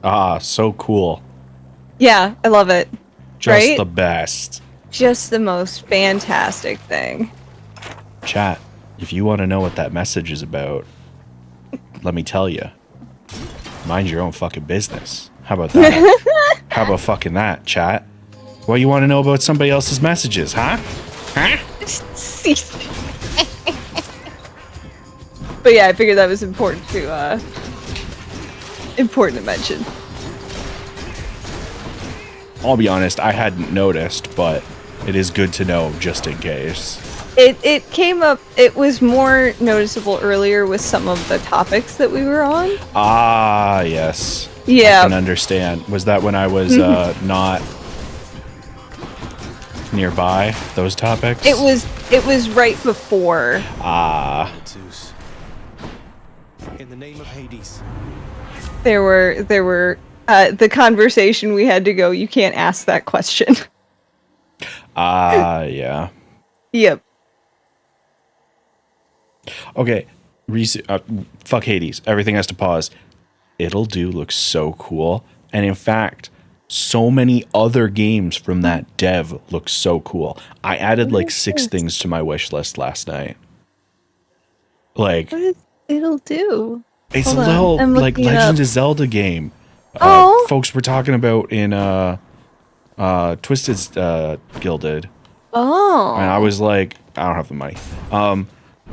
Ah, so cool. Yeah, I love it. Just the best. Just the most fantastic thing. Chat, if you want to know what that message is about, let me tell you. Mind your own fucking business. How about that? How about fucking that, chat? What you want to know about somebody else's messages, huh? Huh? But yeah, I figured that was important to mention. I'll be honest, I hadn't noticed, but it is good to know just in case. It came up, it was more noticeable earlier with some of the topics that we were on. Ah, yes. Yeah. I can understand. Was that when I was not nearby, those topics? It was right before. Ah. In the name of Hades. There were the conversation we had to go, you can't ask that question. Ah, yeah. Yep. Okay, fuck Hades. Everything has to pause. It'll Do looks so cool. And in fact, so many other games from that dev look so cool. I added like 6 things to my wish list last night. Like, what is It'll Do? It's a little like Legend of Zelda game. Folks were talking about in Twisted's Gilded. Oh. And I was like, I don't have the money.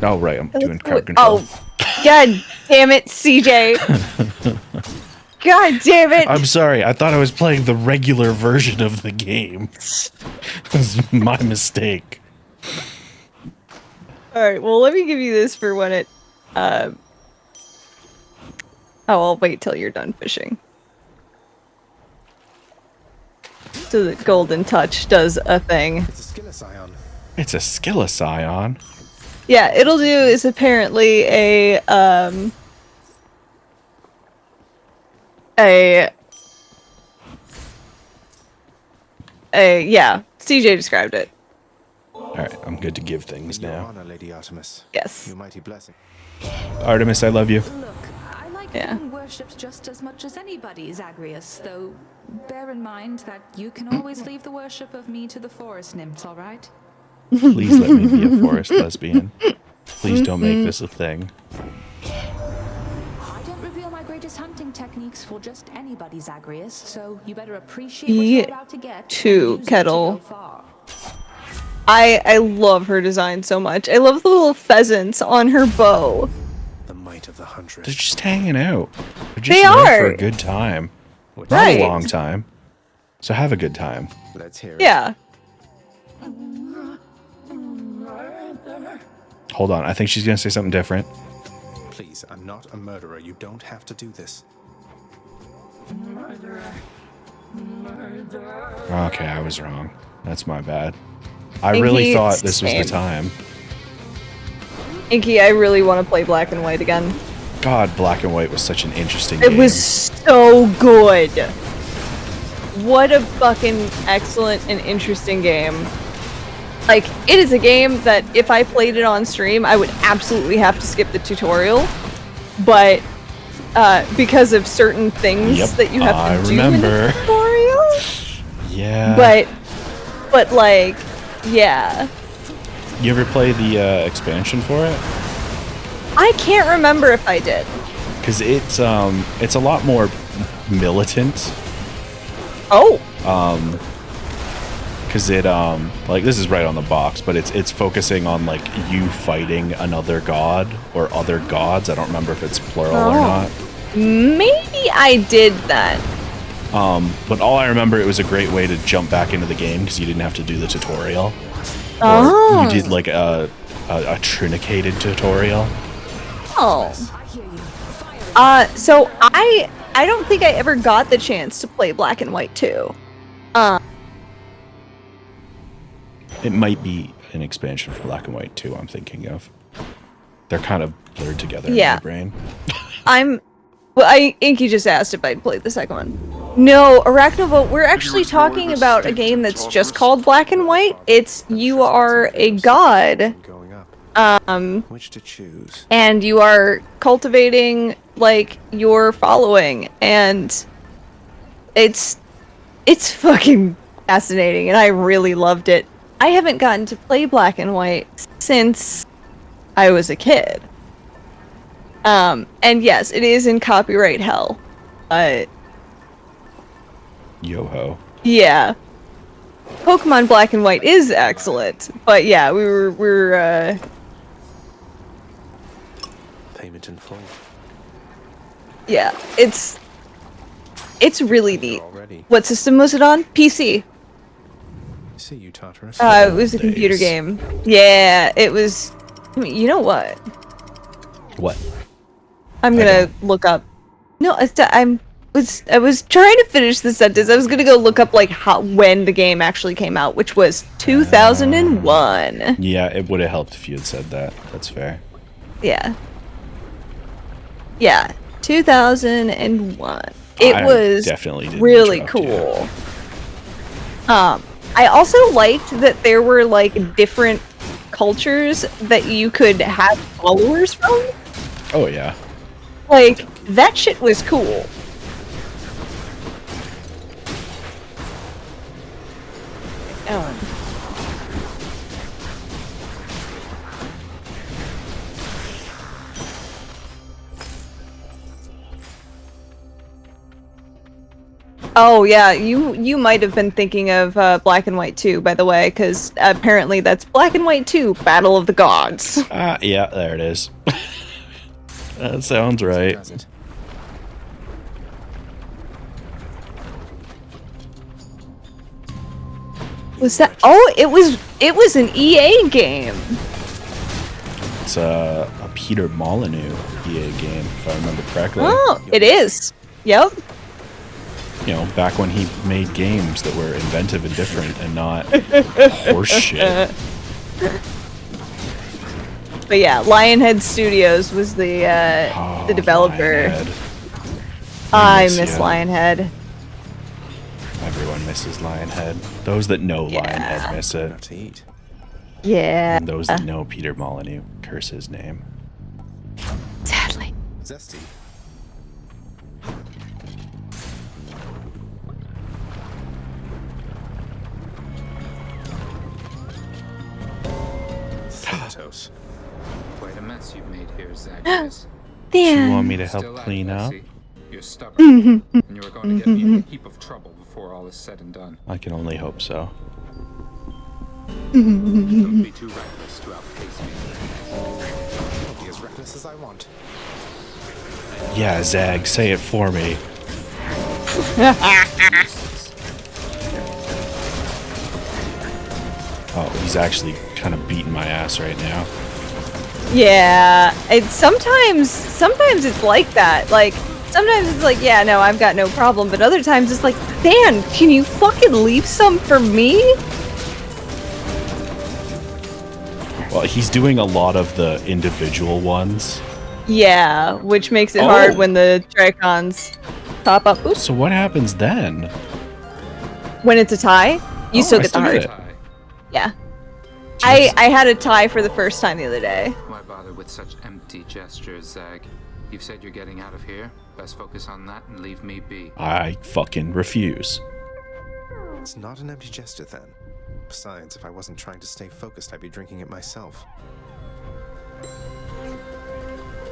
Oh right, I'm doing crowd control. Oh, god damn it, CJ. God damn it. I'm sorry, I thought I was playing the regular version of the game. It was my mistake. Alright, well let me give you this for when it oh, I'll wait till you're done fishing. So that Golden Touch does a thing. It's a Skillis-Ion. It's a Skillis-Ion? Yeah, It'll Do is apparently a yeah, CJ described it. Alright, I'm good to give things now. Honor, Lady Artemis. Yes. Your mighty blessing. Artemis, I love you. Look, I like being worshipped just as much as anybody, Zagreus, though bear in mind that you can always leave the worship of me to the forest nymphs, alright? Please let me be a forest lesbian. Please don't make this a thing. I don't reveal my greatest hunting techniques for just anybody, Zagreus, so you better appreciate what you're about to get. To Kettle. I love her design so much. I love the little pheasants on her bow. The might of the huntress. They're just hanging out. They're just there for a good time. Not a long time. So have a good time. Let's hear it. Yeah. Hold on. I think she's going to say something different. Please, I'm not a murderer. You don't have to do this. Okay, I was wrong. That's my bad. I really thought this was the time. Inky, I really want to play Black and White again. God, Black and White was such an interesting game. It was so good. What a fucking excellent and interesting game. Like, it is a game that if I played it on stream, I would absolutely have to skip the tutorial. But because of certain things that you have to do in the tutorial. Yeah. But like, yeah. You ever play the expansion for it? I can't remember if I did. Because it's a lot more militant. Oh. Because it like, this is right on the box, but it's focusing on like you fighting another god or other gods. I don't remember if it's plural or not. Maybe I did that. But all I remember, it was a great way to jump back into the game because you didn't have to do the tutorial. Oh. Or you did like a trinicated tutorial. Oh. So I don't think I ever got the chance to play Black and White 2. It might be an expansion for Black and White 2 I'm thinking of. They're kind of blurred together in my brain. Inky just asked if I'd played the second one. No, Arachnovote, we're actually talking about a game that's just called Black and White. It's you are a god. Which to choose. And you are cultivating like your following, and it's fucking fascinating, and I really loved it. I haven't gotten to play Black and White since I was a kid. And yes, it is in copyright hell. Yo-ho. Yeah. Pokemon Black and White is excellent, but yeah, we're Payment in full. Yeah, it's really neat. What system was it on? PC. See you, Tartarus. It was a computer game. Yeah, it was. I mean, you know what? What? I'm gonna look up. No, I was trying to finish the sentence. I was gonna go look up like when the game actually came out, which was 2001. Yeah, it would have helped if you had said that. That's fair. Yeah. Yeah, 2001. It was definitely really cool. I also liked that there were like different cultures that you could have followers from. Oh yeah. Like, that shit was cool. Oh yeah, you might have been thinking of Black and White 2, by the way, because apparently that's Black and White 2, Battle of the Gods. Yeah, there it is. That sounds right. Was that? Oh, it was an EA game. It's a Peter Molyneux EA game, if I remember correctly. Oh, it is. Yep. You know, back when he made games that were inventive and different and not horseshit. But yeah, Lionhead Studios was the developer. Lionhead. I miss Lionhead. Everyone misses Lionhead. Those that know Lionhead miss it. Yeah. And those that know Peter Molyneux curse his name. Sadly. Zesty. mess you've made here, Zagreus. Do you want me to help clean up? You're stubborn, and you are going to get me in a heap of trouble before all is said and done. I can only hope so. Don't be too reckless to outpace me. I'll be as reckless as I want. Yeah, Zag, say it for me. Oh, he's actually kind of beating my ass right now. Yeah, sometimes it's like that. Like, sometimes it's like, yeah, no, I've got no problem. But other times it's like, Dan, can you fucking leave some for me? Well, he's doing a lot of the individual ones. Yeah, which makes it hard when the Tricons pop up. Oops. So what happens then? When it's a tie, you still get the heart. Yeah. I had a tie for the first time the other day. Why bother with such empty gestures, Zag? You've said you're getting out of here. Best focus on that and leave me be. I fucking refuse. It's not an empty gesture then. Besides, if I wasn't trying to stay focused, I'd be drinking it myself.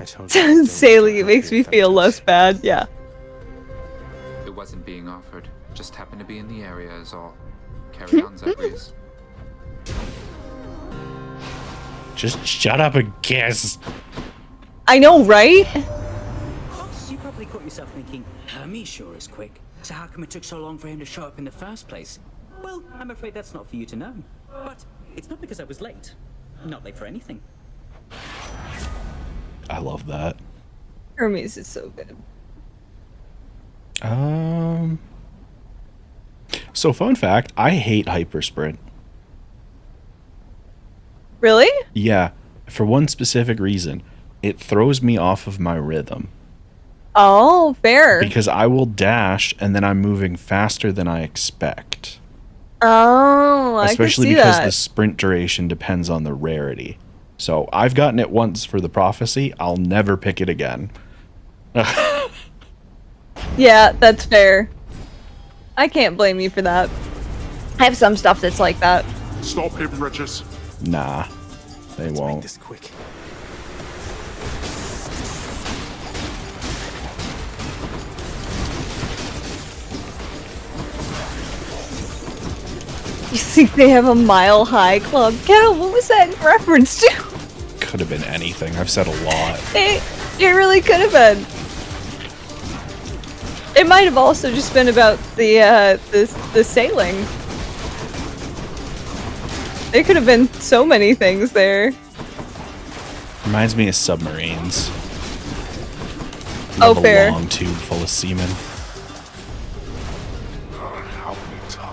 Sailing, it makes me feel less bad. Yeah. It wasn't being offered. Just happened to be in the area is all. Carry on, Zagreus. Just shut up and guess. I know, right? Boss, you probably caught yourself thinking, Hermes sure is quick. So how come it took so long for him to show up in the first place? Well, I'm afraid that's not for you to know. But it's not because I was late. Not late for anything. I love that. Hermes is so good. So fun fact, I hate hypersprint. Really? Yeah, for one specific reason. It throws me off of my rhythm. Oh, fair. Because I will dash and then I'm moving faster than I expect. Oh, I Especially can see because that. the sprint duration depends on the rarity. So I've gotten it once for the prophecy. I'll never pick it again. Yeah, that's fair. I can't blame you for that. I have some stuff that's like that. Stop him, Regis. Nah, they won't. Make this quick. You think they have a Mile High club? Cal, what was that in reference to? Could have been anything. I've said a lot. It really could have been. It might have also just been about the sailing. There could have been so many things there. Reminds me of submarines. You Oh, have fair. A long tube full of semen.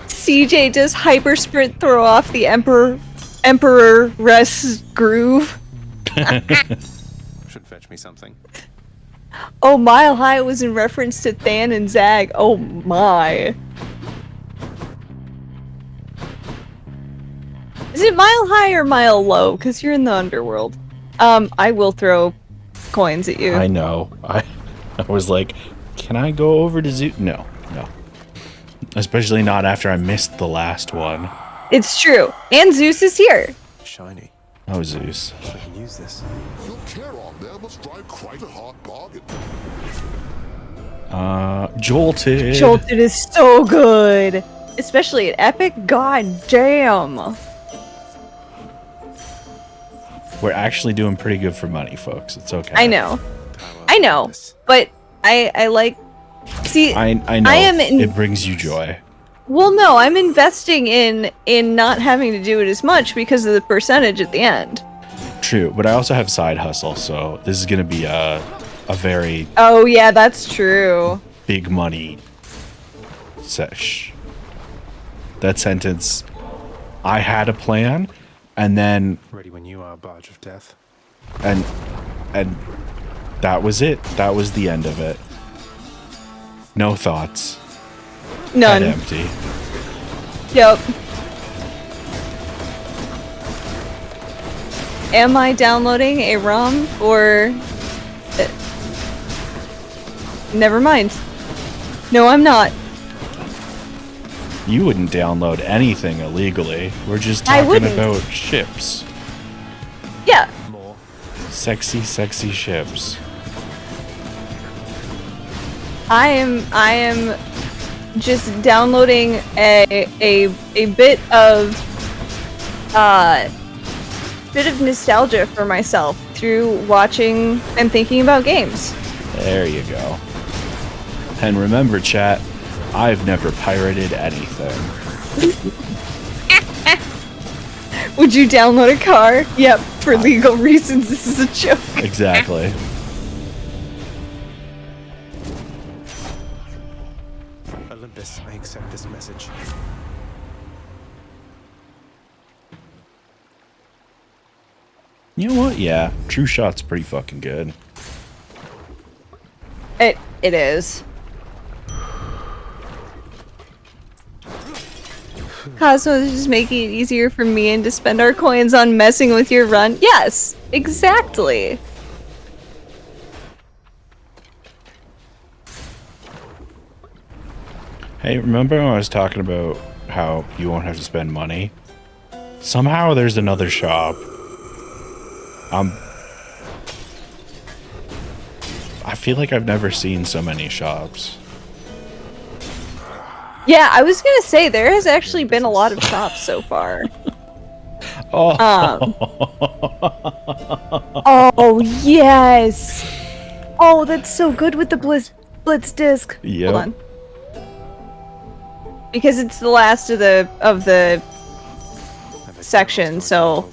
CJ, does hypersprint throw off the Emperor's groove? Should fetch me something. Oh, Mile High was in reference to Than and Zag. Oh my. Is it Mile High or Mile Low? Because you're in the underworld. I will throw coins at you. I know. I was like, can I go over to Zoo? No. Especially not after I missed the last one. It's true. And Zeus is here. Shiny. Oh, Zeus. I can use this. Your care on there must drive quite a hard bargain. Jolted. Jolted is so good. Especially at Epic. God damn. We're actually doing pretty good for money, folks. It's okay. I know. But I like... See, I know. It brings you joy. Well, no, I'm investing in not having to do it as much because of the percentage at the end. True, but I also have side hustle, so this is going to be a very... Oh, yeah, that's true. Big money sesh. That sentence, I had a plan, and then... Ready when you are, barge of death. And that was it. That was the end of it. No thoughts. None. Head empty. Yep. Am I downloading a ROM for... Never mind. No, I'm not. You wouldn't download anything illegally. We're just I talking wouldn't. about ships. Yeah. Sexy, sexy ships. I am just downloading a bit of nostalgia for myself through watching and thinking about games. There you go. And remember, chat, I've never pirated anything. Would you download a car? Yep, for legal reasons. This is a joke. Exactly. Olympus, I accept this message. You know what? Yeah, True Shot's pretty fucking good. It is. Cosmos is just making it easier for me and to spend our coins on messing with your run. Yes, exactly. Hey, remember when I was talking about how you won't have to spend money? Somehow there's another shop. I feel like I've never seen so many shops. Yeah, I was gonna say there has actually been a lot of shops so far. Oh. Oh yes. Oh, that's so good with the Blitz disc. Yep. Hold on. Because it's the last of the section, so.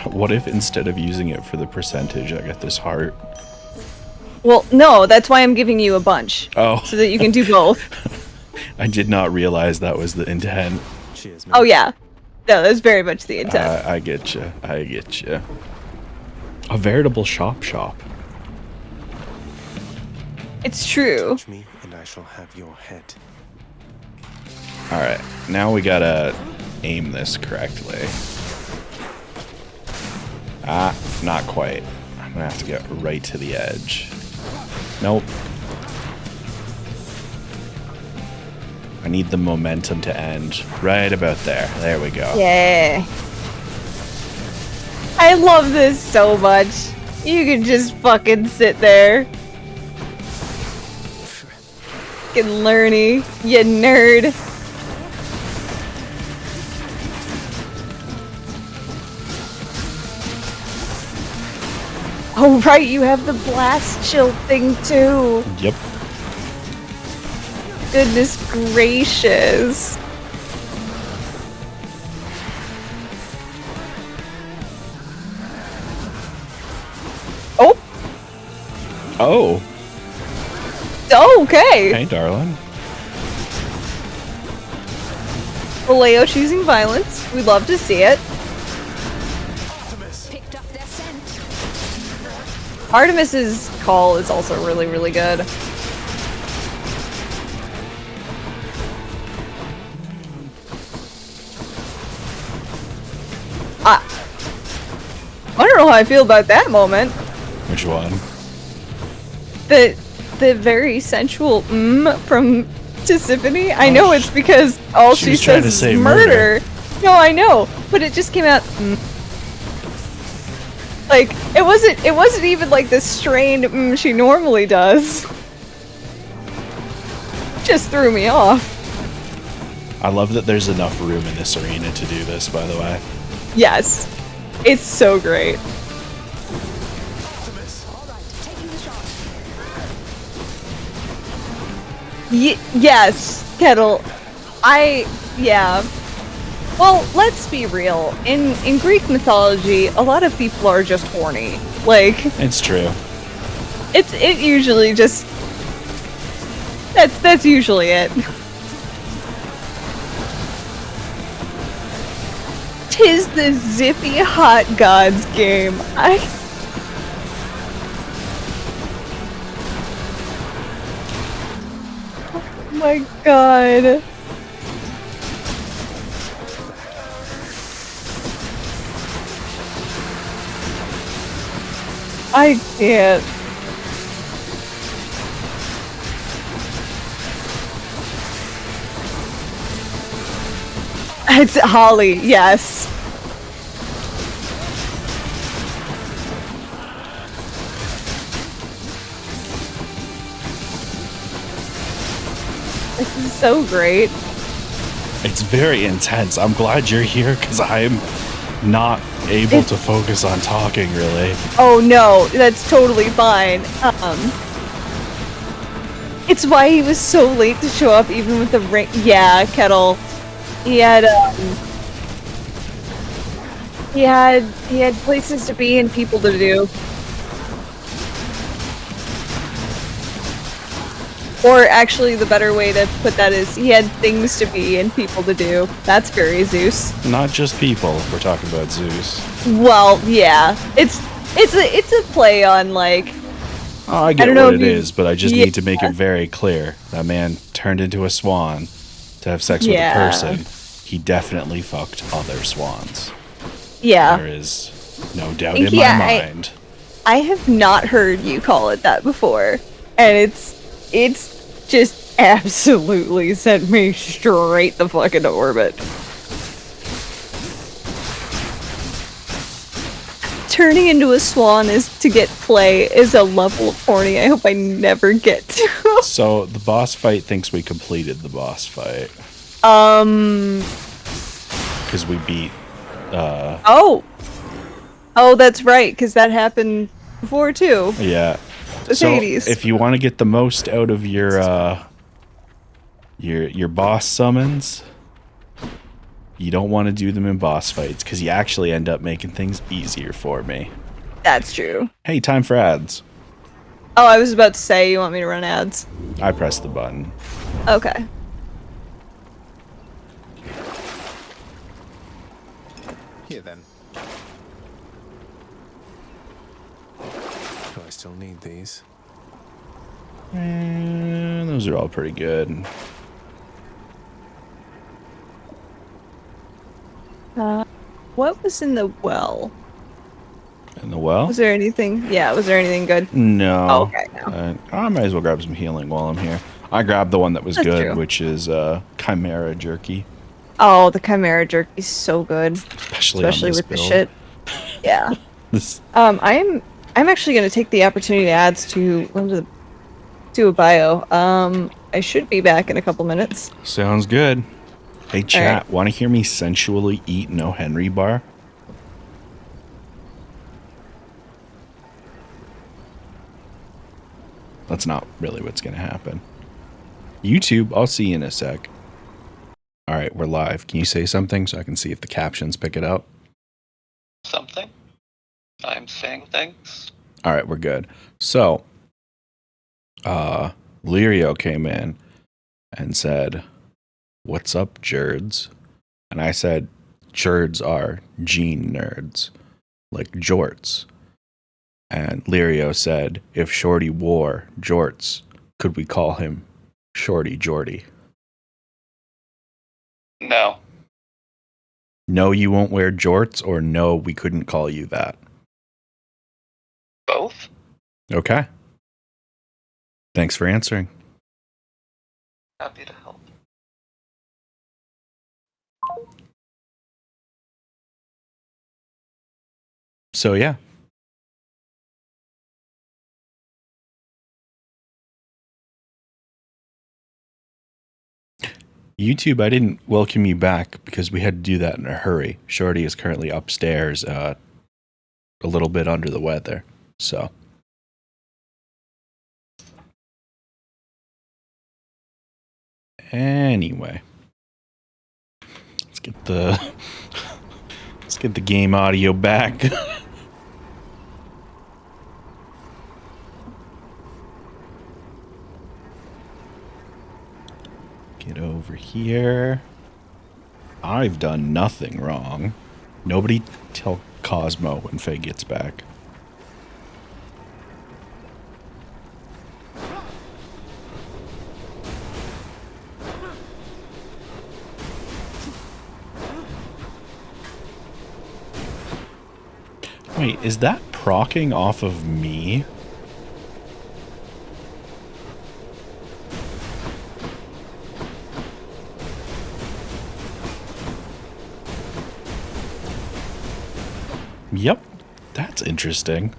What if instead of using it for the percentage, I get this heart? Well, no, that's why I'm giving you a bunch. Oh. So that you can do both. I did not realize that was the intent. Cheers, Oh yeah. No, that's very much the intent. I get you. I get you. A veritable shop. It's true. Touch me and I shall have your head. Alright, now we gotta aim this correctly. Ah, not quite. I'm gonna have to get right to the edge. Nope. I need the momentum to end. Right about there. There we go. Yeah. I love this so much. You can just fucking sit there. Fucking learny, you nerd. Oh right, you have the blast chill thing too. Yep. Goodness gracious. Oh. Oh. Okay. Hey, darling. Vallejo choosing violence. We love to see it. Artemis's call is also really, really good. I don't know how I feel about that moment. Which one? The very sensual from Tisiphone. I know it's because all she says is murder. No, I know, but it just came out. Like it wasn't even like the strained she normally does. Just threw me off. I love that there's enough room in this arena to do this, by the way. Yes. It's so great. Yes, Kettle. Yeah. Well, let's be real. In Greek mythology, a lot of people are just horny. Like It's true. it usually just that's usually it. Tis the zippy hot gods game. Oh my god. I can't. It's Holly, yes. This is so great. It's very intense. I'm glad you're here because I'm not able to focus on talking, really. Oh no, that's totally fine. It's why he was so late to show up, even with the ring. Yeah, Kettle. He had places to be and people to do. Or actually, the better way to put that is he had things to be and people to do. That's very Zeus. Not just people, if we're talking about Zeus. Well, yeah. It's a play on, like... Oh, I get what it is, but I just need to make it very clear. That man turned into a swan to have sex with a person. He definitely fucked other swans. Yeah. There is no doubt in my mind. I have not heard you call it that before. And it's just absolutely sent me straight the fuck into orbit. Turning into a swan to get play is a level of horny I hope I never get to. So the boss fight thinks we completed the boss fight. Because we beat Oh, that's right, because that happened before too. Yeah. So Hades. if you want to get the most out of your boss summons, you don't want to do them in boss fights because you actually end up making things easier for me. That's true. Hey, time for ads. Oh, I was about to say, you want me to run ads? I pressed the button. Okay. Here then. Do I still need these? And those are all pretty good. What was in the well? In the well? Was there anything? Yeah, was there anything good? No. Oh, okay, no. I might as well grab some healing while I'm here. I grabbed the one that was good, true. which is Chimera Jerky. Oh, the Chimera Jerky is so good. Especially with build. the shit. Yeah. I'm actually going to take the opportunity to add to a bio. I should be back in a couple minutes. Sounds good. Hey, chat, right. want to hear me sensually eat no Henry bar? That's not really what's going to happen. YouTube, I'll see you in a sec. All right, we're live. Can you say something so I can see if the captions pick it up? Something? I'm saying things. All right, we're good. So, Lirio came in and said, "What's up, jerds?" And I said, "Jerds are gene nerds, like jorts." And Lirio said, "If Shorty wore jorts, could we call him Shorty Jordy?" No. No, you won't wear jorts, or no, we couldn't call you that. Both? Okay. Thanks for answering. Happy to help. So, yeah. YouTube, I didn't welcome you back because we had to do that in a hurry. Shorty is currently upstairs, a little bit under the weather. So. Anyway. Let's get the game audio back. Get over here. I've done nothing wrong. Nobody tell Cosmo when Faye gets back. Wait, is that procking off of me? Yep, that's interesting.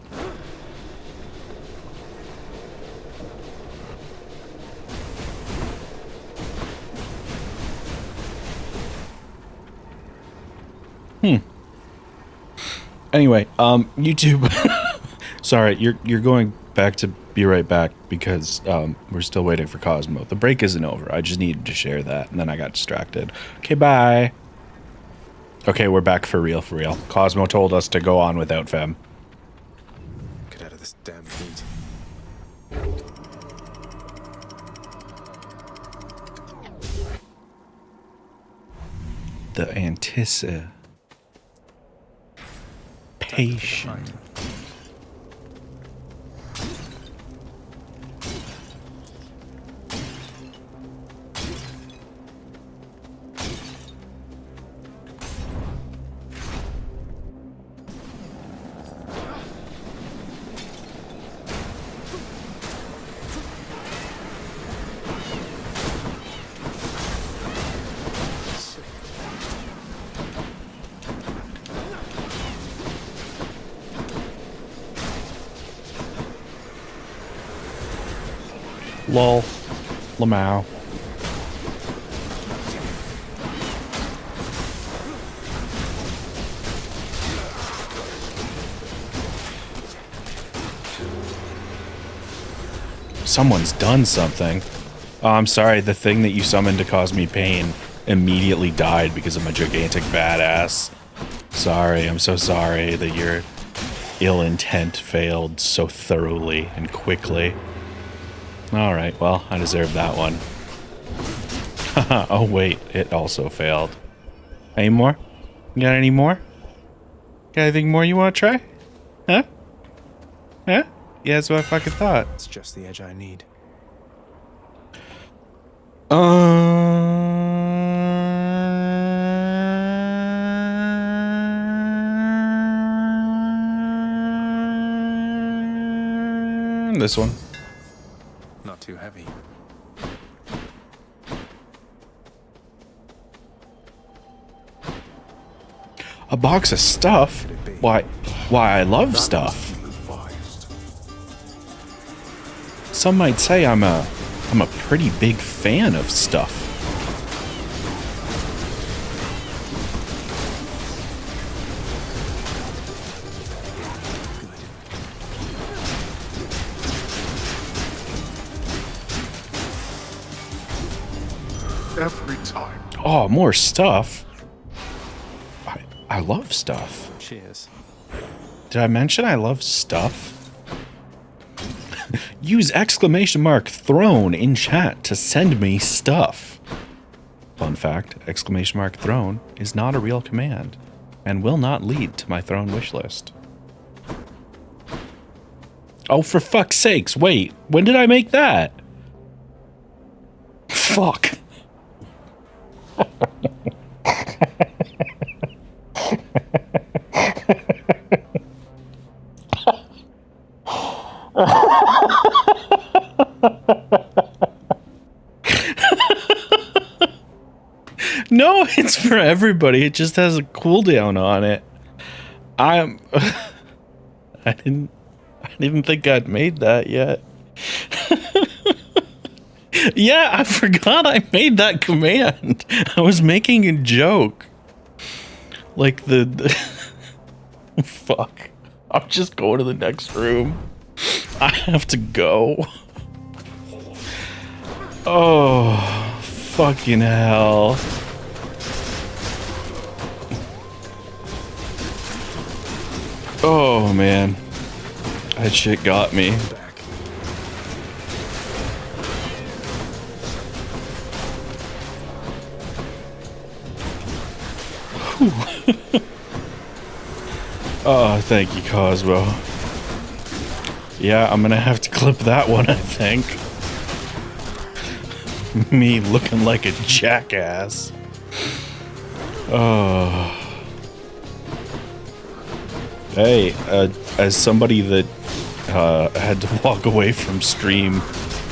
Anyway, YouTube. Sorry, you're going back to be right back because we're still waiting for Cosmo. The break isn't over. I just needed to share that, and then I got distracted. Okay, bye. Okay, we're back for real, for real. Cosmo told us to go on without Fem. Get out of this damn heat. The anticipation. Lol. Lamau. Someone's done something. Oh, I'm sorry, the thing that you summoned to cause me pain immediately died because I'm a gigantic badass. Sorry, I'm so sorry that your ill intent failed so thoroughly and quickly. Alright, well, I deserve that one. Oh wait, it also failed. Any more? You got any more? Got anything more you want to try? Huh? Huh? Yeah, that's what I fucking thought. It's just the edge I need. This one. Not too heavy. A box of stuff? Why I love stuff. Some might say I'm a pretty big fan of stuff. Every time. Oh, more stuff. I love stuff. Cheers. Did I mention I love stuff? Use !throne in chat to send me stuff. Fun fact, !throne is not a real command and will not lead to my throne wish list. Oh, for fuck's sakes, wait, when did I make that? Fuck. No, it's for everybody. It just has a cooldown on it. I didn't think I'd made that yet. Yeah, I forgot I made that command. I was making a joke. Like the fuck. I'm just going to the next room. I have to go. Oh, fucking hell. Oh, man. That shit got me. Oh, thank you, Cosmo. Yeah, I'm gonna have to clip that one, I think. Me looking like a jackass. Oh. Hey, as somebody that had to walk away from stream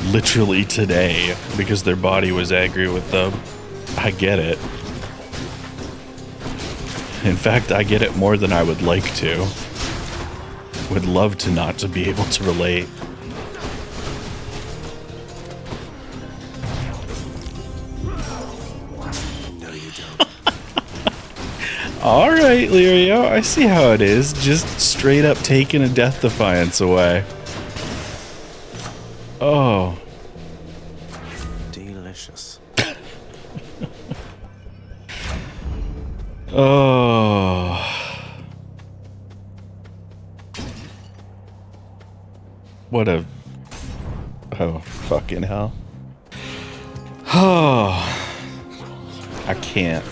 literally today because their body was angry with them, I get it. In fact, I get it more than I would like to. Would love to not to be able to relate. All right, Lirio, I see how it is. Just straight up taking a Death Defiance away. Oh. Delicious. Oh. What a... Oh, fucking hell. Oh. I can't.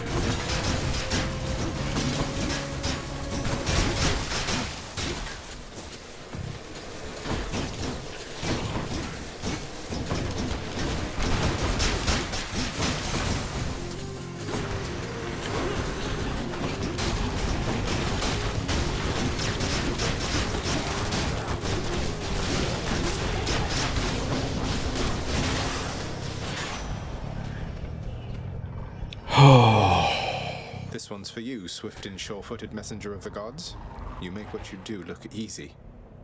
This one's for you, swift and sure-footed messenger of the gods. You make what you do look easy,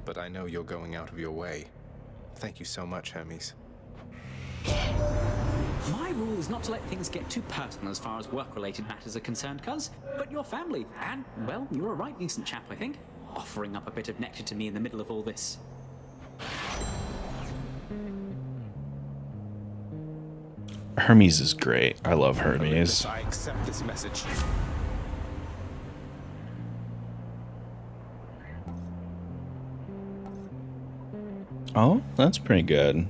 but I know you're going out of your way. Thank you so much, Hermes. My rule is not to let things get too personal as far as work-related matters are concerned, cuz. But your family, and, well, you're a right decent chap, I think. Offering up a bit of nectar to me in the middle of all this. Hermes is great. I love Hermes. I accept this message. Oh, that's pretty good.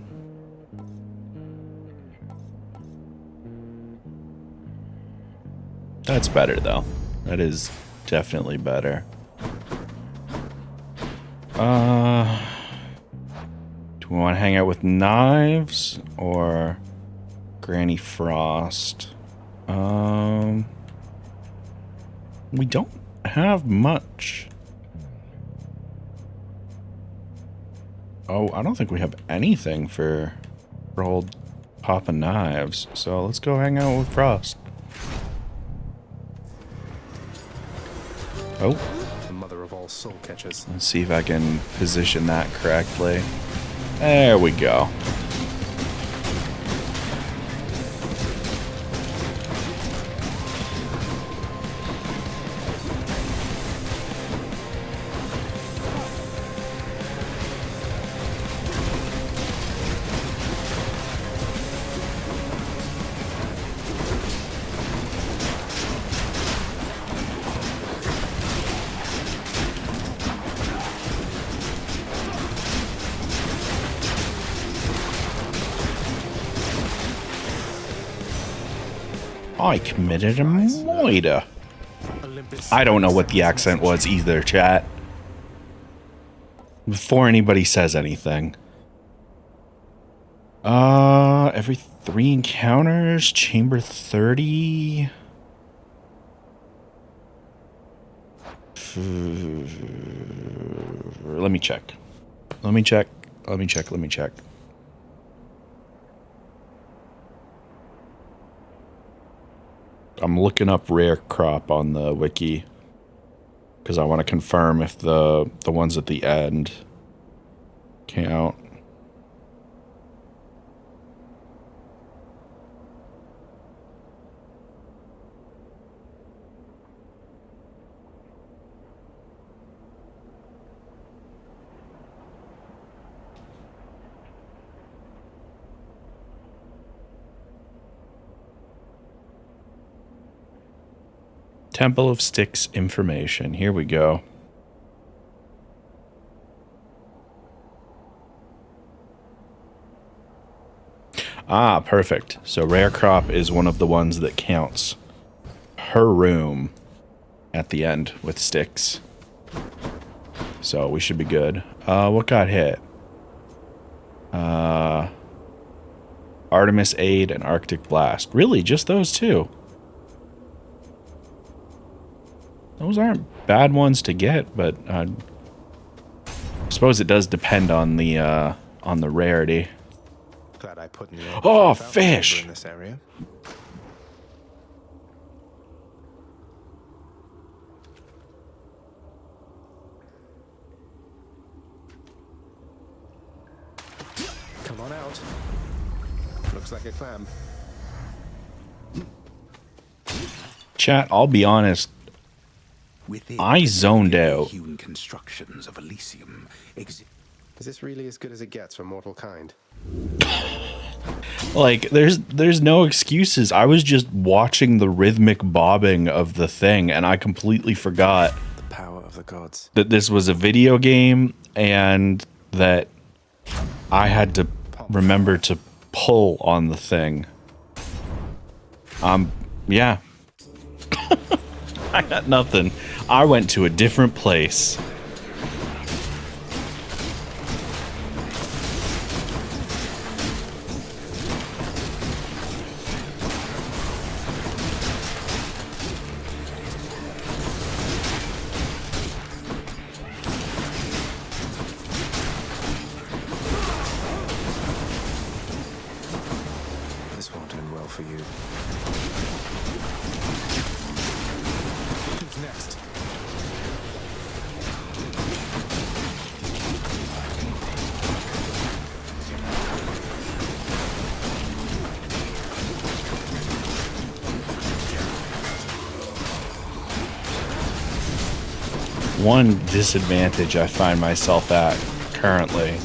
That's better, though. That is definitely better. Do we want to hang out with Knives or Granny Frost? We don't have much. Oh, I don't think we have anything for old Papa Knives. So let's go hang out with Frost. Oh. The mother of all soul catchers. Let's see if I can position that correctly. There we go. I committed a moida. I don't know what the accent was either, chat. Before anybody says anything. Every 3 encounters, chamber 30. Let me check. Let me check. I'm looking up rare crop on the wiki because I want to confirm if the ones at the end count. Temple of Styx information. Here we go. Ah, perfect. So rare crop is one of the ones that counts her room at the end with Styx. So we should be good. What got hit? Artemis Aid and Arctic Blast. Really? Just those two? Those aren't bad ones to get, but I suppose it does depend on the rarity. Glad I put in oh, fish! In this area. Come on out. Looks like a clam. Chat, I'll be honest. I zoned out. Hewn constructions of Elysium Is this really as good as it gets for mortal kind? Like, there's no excuses. I was just watching the rhythmic bobbing of the thing, and I completely forgot the power of the gods. That this was a video game, and that I had to remember to pull on the thing. Yeah. I got nothing. I went to a different place. This won't end well for you. Who's next? One disadvantage I find myself at currently.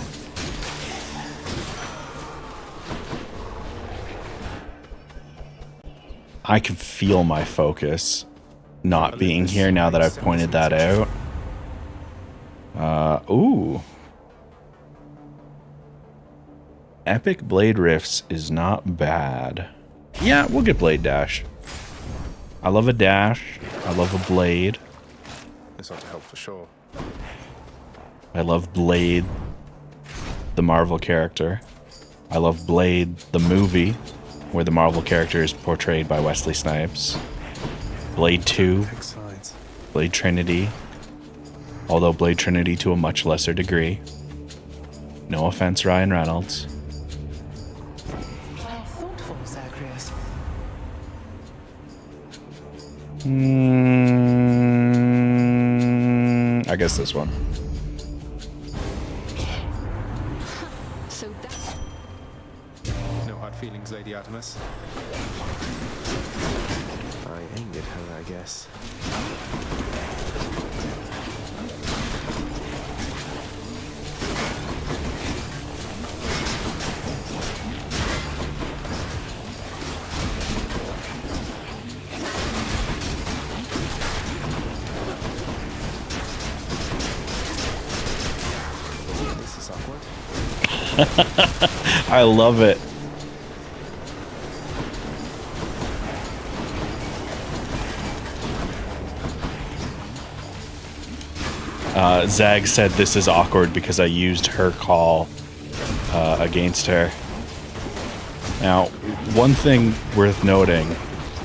I can feel my focus not being here now that I've pointed that out. Ooh. Epic Blade Rifts is not bad. Yeah, we'll get Blade Dash. I love a dash. I love a blade. This ought to help for sure. I love Blade, the Marvel character. I love Blade, the movie, where the Marvel character is portrayed by Wesley Snipes. Blade 2, Blade Trinity, although Blade Trinity to a much lesser degree. No offense, Ryan Reynolds. How thoughtful, Zagreus. I guess this one. So that's... No hard feelings, Lady Artemis. I aimed at her, I guess. This is awkward. I love it. Zag said this is awkward because I used her call against her. Now, one thing worth noting,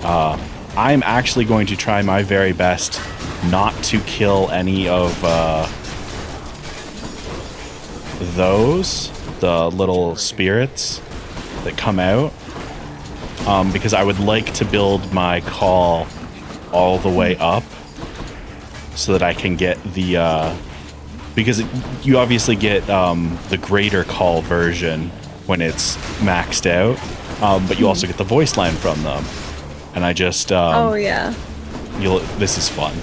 I'm actually going to try my very best not to kill any of those, the little spirits that come out, because I would like to build my call all the way up so that I can get the because you obviously get the greater call version when it's maxed out, but you also get the voice line from them, and I just oh yeah, this is fun.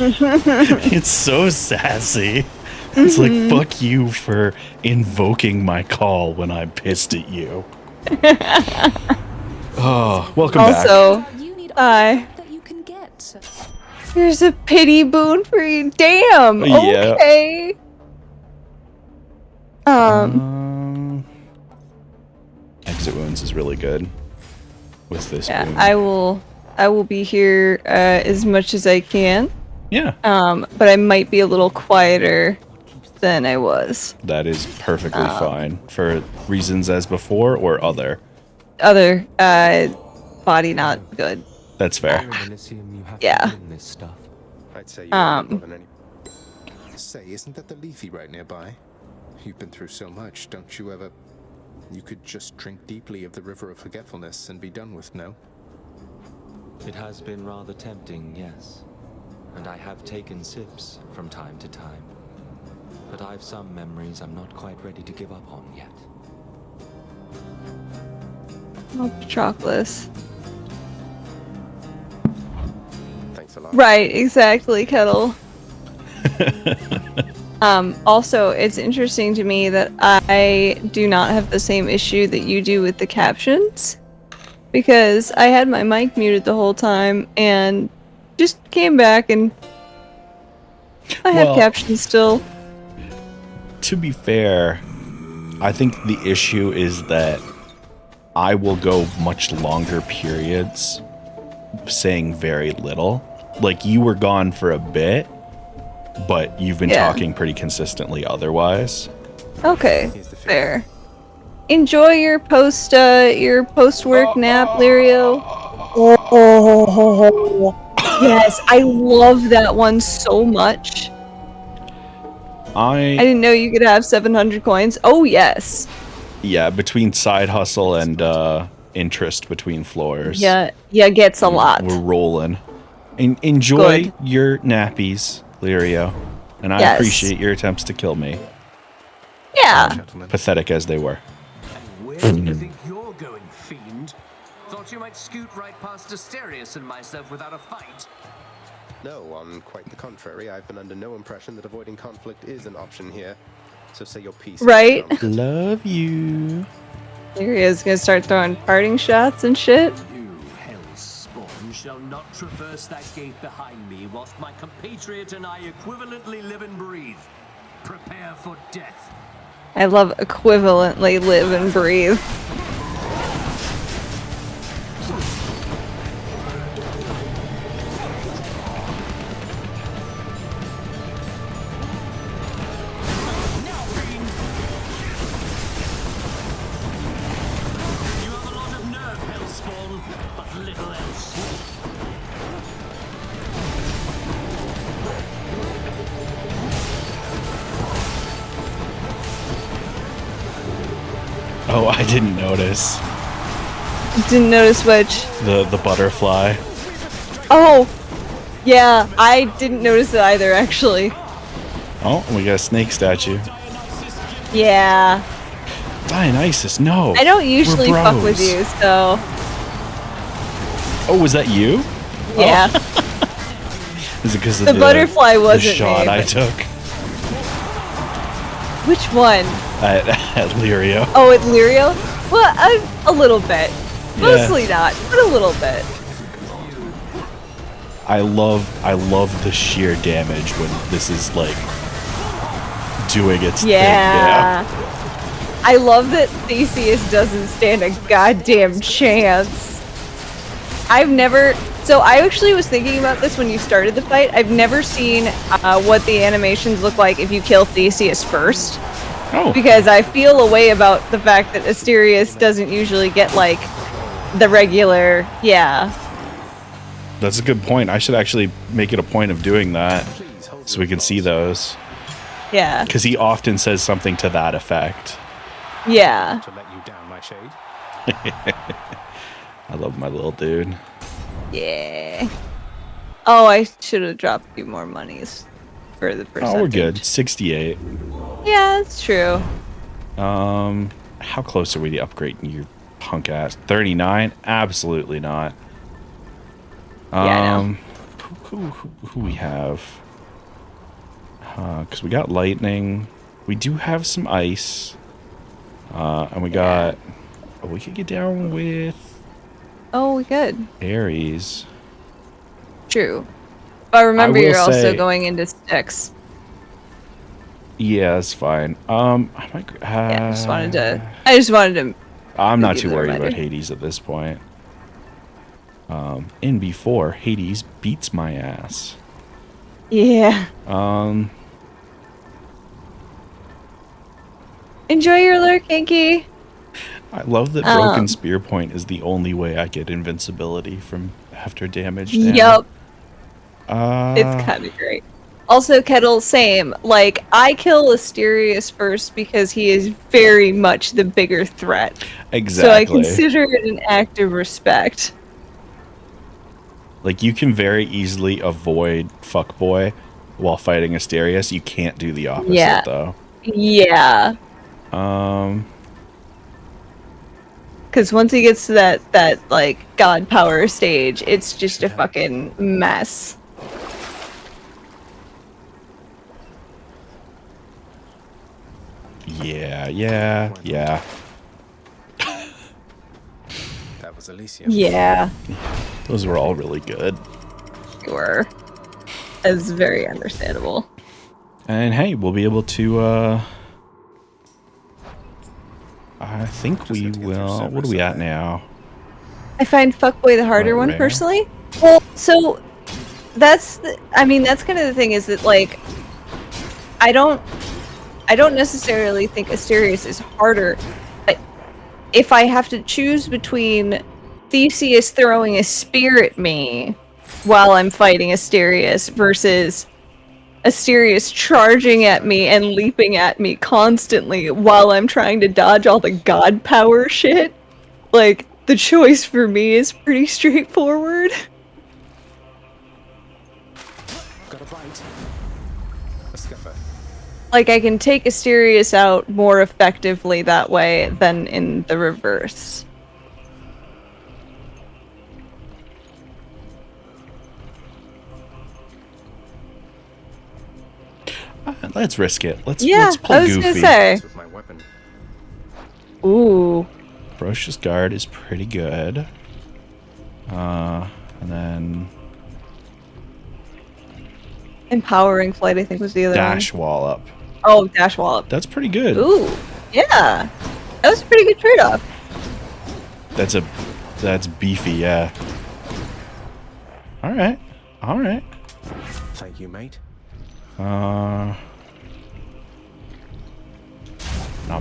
It's so sassy. It's like, fuck you for invoking my call when I'm pissed at you. Oh, welcome back. Also, here's a pity boon for you. Damn. Yeah. Okay. Exit wounds is really good with this Yeah, boon. I will be here as much as I can. Yeah. But I might be a little quieter than I was. That is perfectly fine for reasons as before or other. Other body not good. That's fair. Yeah. I'd say you more than any. Say, isn't that the Lethe right nearby? You've been through so much, don't you ever? You could just drink deeply of the river of forgetfulness and be done with, no? It has been rather tempting, yes. And I have taken sips from time to time. But I've some memories I'm not quite ready to give up on yet. Oh, Patroclus. Thanks a lot. Right, exactly, Kettle. Also, it's interesting to me that I do not have the same issue that you do with the captions, because I had my mic muted the whole time and just came back and I have captions still. To be fair, I think the issue is that I will go much longer periods saying very little. Like, you were gone for a bit, but you've been talking pretty consistently otherwise. Okay, fair. Enjoy your post-work nap, Lirio. Oh, yes, I love that one so much. I didn't know you could have 700 coins. Oh, yes. Yeah, between side hustle and interest between floors. Yeah, gets a lot. We're rolling. Enjoy your nappies, Lirio. And I appreciate your attempts to kill me. Yeah. Pathetic as they were. Where do you think you're going, fiend? Thought you might scoot right past Asterius and myself without a fight? No, on quite the contrary. I've been under no impression that avoiding conflict is an option here. So say your piece. Right? Love you. Lirio's gonna start throwing parting shots and shit. You hellspawn shall not traverse that gate behind me whilst my compatriot and I equivalently live and breathe. Prepare for death. I love equivalently live and breathe. Oh, I didn't notice. Didn't notice which? The butterfly. Oh! Yeah, I didn't notice it either, actually. Oh, we got a snake statue. Yeah. Dionysus, no. I don't usually fuck with you, so... Oh, was that you? Yeah. Oh. Is it because of the butterfly wasn't the shot me, I took? Which one? At Lirio. Oh, at Lirio? Well, a little bit. Mostly not, but a little bit. I love the sheer damage when this is like doing its thing. Yeah. I love that Theseus doesn't stand a goddamn chance. So I actually was thinking about this when you started the fight. I've never seen what the animations look like if you kill Theseus first. Oh. Because I feel a way about the fact that Asterius doesn't usually get, like, the regular, That's a good point. I should actually make it a point of doing that so we can see those. Yeah. Because he often says something to that effect. Yeah. To let you down, my shade. I love my little dude. Yeah. Oh, I should have dropped a few more monies for the percentage. Oh, we're good. 68. Yeah, that's true. How close are we to upgrading your punk ass? 39? Absolutely not. Yeah, I know. Who we have? Because we got lightning. We do have some ice. And we got... Oh, we could get down with... Oh, we could. Aries. True. But remember, will you're also say- going into Styx. Yeah, that's fine. I might... Yeah, I just wanted to... I'm not give too you the worried about reminder. Hades at this point. In before, Hades beats my ass. Yeah. Enjoy your lurk, Kinky. I love that Broken Spear Point is the only way I get invincibility from after damage. Yup. It's kind of great. Also, Kettle, same. Like, I kill Asterius first because he is very much the bigger threat. Exactly. So I consider it an act of respect. Like, you can very easily avoid Fuckboy while fighting Asterius. You can't do the opposite, though. Yeah. Because once he gets to that like god power stage, it's just a fucking mess. Yeah. That was Alicia. Yeah. Those were all really good. Sure. That's very understandable. And hey, we'll be able to, I think we will. What are we at now? I find fuckboy the harder one, rare? personally. Well, so that's that's kind of the thing, is that like I don't necessarily think Asterius is harder, but if I have to choose between Theseus throwing a spear at me while I'm fighting Asterius versus Asterius charging at me and leaping at me constantly while I'm trying to dodge all the god power shit, like, the choice for me is pretty straightforward. Got a bite. A scupper. Like, I can take Asterius out more effectively that way than in the reverse. Let's risk it. Let's I play was goofy. gonna say. With my weapon. Ooh. Ferocious Guard is pretty good. And then Empowering Flight, I think, was the other Dash one. Wallop. Oh, Dash Wallop. That's pretty good. Ooh. Yeah. That was a pretty good trade-off. That's beefy, yeah. Alright. Thank you, mate. Not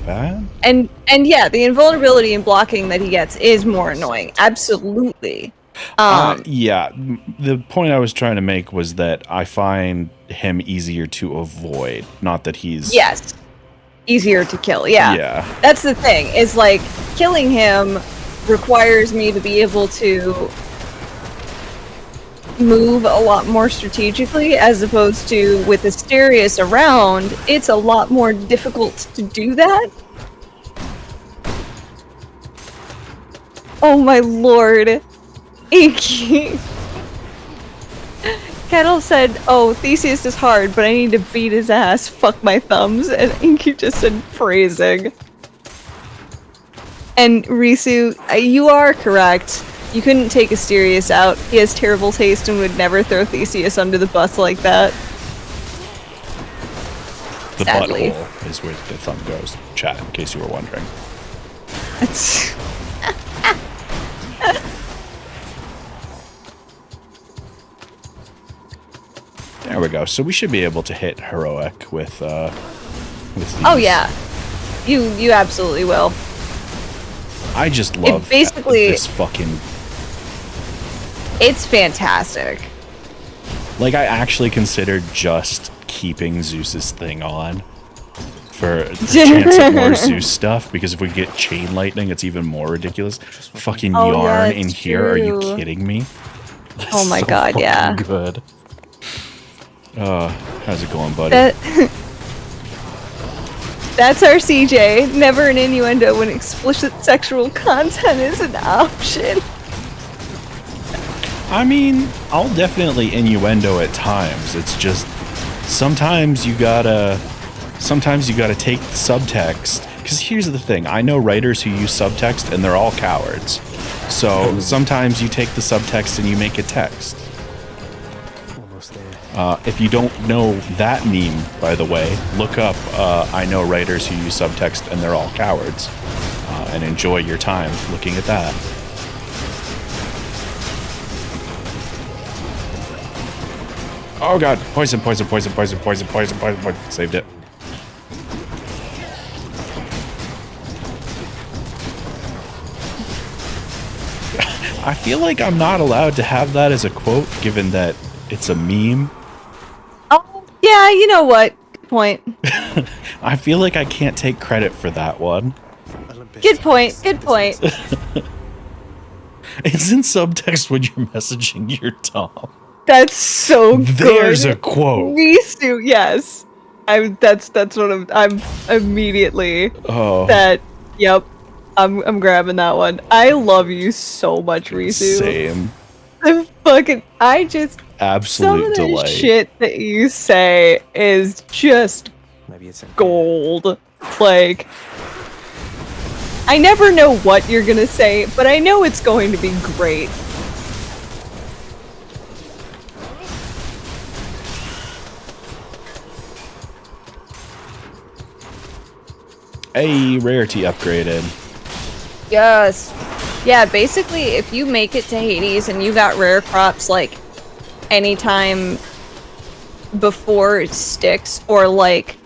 bad. And yeah, the invulnerability and blocking that he gets is more annoying. Absolutely. Yeah, the point I was trying to make was that I find him easier to avoid, not that he's... Yes. Easier to kill, yeah. Yeah. That's the thing, is like, killing him requires me to be able to move a lot more strategically, as opposed to with Asterius around, it's a lot more difficult to do that. Oh my lord. Inky. Kettle said, oh, Theseus is hard, but I need to beat his ass. Fuck my thumbs. And Inky just said phrasing. And Risu, you are correct. You couldn't take Asterius out. He has terrible taste and would never throw Theseus under the bus like that. The Sadly. butthole is where the thumb goes, chat, in case you were wondering. That's... There we go. So we should be able to hit heroic with these. Oh yeah. You absolutely will. I just love basically this fucking... It's fantastic. Like, I actually considered just keeping Zeus's thing on for the chance at more Zeus stuff, because if we get chain lightning, it's even more ridiculous. Fucking yarn in here, are you kidding me? That's oh my god, fucking yeah. Good. How's it going, buddy? That's our CJ. Never an innuendo when explicit sexual content is an option. I mean, I'll definitely innuendo at times. It's just sometimes you gotta take the subtext. Because here's the thing: I know writers who use subtext, and they're all cowards. So sometimes you take the subtext and you make it text. Almost there. If you don't know that meme, by the way, look up I know writers who use subtext and they're all cowards. And enjoy your time looking at that. Oh god, poison. Saved it. I feel like I'm not allowed to have that as a quote, given that it's a meme. Oh, yeah, you know what? Good point. I feel like I can't take credit for that one. Good point. It's in subtext when you're messaging your Tom. That's so good. There's a quote. Risu, yes. That's what I'm immediately. Oh. That, yep. I'm grabbing that one. I love you so much, Risu. Same. I just some Absolute of the delight. shit that you say is just gold. Like, I never know what you're gonna say, but I know it's going to be great. Hey, rarity upgraded. Yes. Yeah, basically, if you make it to Hades and you got rare crops, like, anytime before Styx, or, like,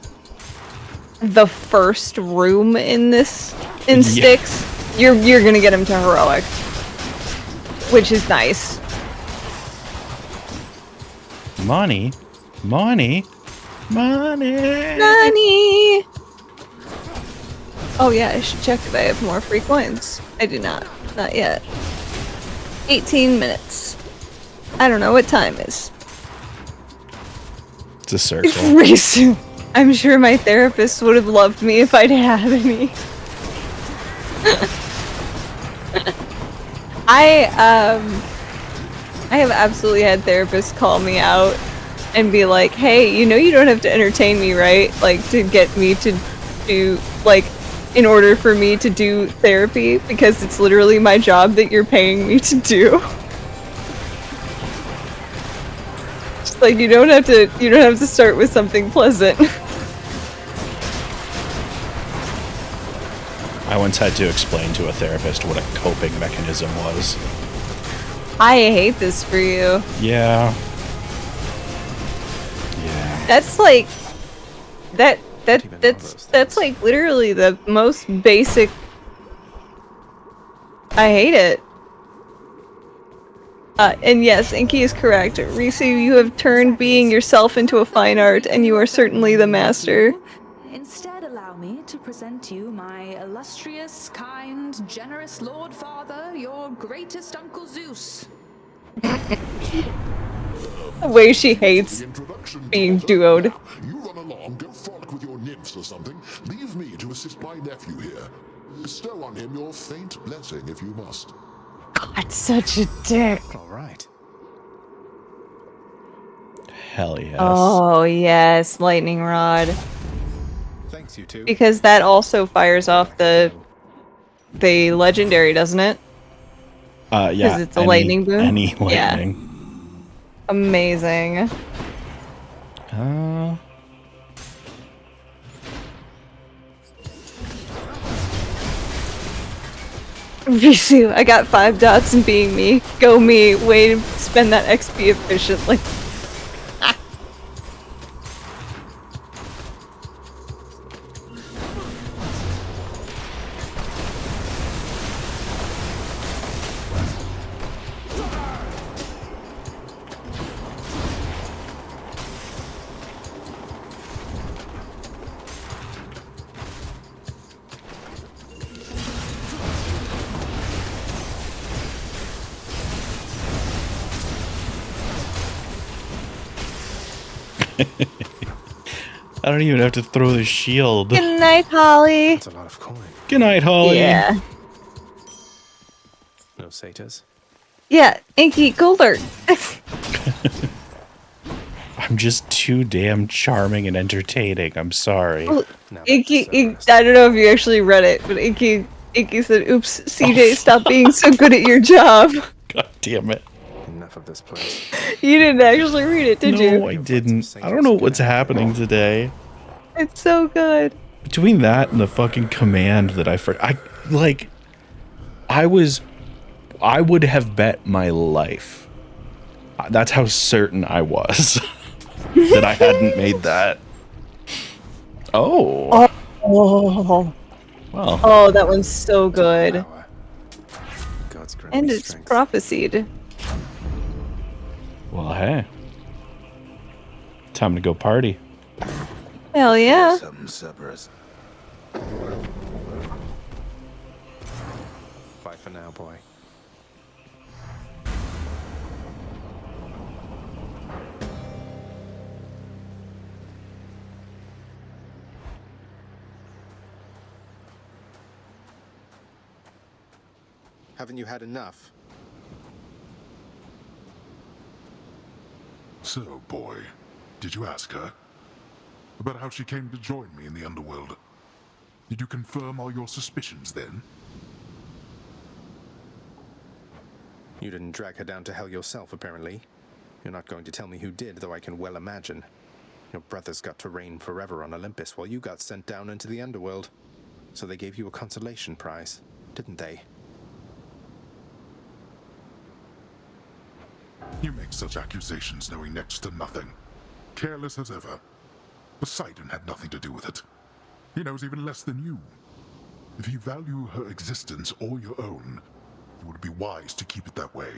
the first room in Styx, you're gonna get them to Heroic. Which is nice. Money? Money? Money! Money! Oh yeah, I should check if I have more free coins. I do not. Not yet. 18 minutes. I don't know what time is. It's a circle. Risu. I'm sure my therapist would have loved me if I'd had any. I have absolutely had therapists call me out and be like, hey, you know you don't have to entertain me, right? Like, to get me to do, like, in order for me to do therapy, because it's literally my job that you're paying me to do. Just like, you don't have to start with something pleasant. I once had to explain to a therapist what a coping mechanism was. I hate this for you. Yeah. That's like that's like literally the most basic. I hate it. And yes, Inky is correct. Risu, you have turned being yourself into a fine art, and you are certainly the master. Instead, allow me to present you my illustrious, kind, generous Lord Father, your greatest Uncle Zeus. The way she hates being duoed. You run along, go frolic with your nymphs or something. Leave me to assist my nephew here. Bestow on him your faint blessing if you must. God, such a dick. All right. Hell yes. Oh yes, lightning rod. Thanks, you two. Because that also fires off the legendary, doesn't it? Yeah. Because it's a lightning boom. Any lightning. Yeah. Amazing. Risu, I got 5 dots in being me. Go me. Way to spend that XP efficiently. I don't even have to throw the shield. Good night, Holly. That's a lot of coin. Good night, Holly. Yeah. No satyrs. Yeah, Inky, go learn. I'm just too damn charming and entertaining. I'm sorry. Well, Inky, I don't know if you actually read it, but Inky said, oops, CJ, stop being so good at your job. God damn it. Enough of this place. You didn't actually read it, did you? No, I didn't. I don't know what's happening today. It's so good. Between that and the fucking command that I would have bet my life. That's how certain I was that I hadn't made that. Oh. Oh. Well. Oh, that one's so good. And it's strength. prophesied. Well, hey. Time to go party. Hell yeah. Bye for now, boy. Haven't you had enough? So, boy, did you ask her about how she came to join me in the underworld? Did you confirm all your suspicions then? You didn't drag her down to hell yourself, apparently. You're not going to tell me who did, though I can well imagine. Your brothers got to reign forever on Olympus while you got sent down into the underworld. So they gave you a consolation prize, didn't they? You make such accusations knowing next to nothing. Careless as ever. Poseidon had nothing to do with it. He knows even less than you. If you value her existence or your own, it would be wise to keep it that way,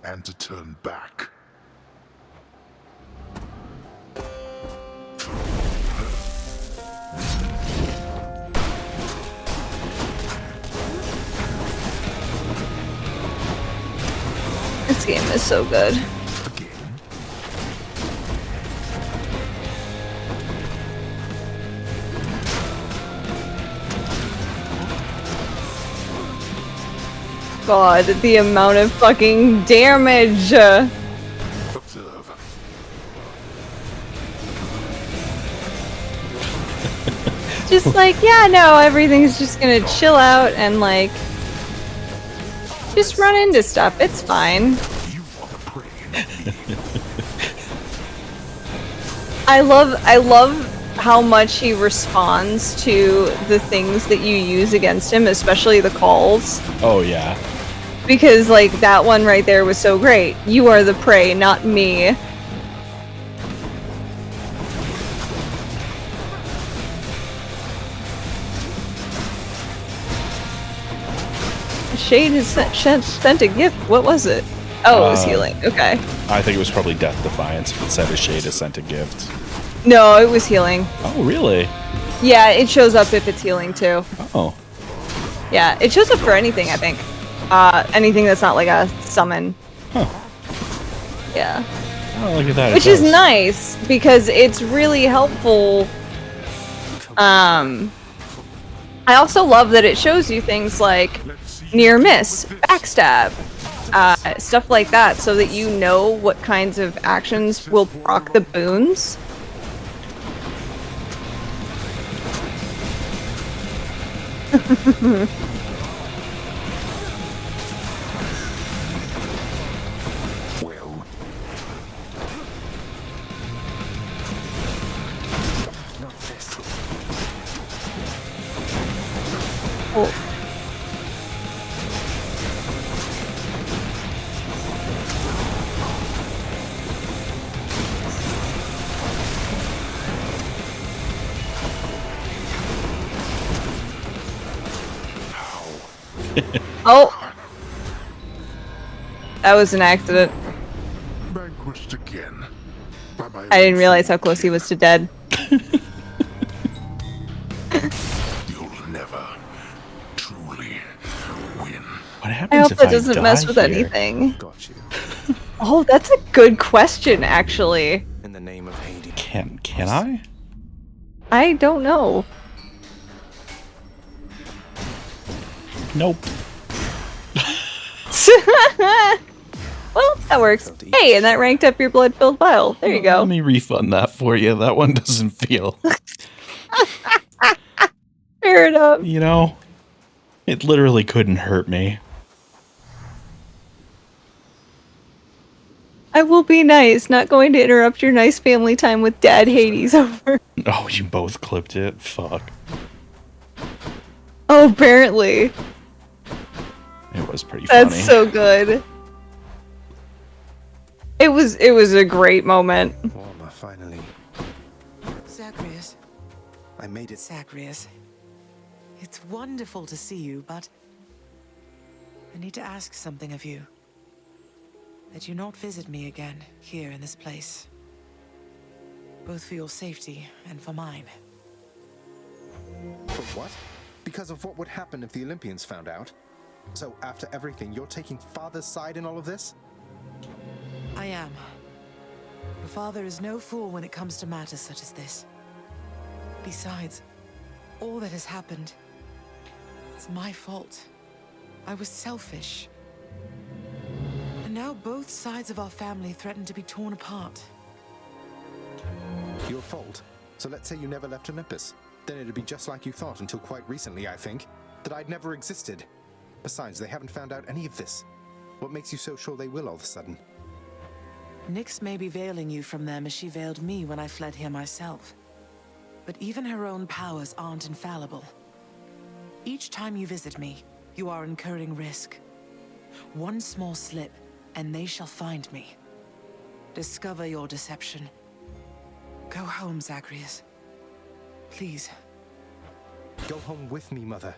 and to turn back. This game is so good. God, the amount of fucking damage! Just like, yeah, no, everything's just gonna chill out and like just run into stuff. It's fine. I love how much he responds to the things that you use against him, especially the calls. Oh yeah. Because like that one right there was so great. You are the prey, not me. Shade has sent a gift. What was it? Oh, it was healing. Okay. I think it was probably Death Defiance if it said a Shade has sent a gift. No, it was healing. Oh, really? Yeah, it shows up if it's healing too. Oh. Yeah, it shows up for anything, I think. Anything that's not like a summon. Huh. Yeah. Oh, look at that. Which is nice because it's really helpful. I also love that it shows you things like near miss, backstab, stuff like that, so that you know what kinds of actions will proc the boons. Oh. Oh! That was an accident. Vanquished again. I didn't realize how close he was to dead. You'll never truly win. What I happens hope if that I doesn't die mess with here? anything. Got you. Oh, that's a good question, actually. In the name of Hades. Can I? I don't know. Nope. Well, that works. Hey, and that ranked up your blood-filled vial. There you go. Let me refund that for you. That one doesn't feel. Fair enough. You know, it literally couldn't hurt me. I will be nice. Not going to interrupt your nice family time with Dad Hades over. Oh, you both clipped it? Fuck. Oh, apparently. It was pretty funny. That's so good. It was a great moment. Warmer, finally. Zagreus. I made it. Zagreus. It's wonderful to see you, but I need to ask something of you. That you not visit me again, here in this place. Both for your safety and for mine. For what? Because of what would happen if the Olympians found out? So after everything, you're taking Father's side in all of this? I am. Your father is no fool when it comes to matters such as this. Besides, all that has happened, it's my fault. I was selfish. And now both sides of our family threaten to be torn apart. Your fault. So let's say you never left Olympus. Then it'd be just like you thought until quite recently, I think. That I'd never existed. Besides, they haven't found out any of this. What makes you so sure they will all of a sudden? Nyx may be veiling you from them as she veiled me when I fled here myself. But even her own powers aren't infallible. Each time you visit me, you are incurring risk. One small slip, and they shall find me. Discover your deception. Go home, Zagreus. Please. Go home with me, Mother.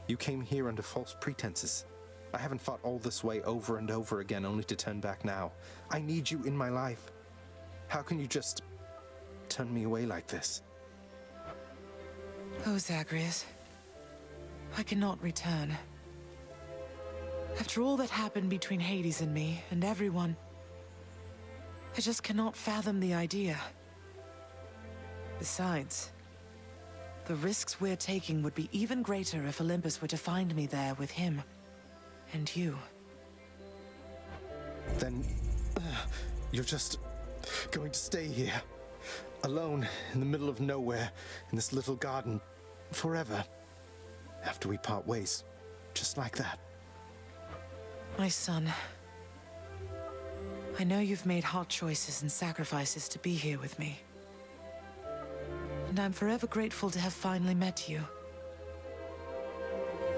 You came here under false pretenses. I haven't fought all this way over and over again only to turn back now. I need you in my life. How can you just turn me away like this? Oh, Zagreus. I cannot return. After all that happened between Hades and me, and everyone, I just cannot fathom the idea. Besides, the risks we're taking would be even greater if Olympus were to find me there with him. And you. Then, you're just going to stay here, alone in the middle of nowhere, in this little garden, forever, after we part ways, just like that. My son, I know you've made hard choices and sacrifices to be here with me. And I'm forever grateful to have finally met you.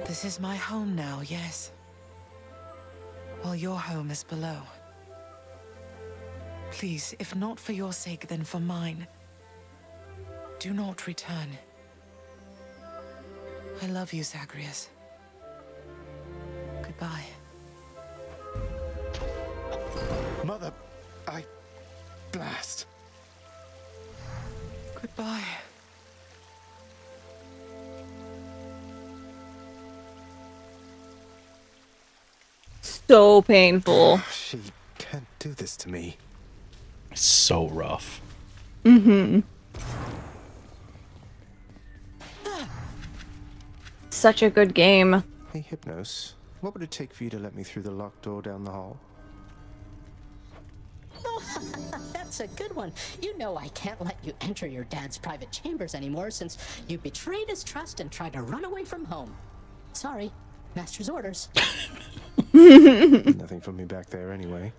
This is my home now, yes. While your home is below. Please, if not for your sake, then for mine, do not return. I love you, Zagreus. Goodbye. Mother, blast. Goodbye. So painful. She can't do this to me. So rough. Mm-hmm. Such a good game. Hey, Hypnos, what would it take for you to let me through the locked door down the hall? That's a good one. You know I can't let you enter your dad's private chambers anymore since you betrayed his trust and tried to run away from home. Sorry, master's orders. Nothing for me back there anyway.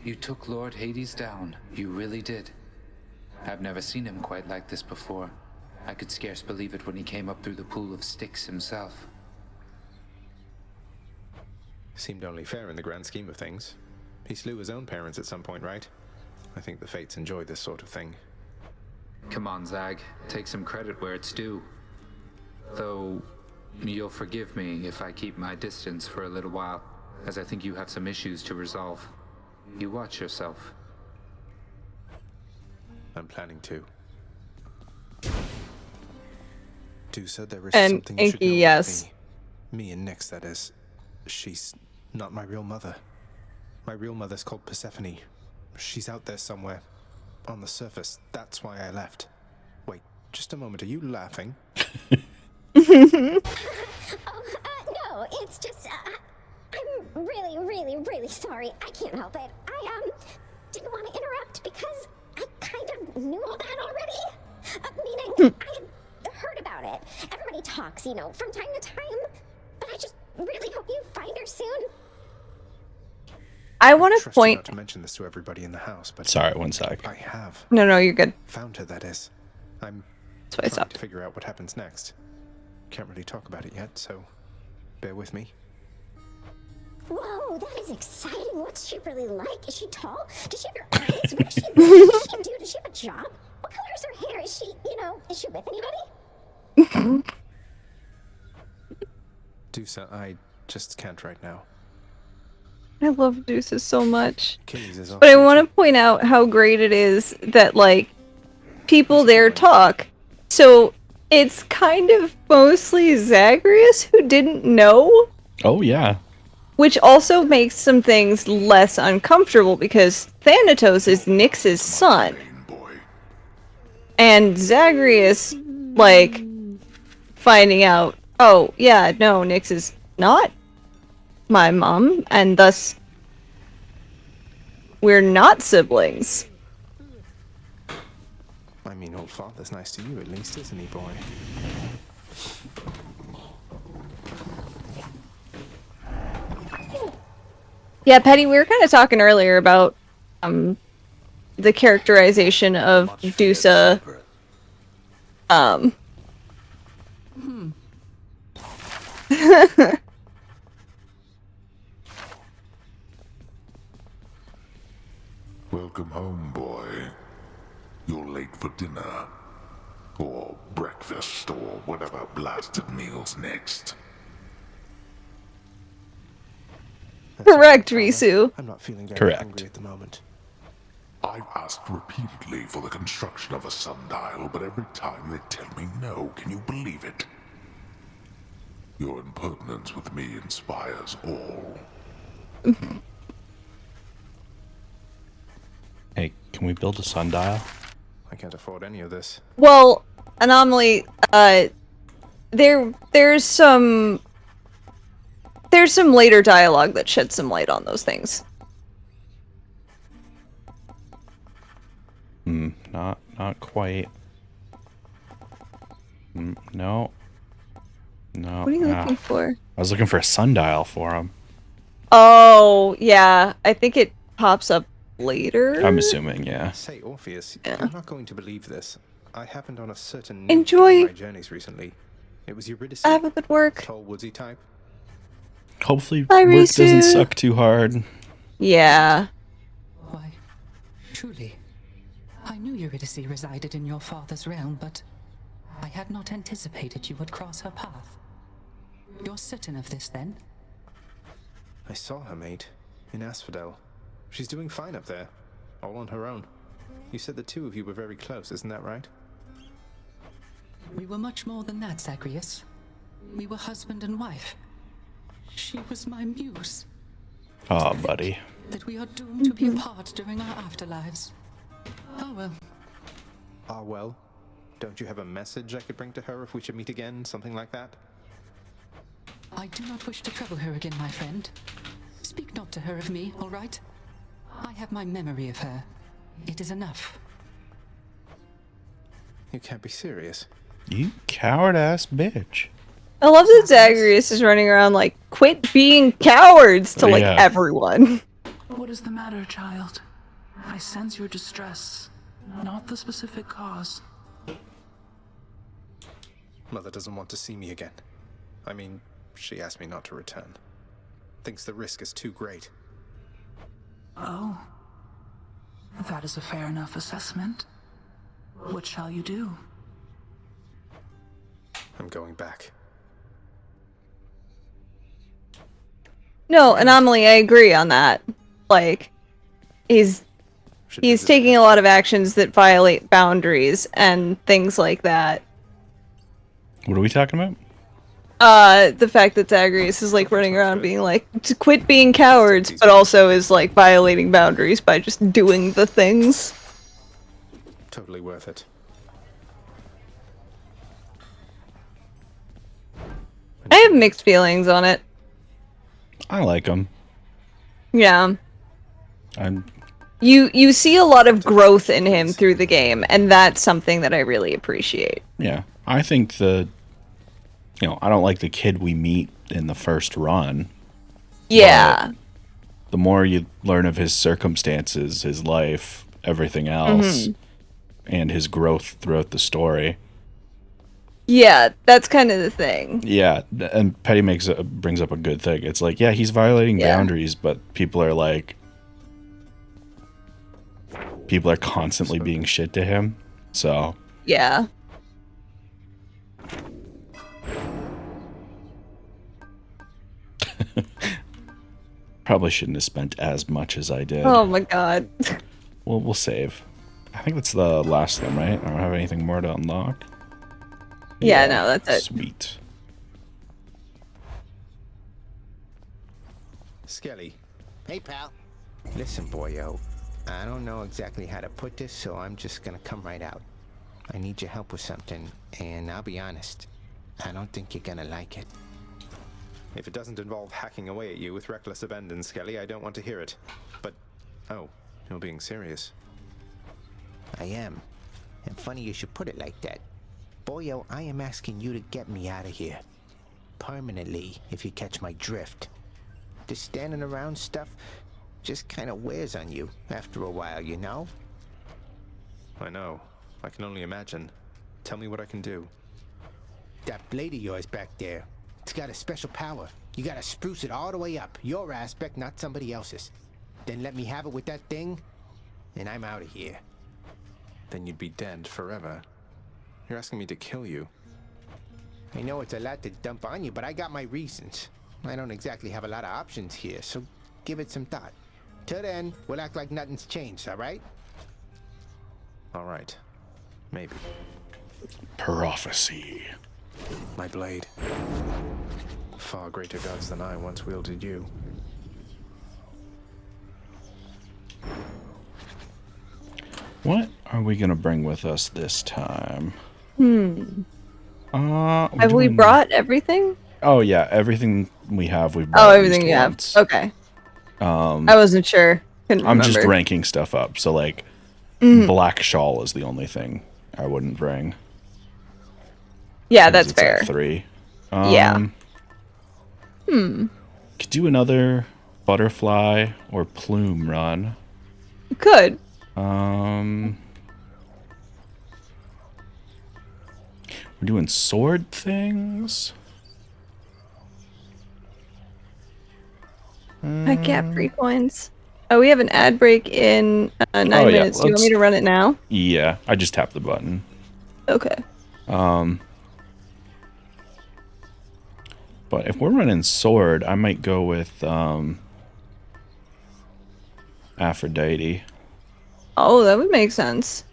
You took Lord Hades down. You really did. I've never seen him quite like this before. I could scarce believe it when he came up through the pool of Styx himself. Seemed only fair in the grand scheme of things. He slew his own parents at some point, right? I think the Fates enjoy this sort of thing. Come on, Zag. Take some credit where it's due. Though, you'll forgive me if I keep my distance for a little while, as I think you have some issues to resolve. You watch yourself. I'm planning to. Du said there is And something you should know yes. about me. Me and Nyx, that is. She's not my real mother. My real mother's called Persephone. She's out there somewhere. On the surface. That's why I left. Wait, just a moment. Are you laughing? No, it's just, I'm really sorry. I can't help it. I, didn't want to interrupt because I kind of knew all that already. Meaning, I had heard about it. Everybody talks, you know, from time to time. But I just really hope you find her soon. I want to point. Not to mention this to everybody in the house, but sorry, one sec. I have. No, you're good. Found her, that is. I'm That's why I trying stopped. to figure out what happens next. Can't really talk about it yet, so bear with me. Whoa, that is exciting. What's she really like? Is she tall? Does she have your eyes? What does she do? What does she do? Does she have a job? What color is her hair? Is she, is she with anybody? Dusa, I just can't right now. I love Deuces so much. Achilles is But I want to point out how great it is that, like, people there talk. So it's kind of mostly Zagreus who didn't know. Oh, yeah. Which also makes some things less uncomfortable because Thanatos is Nyx's son. And Zagreus, like, finding out, oh, yeah, no, Nyx is not my mom, and thus we're not siblings. I mean, old father's nice to you at least, isn't he, boy? Yeah, Petty, we were kind of talking earlier about the characterization of Dusa. Welcome home, boy. You're late for dinner. Or breakfast, or whatever blasted meal's next. Correct, Risu. I'm not feeling very Correct. hungry at the moment. I've asked repeatedly for the construction of a sundial, but every time they tell me no. Can you believe it? Your impertinence with me inspires all. Hey, can we build a sundial? I can't afford any of this. Well, Anomaly, there's some later dialogue that sheds some light on those things. Not quite. No. No. What are you looking for? I was looking for a sundial for him. Oh, yeah. I think it pops up later. I'm assuming, yeah. Say, Orpheus, you're not going to believe this. I happened on a certain Enjoy my journeys recently. It was Eurydice. Have a good work. Tall, woodsy type. Hopefully Bye, work Risu. doesn't suck too hard. Yeah. Why, truly, I knew Eurydice resided in your father's realm, but I had not anticipated you would cross her path. You're certain of this, then? I saw her, mate, in Asphodel. She's doing fine up there, all on her own. You said the two of you were very close, isn't that right? We were much more than that, Zagreus. We were husband and wife. She was my muse. Oh, buddy. That we are doomed to be apart during our afterlives. Oh well. Ah, well. Don't you have a message I could bring to her if we should meet again, something like that? I do not wish to trouble her again, my friend. Speak not to her of me, all right? I have my memory of her. It is enough. You can't be serious. You coward-ass bitch. I love that Zagreus is running around like, quit being cowards to like everyone. What is the matter, child? I sense your distress, not the specific cause. Mother doesn't want to see me again. I mean, she asked me not to return. Thinks the risk is too great. Oh. That is a fair enough assessment. What shall you do? I'm going back. No, Anomaly, I agree on that. Like, he's taking a lot of actions that violate boundaries and things like that. What are we talking about? The fact that Zagreus is like running around being like, to quit being cowards, but also is like violating boundaries by just doing the things. Totally worth it. I have mixed feelings on it. I like him. Yeah. You see a lot of growth in him through the game, and that's something that I really appreciate. Yeah. I think I don't like the kid we meet in the first run. Yeah. The more you learn of his circumstances, his life, everything else, and his growth throughout the story. Yeah, that's kind of the thing. Yeah, and Petty brings up a good thing. It's like, yeah, he's violating boundaries, but people are constantly being shit to him. So yeah. Probably shouldn't have spent as much as I did. Oh my god. Well, we'll save. I think that's the last one, right? I don't have anything more to unlock. Yeah, no, that's it. Sweet. Skelly. Hey, pal. Listen, boyo. I don't know exactly how to put this, so I'm just gonna come right out. I need your help with something, and I'll be honest. I don't think you're gonna like it. If it doesn't involve hacking away at you with reckless abandon, Skelly, I don't want to hear it. But, oh, you're being serious. I am. And funny you should put it like that. Boyo, I am asking you to get me out of here. Permanently, if you catch my drift. This standing around stuff just kind of wears on you after a while, you know? I know. I can only imagine. Tell me what I can do. That blade of yours back there, it's got a special power. You gotta spruce it all the way up. Your aspect, not somebody else's. Then let me have it with that thing, and I'm out of here. Then you'd be dead forever. You're asking me to kill you. I know it's a lot to dump on you, but I got my reasons. I don't exactly have a lot of options here, so give it some thought. Till then, we'll act like nothing's changed, alright? Alright. Maybe. Prophecy. My blade. Far greater gods than I once wielded you. What are we gonna bring with us this time? Have we brought everything? Oh yeah, everything we have we've brought. Oh, everything you have. Okay. I wasn't sure. Couldn't I'm remember. just ranking stuff up. So like, black shawl is the only thing I wouldn't bring. Yeah, that's fair. At 3. Yeah. Could do another butterfly or plume run. You could. We're doing sword things. I get free coins. Oh, we have an ad break in 9 minutes. Do you want me to run it now? Yeah, I just tapped the button. Okay. But if we're running sword, I might go with Aphrodite. Oh, that would make sense.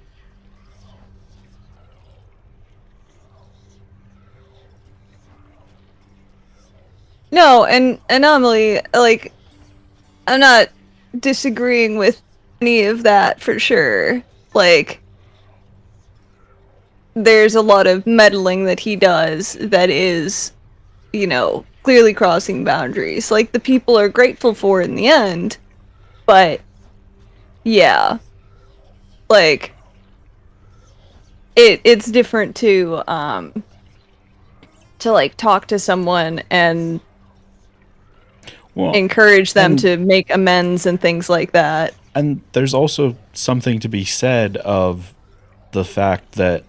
No, and Anomaly, like, I'm not disagreeing with any of that for sure. Like, there's a lot of meddling that he does that is, you know, clearly crossing boundaries. Like, the people are grateful for in the end, but, yeah. Like, it's different to like, talk to someone and encourage them to make amends and things like that. And there's also something to be said of the fact that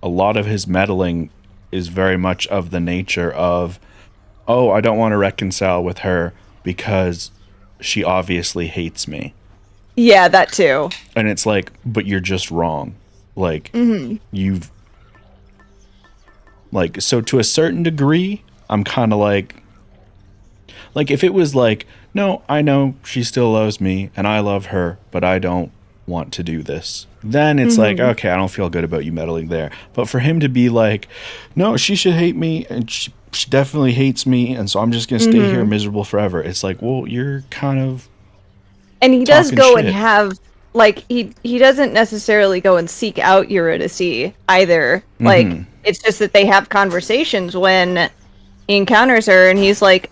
a lot of his meddling is very much of the nature of, oh, I don't want to reconcile with her because she obviously hates me. Yeah, that too. And it's like, but you're just wrong. Like, you've... Like, so to a certain degree, I'm kind of like, if it was like, no, I know she still loves me and I love her, but I don't want to do this. Then it's like, okay, I don't feel good about you meddling there. But for him to be like, no, she should hate me and she definitely hates me. And so I'm just going to stay here miserable forever. It's like, well, you're kind of... And he does go and have, like, he doesn't necessarily go and seek out Eurydice either. Like, it's just that they have conversations when he encounters her and he's like,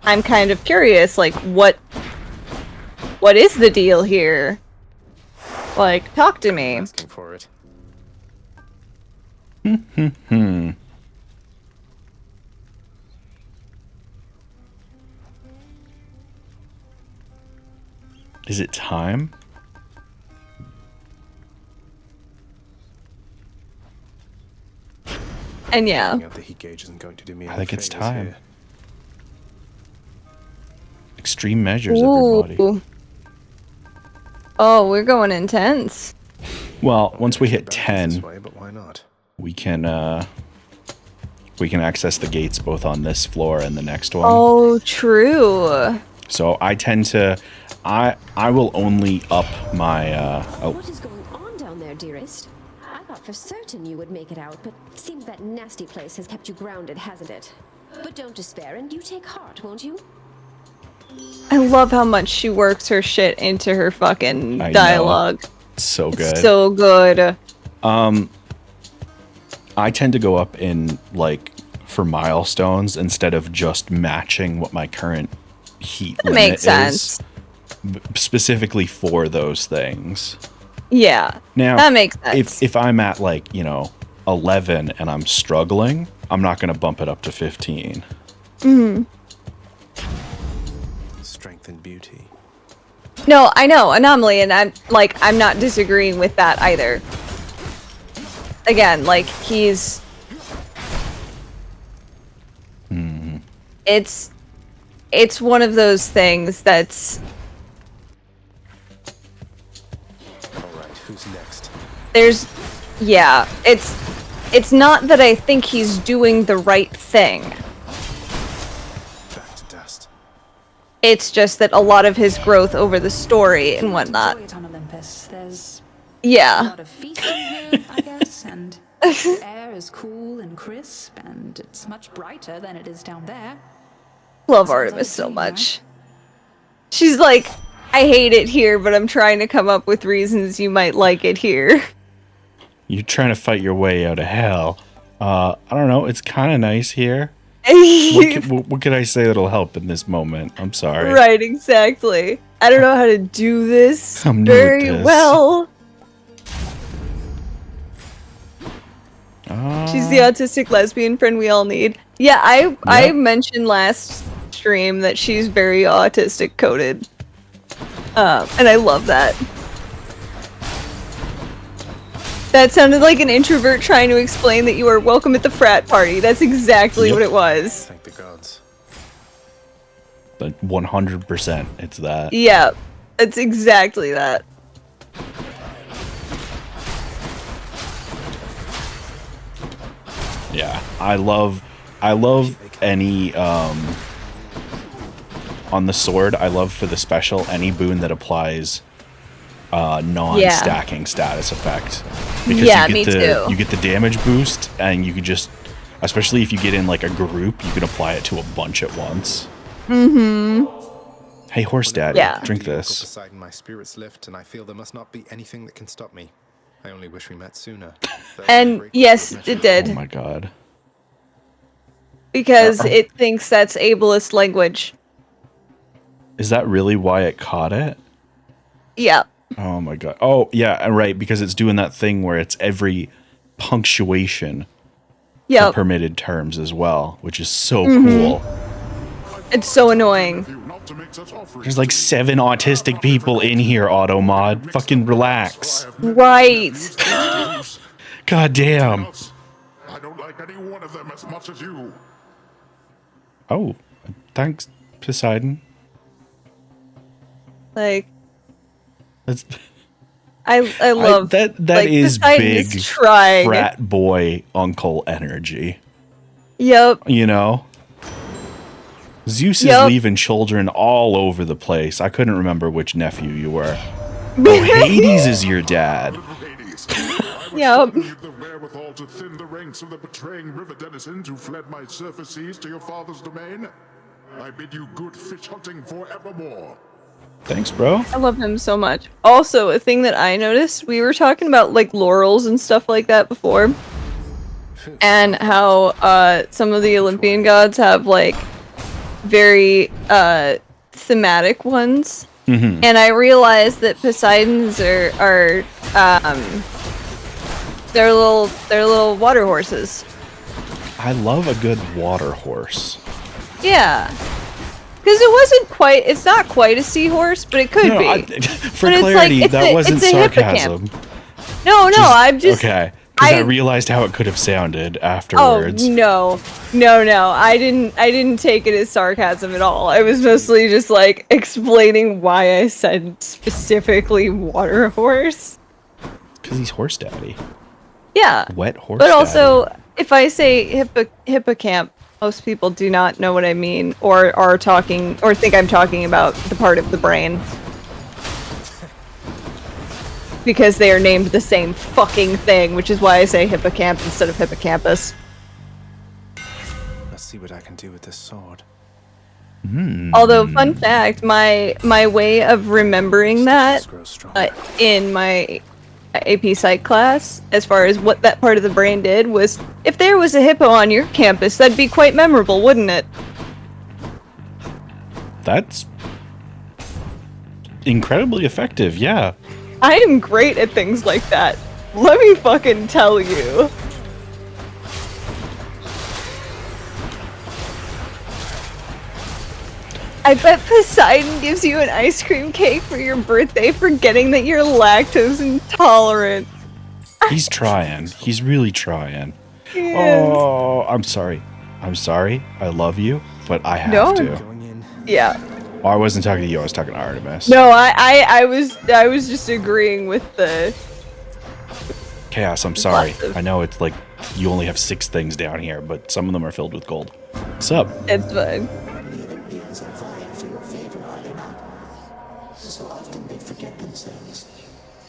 I'm kind of curious, like, what is the deal here? Like, talk to me. Asking for it. Is it time? And yeah. The heat gauge isn't going to do me I think it's favors time. here. Extreme measures, everybody. Oh, we're going intense. Well, once we hit 10, Way, but why not? we can access the gates both on this floor and the next one. Oh, true. So I tend to, I will only up my. What is going on down there, dearest? I thought for certain you would make it out, but it seems that nasty place has kept you grounded, hasn't it? But don't despair, and you take heart, won't you? I love how much she works her shit into her fucking dialogue. So good. So good. I tend to go up in like for milestones instead of just matching what my current heat That limit makes sense. is, specifically for those things. Yeah, Now, that makes sense. if I'm at like, 11 and I'm struggling, I'm not going to bump it up to 15. Strength and beauty. No, I know, anomaly, and I'm not disagreeing with that either. Again, like, he's... It's one of those things that's... Alright, who's next? Yeah, it's not that I think he's doing the right thing. Back to dust. It's just that a lot of his growth over the story and whatnot. Enjoy it on Olympus. There's a Yeah. lot of feasting here, I guess, and the air is cool and crisp, and it's much brighter than it is down there. Love Artemis so much. She's like, I hate it here, but I'm trying to come up with reasons you might like it here. You're trying to fight your way out of hell. I don't know. It's kind of nice here. What could I say that'll help in this moment? I'm sorry. Right, exactly. I don't know how to do this I'm new very at this. well. She's the autistic lesbian friend we all need. Yeah, I mentioned last stream that she's very autistic coded. And I love that. That sounded like an introvert trying to explain that you are welcome at the frat party. That's exactly what it was. Thank the gods. But 100%, it's that. Yeah, it's exactly that. Yeah, I love any on the sword. I love for the special any boon that applies non-stacking status effect, because you get the damage boost, and you can just, especially if you get in like a group, you can apply it to a bunch at once. Hey, horse daddy, drink this. Beside my spirits lift, and I feel there must not be anything that can stop me. I only wish we met sooner. And yes, it did. Oh my god. Because it thinks that's ableist language. Is that really why it caught it? Yeah. Oh my god. Oh, yeah, right, because it's doing that thing where it's every punctuation for permitted terms as well, which is so cool. It's so annoying. There's like 7 autistic people in here, Automod. Fucking relax. Right. God damn. I don't like any one of them as much as you. Oh, thanks, Poseidon. Like, that's I love that. That like, is Poseidon's big trying. frat boy uncle energy. Yep. You know, Zeus is leaving children all over the place. I couldn't remember which nephew you were. Oh, Hades is your dad. Yep. The wherewithal to thin the ranks of the betraying river denizens who fled my surface seas to your father's domain. I bid you good fish hunting forevermore. Thanks, bro. I love him so much. Also, a thing that I noticed, we were talking about like laurels and stuff like that before, and how some of the Olympian gods have like very thematic ones. And I realized that Poseidon's are they're little water horses. I love a good water horse. Yeah. Because it wasn't quite, it's not quite a seahorse, but it could be. For clarity, that wasn't sarcasm. No, I'm just... Okay, because I realized how it could have sounded afterwards. Oh, no. I didn't take it as sarcasm at all. I was mostly just, like, explaining why I said specifically water horse. Because he's horse daddy. Yeah. Wet horse But daddy. also, if I say hippocamp, most people do not know what I mean, or are talking, or think I'm talking about the part of the brain. Because they are named the same fucking thing, which is why I say hippocamp instead of hippocampus. Let's see what I can do with this sword. Although, fun fact, my way of remembering that in my AP Psych class, as far as what that part of the brain did, was if there was a hippo on your campus, that'd be quite memorable, wouldn't it? That's incredibly effective, yeah. I am great at things like that. Let me fucking tell you. I bet Poseidon gives you an ice cream cake for your birthday, forgetting that you're lactose intolerant. He's trying. He's really trying. Yes. Oh, I'm sorry. I'm sorry. I love you, but I have to. Yeah. Oh, I wasn't talking to you. I was talking to Artemis. No, I was just agreeing with the Chaos, I'm sorry. I know it's like you only have 6 things down here, but some of them are filled with gold. What's up? It's fine. So often they forget themselves.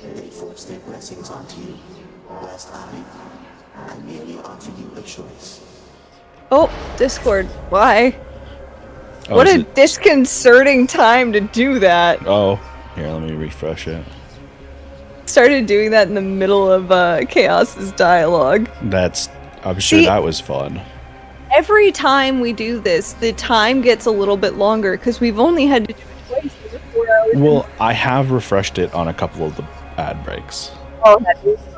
They force their blessings onto you, whilst I merely offer you a choice. Oh, Discord. Why? Oh, what a disconcerting time to do that. Oh, here, let me refresh it. Started doing that in the middle of Chaos's dialogue. I'm sure that was fun. Every time we do this, the time gets a little bit longer because we've only had to do it twice for 4 hours. Well, I have refreshed it on a couple of the ad breaks. Oh,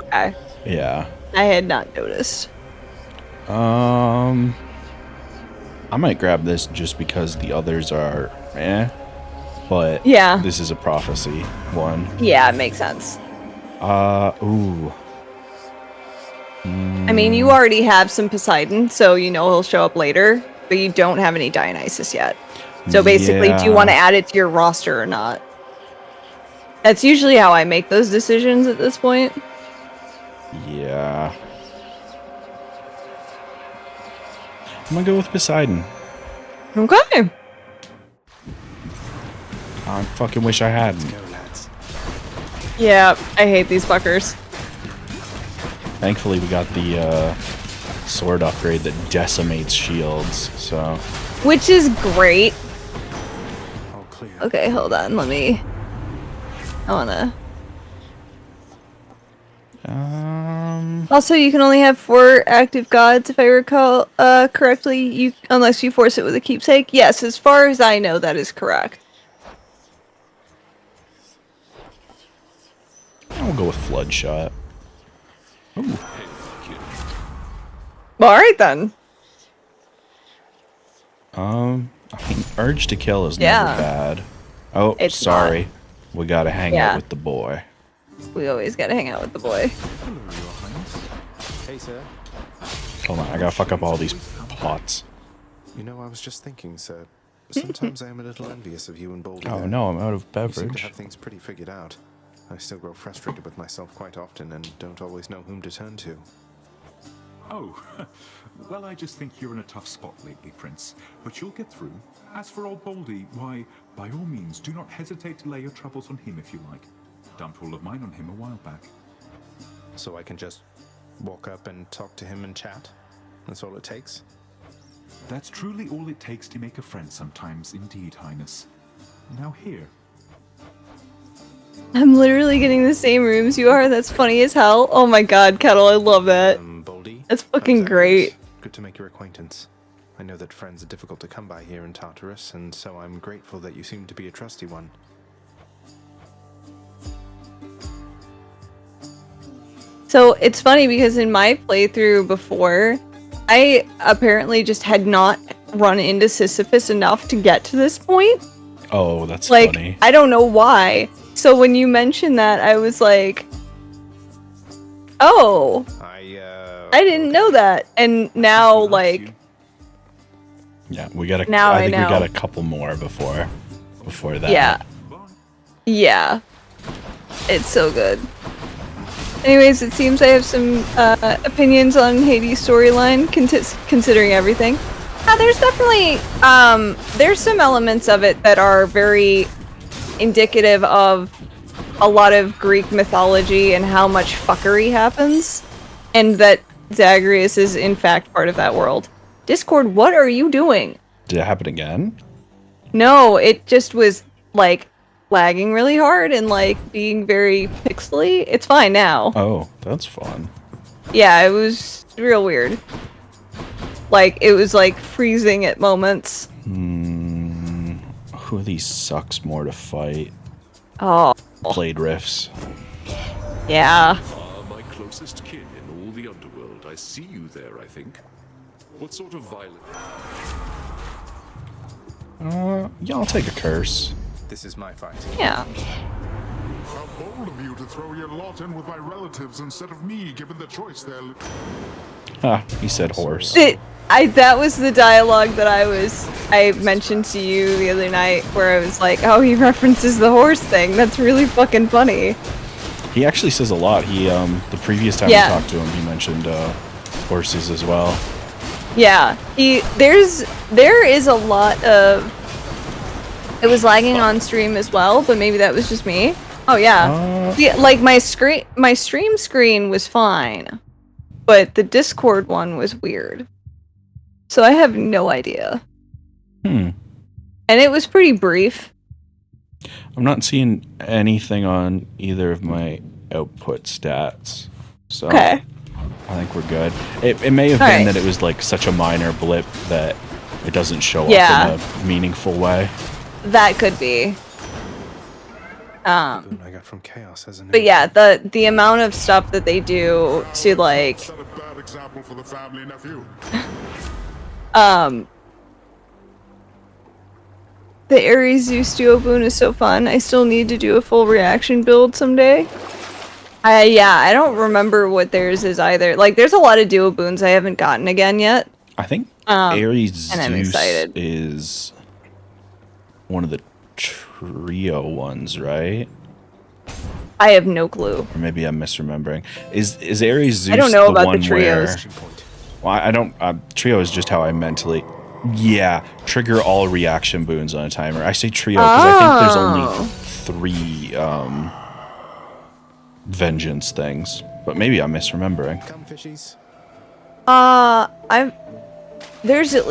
okay. Yeah. I had not noticed. I might grab this just because the others are but yeah, this is a prophecy one. Yeah, it makes sense. Ooh. I mean, you already have some Poseidon, so you know he'll show up later, but you don't have any Dionysus yet. So basically, do you want to add it to your roster or not? That's usually how I make those decisions at this point. Yeah. I'm gonna go with Poseidon. Okay. I fucking wish I hadn't. Yeah, I hate these fuckers. Thankfully, we got the sword upgrade that decimates shields, so. Which is great. Okay, hold on. Let me. I wanna. Also, you can only have 4 active gods, if I recall correctly. Unless you force it with a keepsake. Yes, as far as I know, that is correct. I'll go with Flood Shot. Ooh. Alright then. I mean, Urge to Kill is Yeah. never bad. Oh, It's sorry. not. We gotta hang Yeah. out with the boy. We always gotta hang out with the boy. Hey, sir. Hold on, I gotta fuck up all these pots. You know, I was just thinking, sir. Sometimes I am a little envious of you and Baldy. Oh there. no, I'm out of You seem to beverage. have things pretty figured out. I still grow frustrated with myself quite often and don't always know whom to turn to. Oh, well, I just think you're in a tough spot lately, Prince. But you'll get through. As for old Baldy, why, by all means, do not hesitate to lay your troubles on him if you like. Dumped all of mine on him a while back. So I can just walk up and talk to him and chat? That's all it takes? That's truly all it takes to make a friend sometimes, indeed, Highness. Now here. I'm literally getting the same rooms you are. That's funny as hell. Oh my god, Kettle, I love that. Baldy? That's fucking great. Good to make your acquaintance. I know that friends are difficult to come by here in Tartarus, and so I'm grateful that you seem to be a trusty one. So it's funny because in my playthrough before, I apparently just had not run into Sisyphus enough to get to this point. Oh, that's Like, funny. I don't know why. So when you mentioned that, I was like, oh, I didn't know that. And now, like, Yeah, we got Now I I think we know. got a couple more before that. yeah. Yeah. It's so good. Anyways, it seems I have some opinions on Hades' storyline, considering everything. There's definitely, there's some elements of it that are very indicative of a lot of Greek mythology and how much fuckery happens, and that Zagreus is in fact part of that world. Discord, what are you doing? Did it happen again? No, it just was like lagging really hard and like being very pixely. It's fine now. Oh, that's fun. Yeah, it was real weird. Like, it was like freezing at moments. Who of these sucks more to fight? Oh. Played Rifts. Yeah. My closest kin in all the underworld. I see you there, I think. What sort of violence? Yeah, I'll take a curse. This is my fight. Yeah. How bold of you to throw your lot in with my relatives instead of me, given the choice there. He said horse. That was the dialogue that I mentioned to you the other night, where I was like, oh, he references the horse thing. That's really fucking funny. He actually says a lot. The previous time we talked to him, he mentioned horses as well. Yeah, there is a lot of. It was lagging on stream as well, but maybe that was just me. Oh yeah, like my stream screen was fine, but the Discord one was weird. So I have no idea. And it was pretty brief. I'm not seeing anything on either of my output stats, so okay. I think we're good. It may have been that it was like such a minor blip that it doesn't show up in a meaningful way. That could be. I got from Chaos as But yeah, the amount of stuff that they do to like Set a bad example for the family, nephew. the Ares Zeus duo boon is so fun. I still need to do a full reaction build someday. I don't remember what theirs is either. Like, there's a lot of duo boons I haven't gotten again yet. I think Ares and I'm Zeus excited. is one of the trio ones, right? I have no clue. Or maybe I'm misremembering. Is Ares Zeus I don't know the about one the trios. Well, I don't. Trio is just how I mentally. Yeah, trigger all reaction boons on a timer. I say trio because I think there's only 3 vengeance things, but maybe I'm misremembering. Come fishies. There's at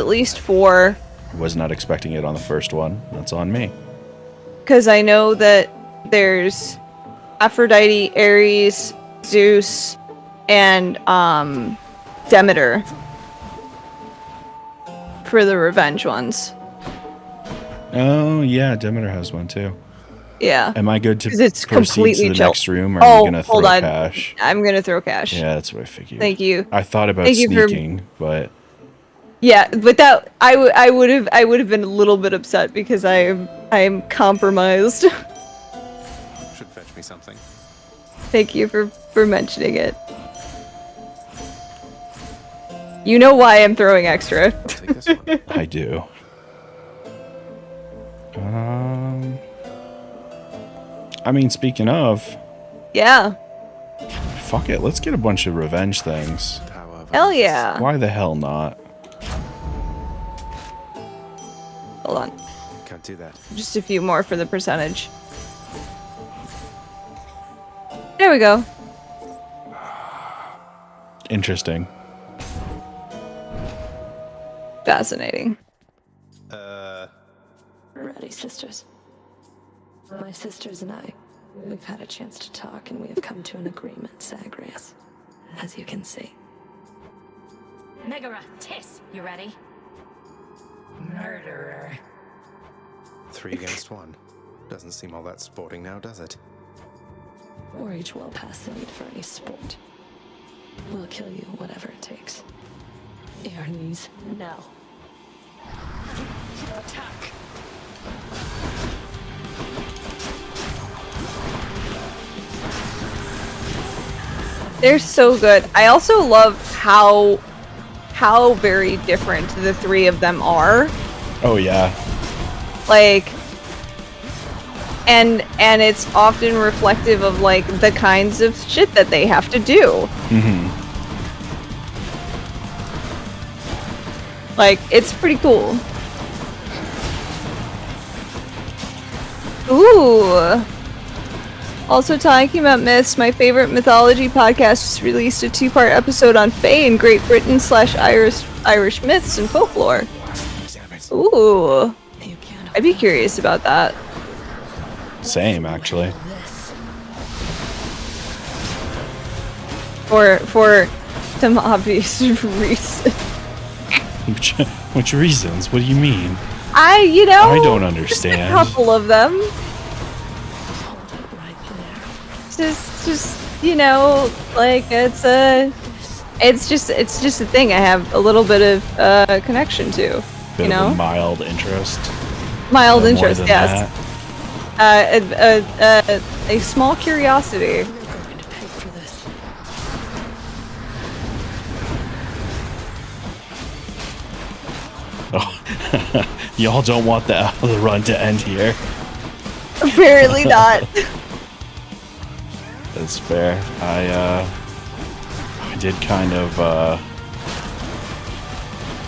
least 4. Was not expecting it on the first one. That's on me. Because I know that there's Aphrodite, Ares, Zeus, and Demeter for the revenge ones. Oh yeah, Demeter has one too. Yeah. Am I good to it's proceed to the chill. next room, or are you gonna throw hold on. cash? I'm gonna throw cash. Yeah, that's what I figured. Thank you. I thought about Thank you for- sneaking, but Yeah, but that I would have been a little bit upset because I am compromised. Should fetch me something. Thank you for mentioning it. You know why I'm throwing extra. I do. I mean, speaking of, Yeah. fuck it, let's get a bunch of revenge things. Hell yeah. Why the hell not? Hold on. Can't do that. Just a few more for the percentage. There we go. Interesting. Fascinating. Ready, sisters. My sisters and I, we've had a chance to talk and we have come to an agreement, Zagreus. As you can see. Megara, Tiss, you ready? Murderer. 3 against 1. Doesn't seem all that sporting now, does it? We're each well past the need for any sport. We'll kill you, whatever it takes. Your knees, now. Attack. They're so good. I also love how very different the 3 of them are. Oh yeah. Like, and it's often reflective of like the kinds of shit that they have to do. Like, it's pretty cool. Ooh. Also talking about myths, my favorite mythology podcast just released a 2-part episode on Fae in Great Britain / Irish myths and folklore. Ooh. You can't I'd be curious about that. Same, actually. For some obvious reason. Which reasons? What do you mean? I don't understand. Just a couple of them. Just like it's just a thing I have a little bit of connection to. Bit of a mild interest. Mild interest, yes. A small curiosity. Oh, y'all don't want the run to end here. Apparently not. That's fair. I did kind of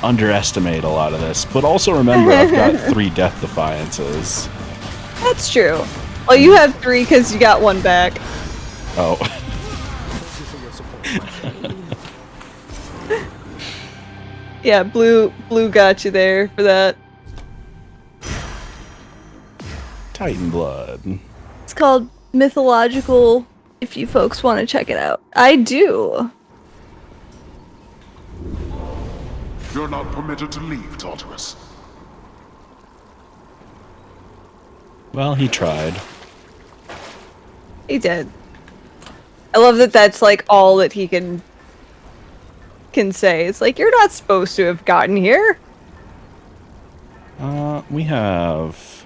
underestimate a lot of this, but also remember I've got 3 Death Defiances. That's true. Well, you have 3 because you got 1 back. Oh. Yeah, blue got you there for that. Titan blood. It's called Mythological, if you folks want to check it out. I do. You're not permitted to leave, Tartarus. Well, he tried. He did. I love that that's like all that he can say. It's like, you're not supposed to have gotten here. We have...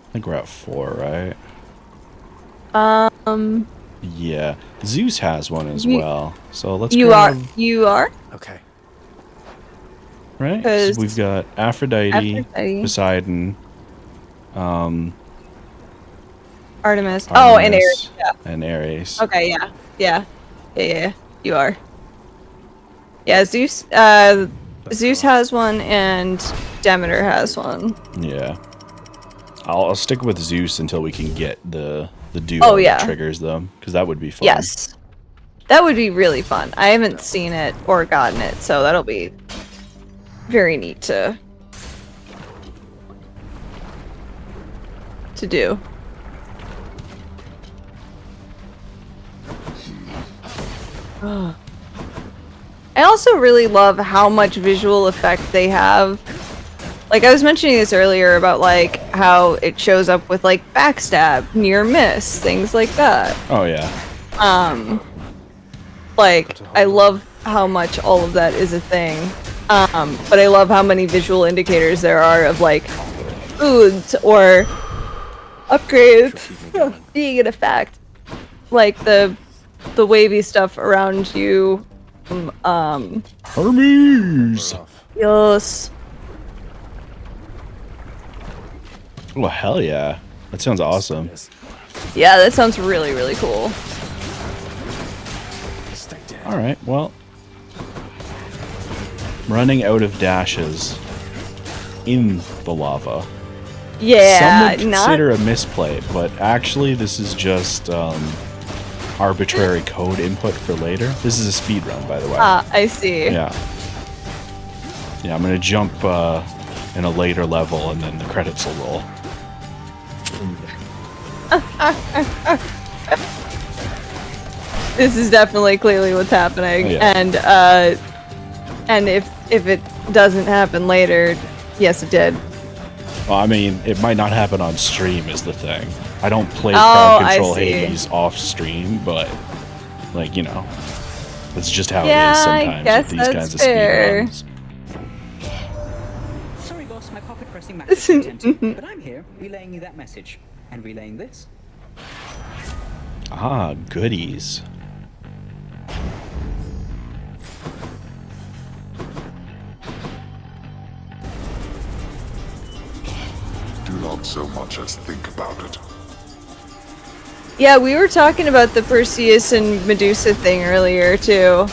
I think we're at 4, right? Yeah. Zeus has one as well. So let's You grab... You are? Okay. Right? So we've got Aphrodite, Poseidon, Artemis. Oh, and Ares. Yeah. And Ares. Okay, yeah. You are. Yeah, Zeus has one and Demeter has one. Yeah. I'll stick with Zeus until we can get the duo that triggers them, because that would be fun. Yes. That would be really fun. I haven't seen it or gotten it, so that'll be very neat to do. I also really love how much visual effect they have. Like, I was mentioning this earlier about, like, how it shows up with, like, backstab, near miss, things like that. Oh, yeah. Like, I love how much all of that is a thing. But I love how many visual indicators there are of, like, foods or upgrades being an effect. Like, the wavy stuff around you. Hermes! Yes. Oh, hell yeah. That sounds awesome. Yeah, that sounds really, really cool. Alright, well. Running out of dashes in the lava. Yeah, some would consider a misplay, but actually this is just arbitrary code input for later. This is a speed run, by the way. I see. Yeah. Yeah, I'm gonna jump in a later level and then the credits will roll. This is definitely clearly what's happening, yeah. And if it doesn't happen later, yes, it did. Well, I mean, it might not happen on stream is the thing. I don't play Crowd Control Hades off stream, but like, you know, that's just how it is sometimes with these kinds of speed runs. Sorry, boss, my pocket pressing match is empty, but I'm here relaying you that message and relaying this. Ah, goodies. Do not so much as think about it. Yeah, we were talking about the Perseus and Medusa thing earlier, too.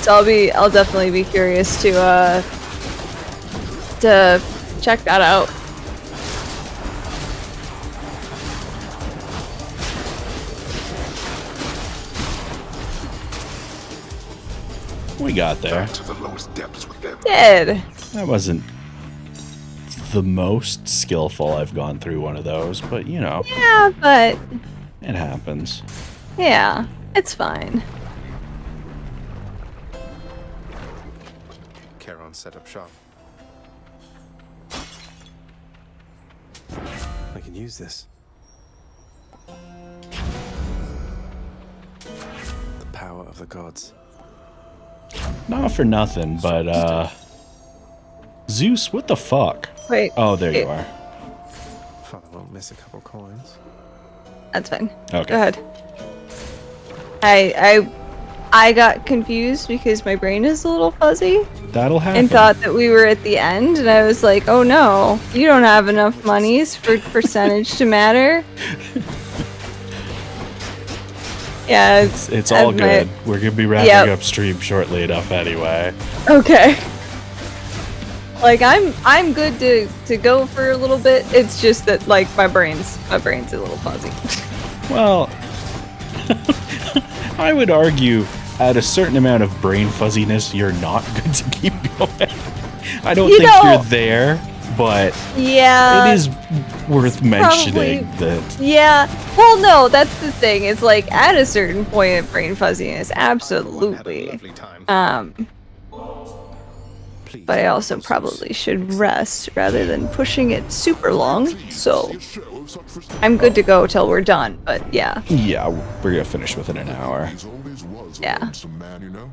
So I'll definitely be curious to check that out. We got there. To the lowest depths with them. Did. That wasn't the most skillful I've gone through one of those, but you know. Yeah, but it happens. Yeah, it's fine. Charon set up shop. I can use this. The power of the gods. Not for nothing, but Zeus, what the fuck? Wait. Oh, there you are. Father won't miss a couple coins. That's fine. Okay. Go ahead. I got confused because my brain is a little fuzzy. That'll happen. And thought that we were at the end, and I was like, oh no, you don't have enough monies for percentage to matter. Yeah, it's all good. We're gonna be wrapping up stream shortly enough anyway. Okay. Like I'm good to go for a little bit. It's just that like my brain's a little fuzzy. Well, I would argue at a certain amount of brain fuzziness, you're not good to keep going. I don't think you're there, but yeah, it is worth mentioning that. Yeah. Well, no, that's the thing. It's like at a certain point of brain fuzziness, absolutely. But I also probably should rest rather than pushing it super long. So I'm good to go till we're done. But yeah. Yeah, we're gonna finish within an hour. Yeah. Man, you know?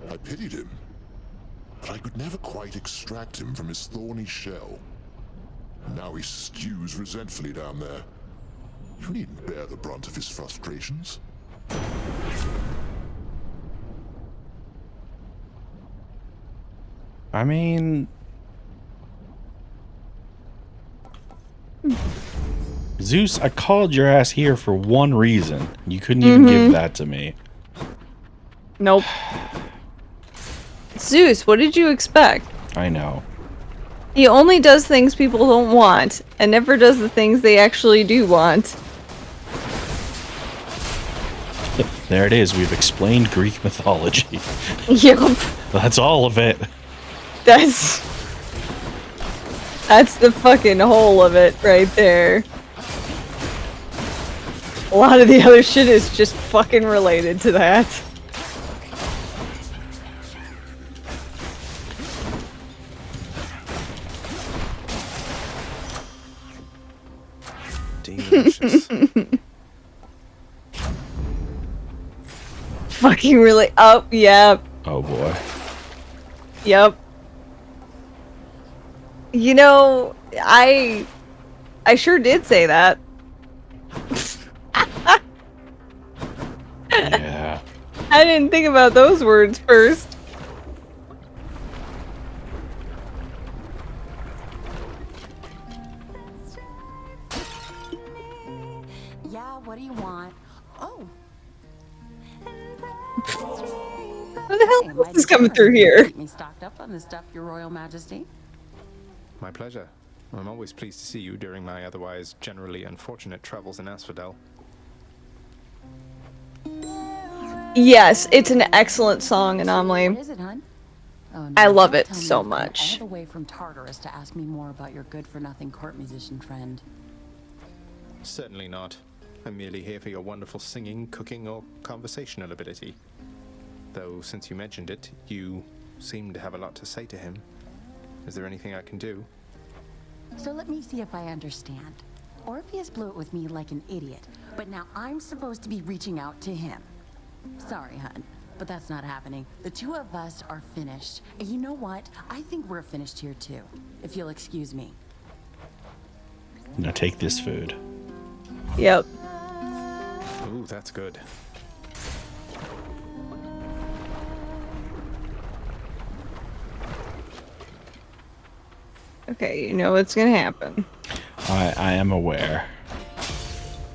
I pitied him, but I could never quite extract him from his thorny shell. Now he stews resentfully down there. You needn't bear the brunt of his frustrations. I mean, Zeus, I called your ass here for one reason. You couldn't even give that to me. Nope. Zeus, what did you expect? I know. He only does things people don't want, and never does the things they actually do want. There it is. We've explained Greek mythology. Yup. That's all of it. That's the fucking whole of it right there. A lot of the other shit is just fucking related to that. Delicious. Fucking really. Oh, yeah. Oh boy. Yep. You know, I sure did say that. Yeah. I didn't think about those words first. Yeah, what do you want? Oh. Who the hell is coming through here? Keep me stocked up on this stuff, Your Royal Majesty. My pleasure. I'm always pleased to see you during my otherwise generally unfortunate travels in Asphodel. Yes, it's an excellent song, Anomaly. What is it, hon? Oh, no, I love don't it tell me so you've come much. all the way from Tartarus to ask me more about your good-for-nothing court musician friend. Certainly not. I'm merely here for your wonderful singing, cooking, or conversational ability. Though, since you mentioned it, you seem to have a lot to say to him. Is there anything I can do? So let me see if I understand. Orpheus blew it with me like an idiot, but now I'm supposed to be reaching out to him. Sorry, hun, but that's not happening. The two of us are finished. And you know what? I think we're finished here too, if you'll excuse me. Now take this food. Yep. Ooh, that's good. Okay, you know what's gonna happen. I am aware.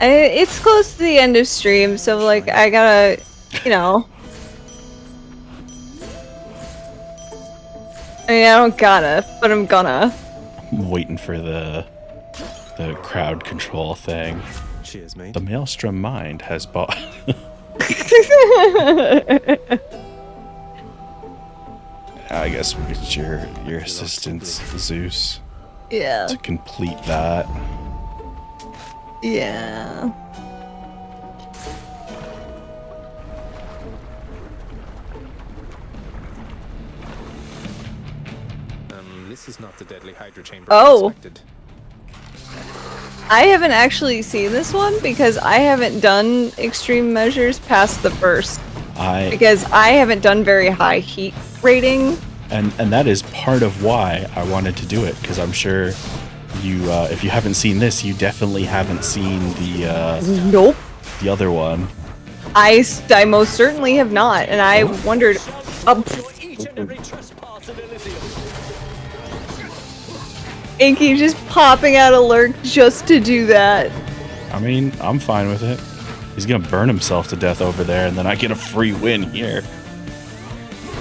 It's close to the end of stream, so like I gotta, you know. I mean, I don't gotta, but I'm gonna. I'm waiting for the crowd control thing. Cheers, mate. The Maelstrom Mind has bought. I guess we get your assistance, Zeus. Yeah. To complete that. Yeah. This is not the deadly Hydra chamber Oh. I expected. I haven't actually seen this one because I haven't done extreme measures past the first. Because I haven't done very high heat rating. And that is part of why I wanted to do it, because I'm sure you, if you haven't seen this, you definitely haven't seen the Nope. The other one. I most certainly have not, and I wondered. Inky just popping out a lurk just to do that. I mean, I'm fine with it. He's gonna burn himself to death over there, and then I get a free win here.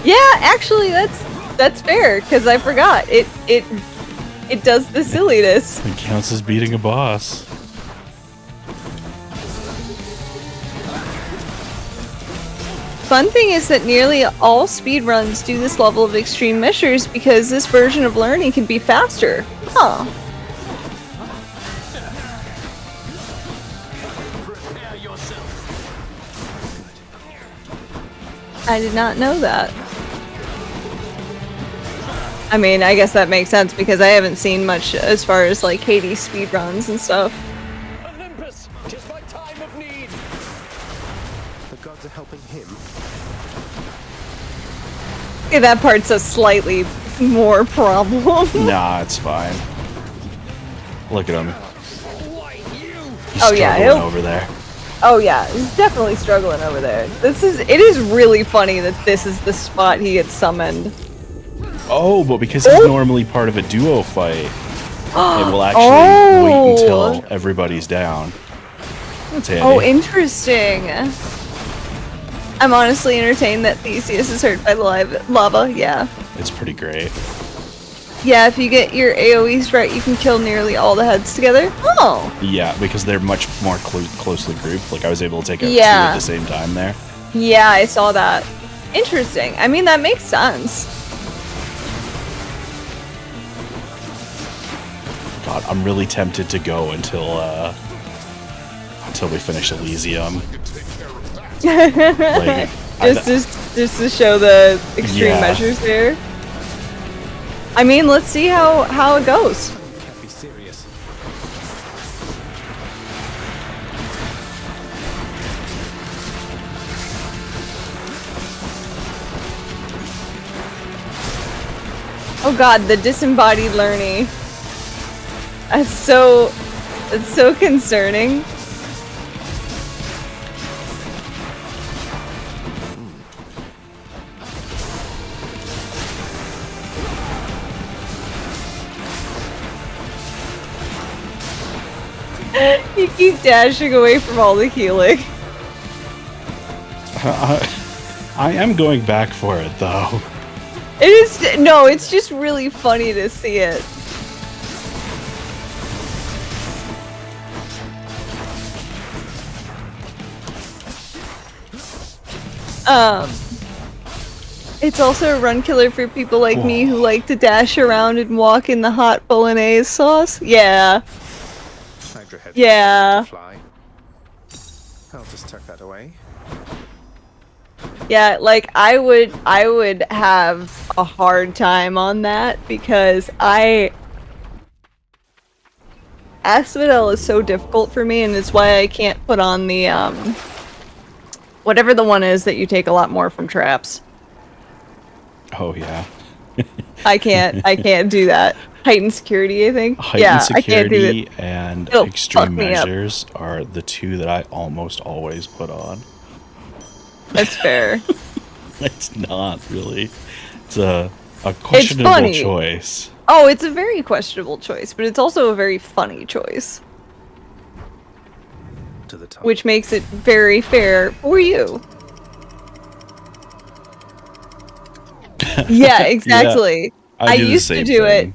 Yeah, actually, that's fair because I forgot it does the silliness. It counts as beating a boss. Fun thing is that nearly all speedruns do this level of extreme measures because this version of learning can be faster. Huh. I did not know that. I mean, I guess that makes sense because I haven't seen much as far as like Hades speedruns and stuff. Olympus, 'tis my time of need. The gods are helping him. Okay, that part's a slightly more problem. Nah, it's fine. Look at him. He's Oh yeah, struggling over there. Oh yeah, he's definitely struggling over there. It is really funny that this is the spot he gets summoned. Oh, but because he's normally part of a duo fight, it will actually wait until everybody's down. That's handy. Oh, interesting. I'm honestly entertained that Theseus is hurt by the lava, yeah. It's pretty great. Yeah, if you get your AoEs right, you can kill nearly all the heads together. Oh! Yeah, because they're much more closely grouped. Like, I was able to take out two Yeah. at the same time there. Yeah, I saw that. Interesting. I mean, that makes sense. God, I'm really tempted to go until we finish Elysium. Like, just to show the extreme measures there. I mean, let's see how it goes. Can't be serious. Oh god, the disembodied learning. That's so concerning. You keep dashing away from all the healing. I am going back for it though. It is no, it's just really funny to see it. It's also a run killer for people like me who like to dash around and walk in the hot bolognese sauce. Yeah. Yeah. I'll just tuck that away. Yeah, like I would have a hard time on that because Asphodel is so difficult for me, and it's why I can't put on the whatever the one is that you take a lot more from traps. Oh yeah. I can't do that. Heightened security, I think. Heightened security I can't do it. and It'll extreme fuck me up. measures are the two that I almost always put on. That's fair. It's not really. It's a questionable choice. Oh, it's a very questionable choice, but it's also a very funny choice. To the top. Which makes it very fair for you. Yeah, exactly. Yeah, I do the used to same do thing. it.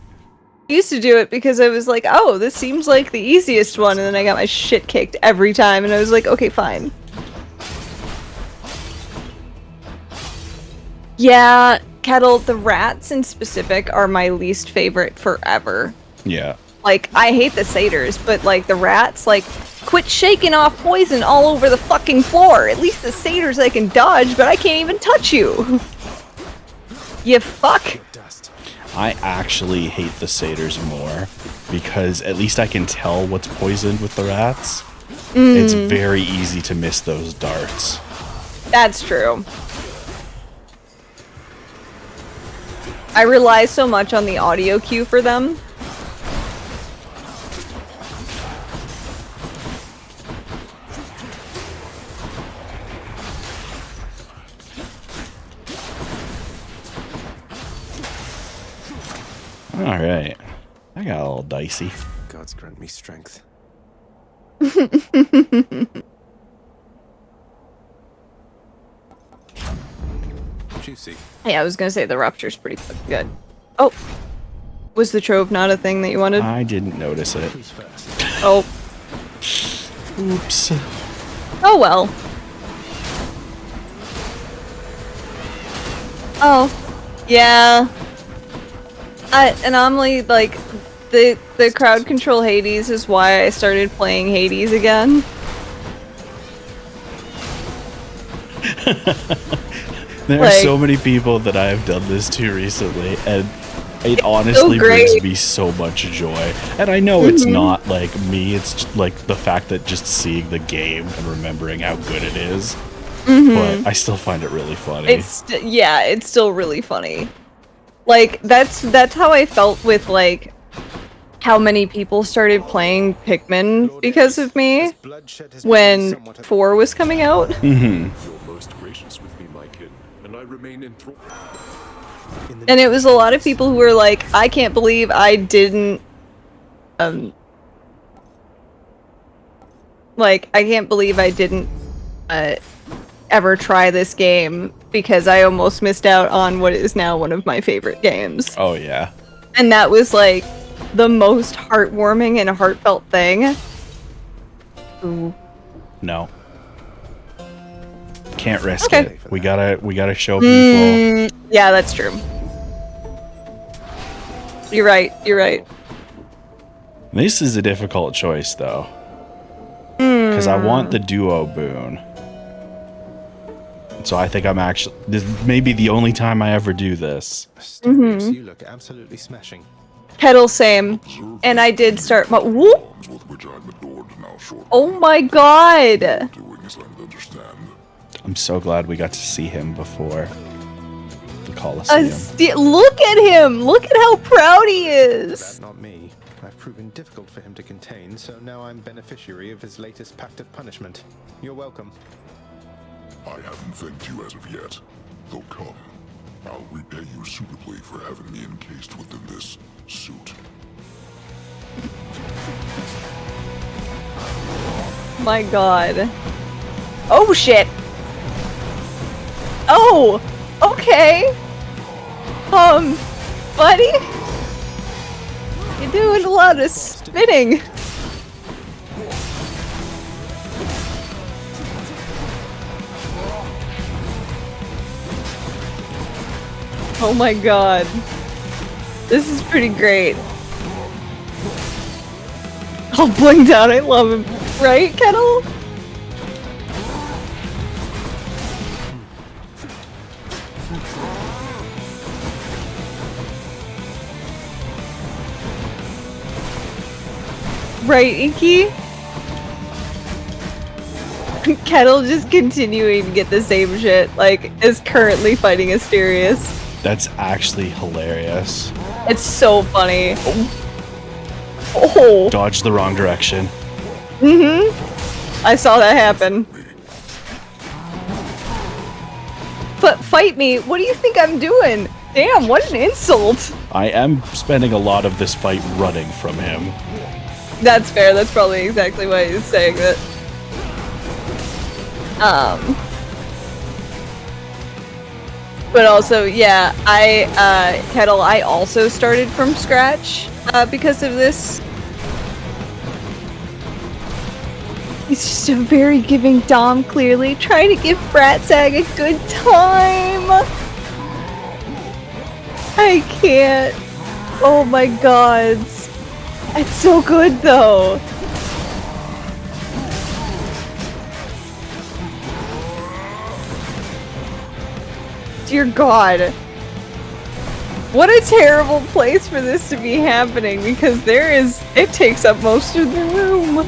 I used to do it because I was like, oh, this seems like the easiest one, and then I got my shit kicked every time, and I was like, okay, fine. Yeah, Kettle, the rats in specific are my least favorite forever. Yeah. Like, I hate the satyrs, but, like, the rats, like, quit shaking off poison all over the fucking floor. At least the satyrs I can dodge, but I can't even touch you. You fuck. I actually hate the satyrs more because at least I can tell what's poisoned with the rats. It's very easy to miss those darts. That's true. I rely so much on the audio cue for them. Alright. I got a little dicey. Gods grant me strength. Juicy. Yeah, I was gonna say the rupture's pretty fucking good. Oh. Was the trove not a thing that you wanted? I didn't notice it. Oh. Oops. Oh well. Oh. Yeah. Anomaly, like, the crowd control Hades is why I started playing Hades again. There are so many people that I have done this to recently, and it honestly brings me so much joy. And I know it's not like me, it's just like the fact that just seeing the game and remembering how good it is. But I still find it really funny. It's still really funny. Like, that's how I felt with, like, how many people started playing Pikmin because of me when 4 was coming out. You're most gracious with me, my kin, and I remain enthralled. And it was a lot of people who were like, I can't believe I didn't, ever try this game because I almost missed out on what is now one of my favorite games. Oh, yeah. And that was, like, the most heartwarming and heartfelt thing. Ooh. No. Can't risk it. We gotta show people. Yeah, that's true. You're right. This is a difficult choice, though. Because I want the duo boon. So I think this may be the only time I ever do this. You look absolutely smashing. Kettle, same. And I did start my— whoop! Oh my god! I'm so glad we got to see him before the Colosseum. Look at him! Look at how proud he is! That not me. I've proven difficult for him to contain, so now I'm beneficiary of his latest pact of punishment. You're welcome. I haven't thanked you as of yet. Though come, I'll repay you suitably for having me encased within this suit. My god. Oh shit! Oh! Okay! Buddy? You're doing a lot of spinning! Oh my god. This is pretty great. All blinged out, I love him. Right, Kettle? Right, Inky? Kettle just continuing to get the same shit, like, is currently fighting Asterius. That's actually hilarious. It's so funny. Oh! Dodged the wrong direction. I saw that happen. But fight me, what do you think I'm doing? Damn, what an insult! I am spending a lot of this fight running from him. That's fair, that's probably exactly why he's saying that. But also, yeah, Kettle, I also started from scratch, because of this. He's just a very giving Dom, clearly, trying to give Bratzag a good time. I can't. Oh my god. It's so good though. Dear God. What a terrible place for this to be happening because it takes up most of the room.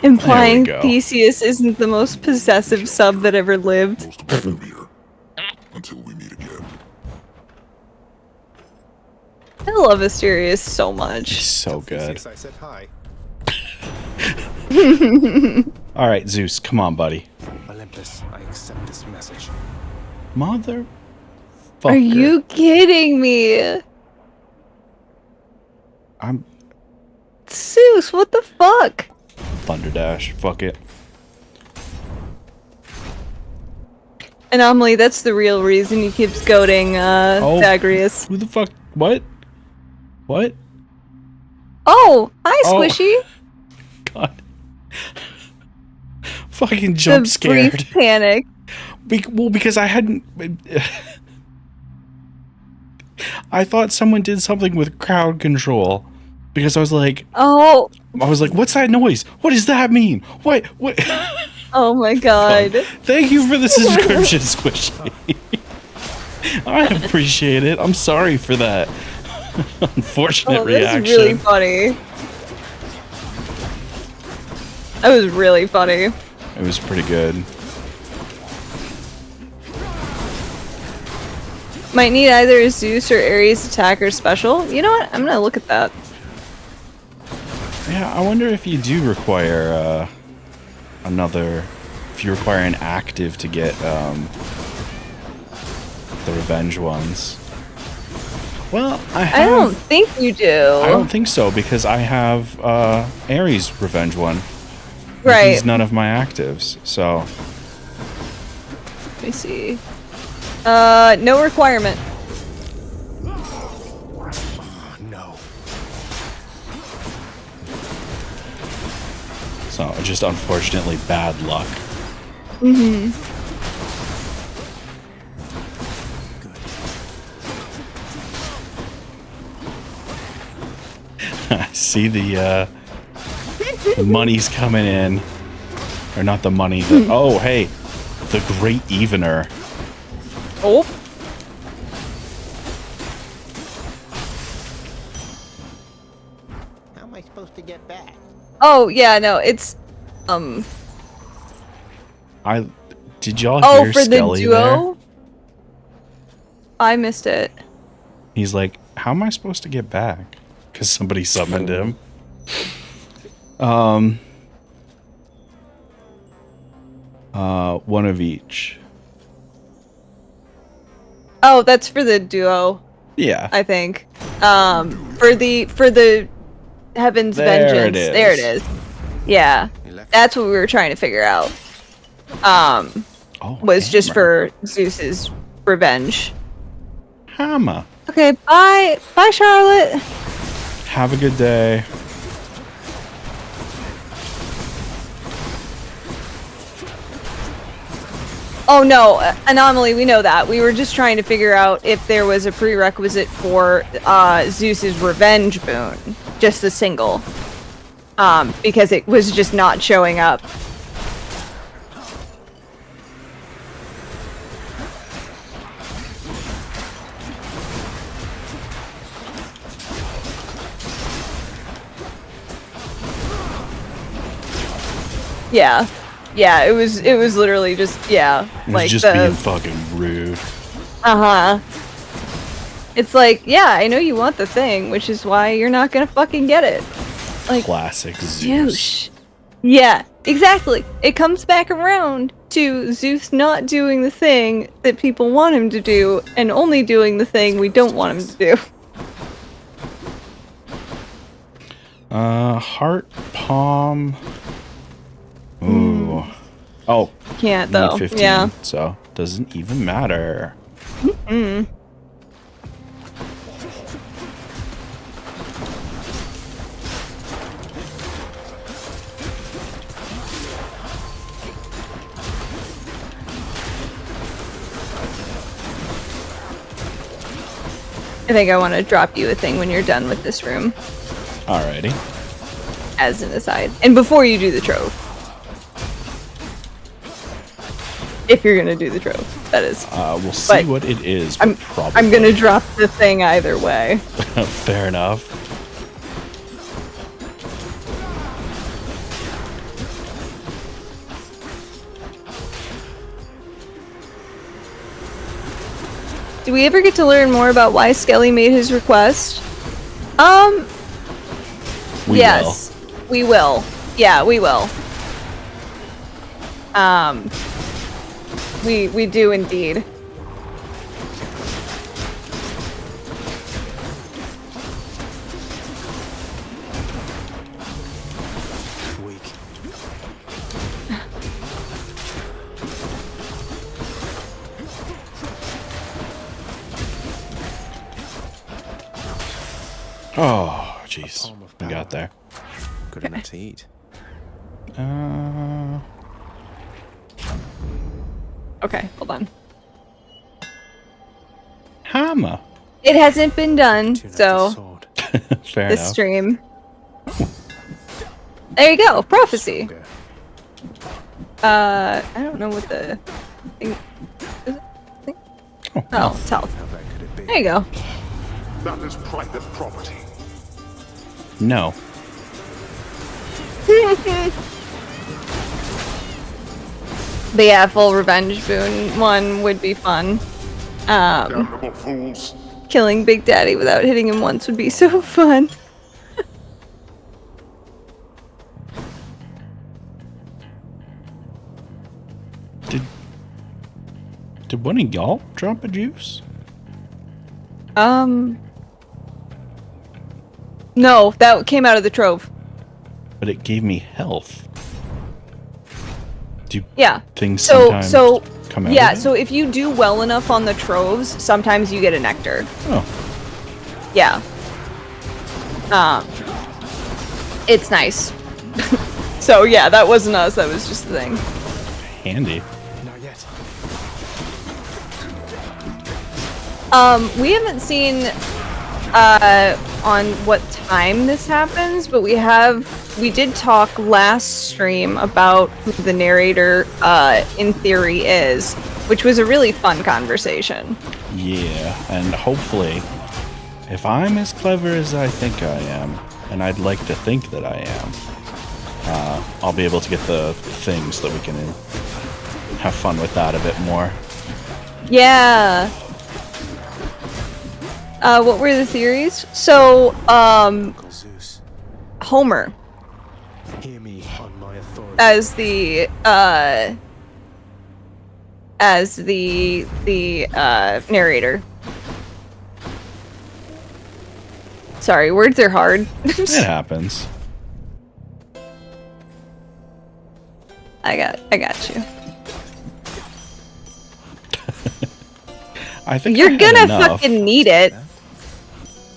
Implying Theseus isn't the most possessive sub that ever lived. Until we meet again. I love Asterius so much. He's so good. I said hi. All right, Zeus, come on, buddy. Olympus, I accept this message. Mother. Are you kidding me? I'm Zeus, what the fuck? Thunderdash. Fuck it. Anomaly, that's the real reason he keeps goading Zagreus. Who the fuck? What? What? Oh, hi, Squishy. God. Fucking jump scared. Brief panic. Well, because I hadn't. I thought someone did something with crowd control. Because I was like, oh. I was like, what's that noise? What does that mean? What? Oh my god. Thank you for the subscription, Squishy. I appreciate it. I'm sorry for that unfortunate reaction. That was really funny. That was really funny. It was pretty good. Might need either a Zeus or Ares attacker special. You know what? I'm gonna look at that. Yeah, I wonder if you do require if you require an active to get the revenge ones. Well, I don't think you do. I don't think so because I have Ares revenge one. Right. He's none of my actives, so. Let me see. No requirement. So, just unfortunately bad luck. Mm-hmm. I see the money's coming in. Or not the money, oh, hey. The Great Evener. Oh. How am I supposed to get back? Oh, yeah, no, it's, Did y'all hear for Skelly the duo? there? I missed it. He's like, how am I supposed to get back? Because somebody summoned him. One of each. Oh, that's for the duo. Yeah. I think. For the Heaven's Vengeance. There it is. Yeah. That's what we were trying to figure out. Was just for Zeus's revenge. Hammer. Okay, bye. Bye, Charlotte. Have a good day. Oh no, Anomaly, we know that. We were just trying to figure out if there was a prerequisite for Zeus's revenge boon. Just the single. Because it was just not showing up. Yeah. Yeah, it was literally just, yeah. It was just being fucking rude. Uh-huh. It's like, yeah, I know you want the thing, which is why you're not gonna fucking get it. Like, classic Zeus. Yeah, exactly. It comes back around to Zeus not doing the thing that people want him to do, and only doing the thing we don't want him to do. Heart palm. Ooh. Oh. Can't though. 15, yeah. So doesn't even matter. I think I want to drop you a thing when you're done with this room. Alrighty. As an aside. And before you do the trove. If you're gonna do the trove, that is. We'll see what it is. Probably. I'm gonna drop the thing either way. Fair enough. Do we ever get to learn more about why Skelly made his request? Yes. We will. Yeah, we will. We do indeed. Weak. Oh, jeez. We got there. Good enough to eat. Okay, hold on. Hammer. It hasn't been done, so Fair this enough. stream. There you go, prophecy. I don't know what the thing is. It? Oh, it's health. There you go. That is private property. No. But yeah, full revenge boon one would be fun. Damnable fools. Killing Big Daddy without hitting him once would be so fun. Did one of y'all drop a juice? No, that came out of the trove. But it gave me health. Do Yeah. things sometimes come out? Yeah, of it? so if you do well enough on the troves, sometimes you get a nectar. Oh. Yeah. It's nice. So yeah, that wasn't us, that was just the thing. Handy. Not yet. We haven't seen on what time this happens, but we did talk last stream about who the narrator in theory is, which was a really fun conversation. Yeah, and hopefully, if I'm as clever as I think I am, and I'd like to think that I am, I'll be able to get the things so that we can have fun with that a bit more. Yeah. What were the theories? So, Homer. Hear me on my authority. As the narrator. Sorry, words are hard. It happens. I got you. I think you're I had gonna enough. fucking need it.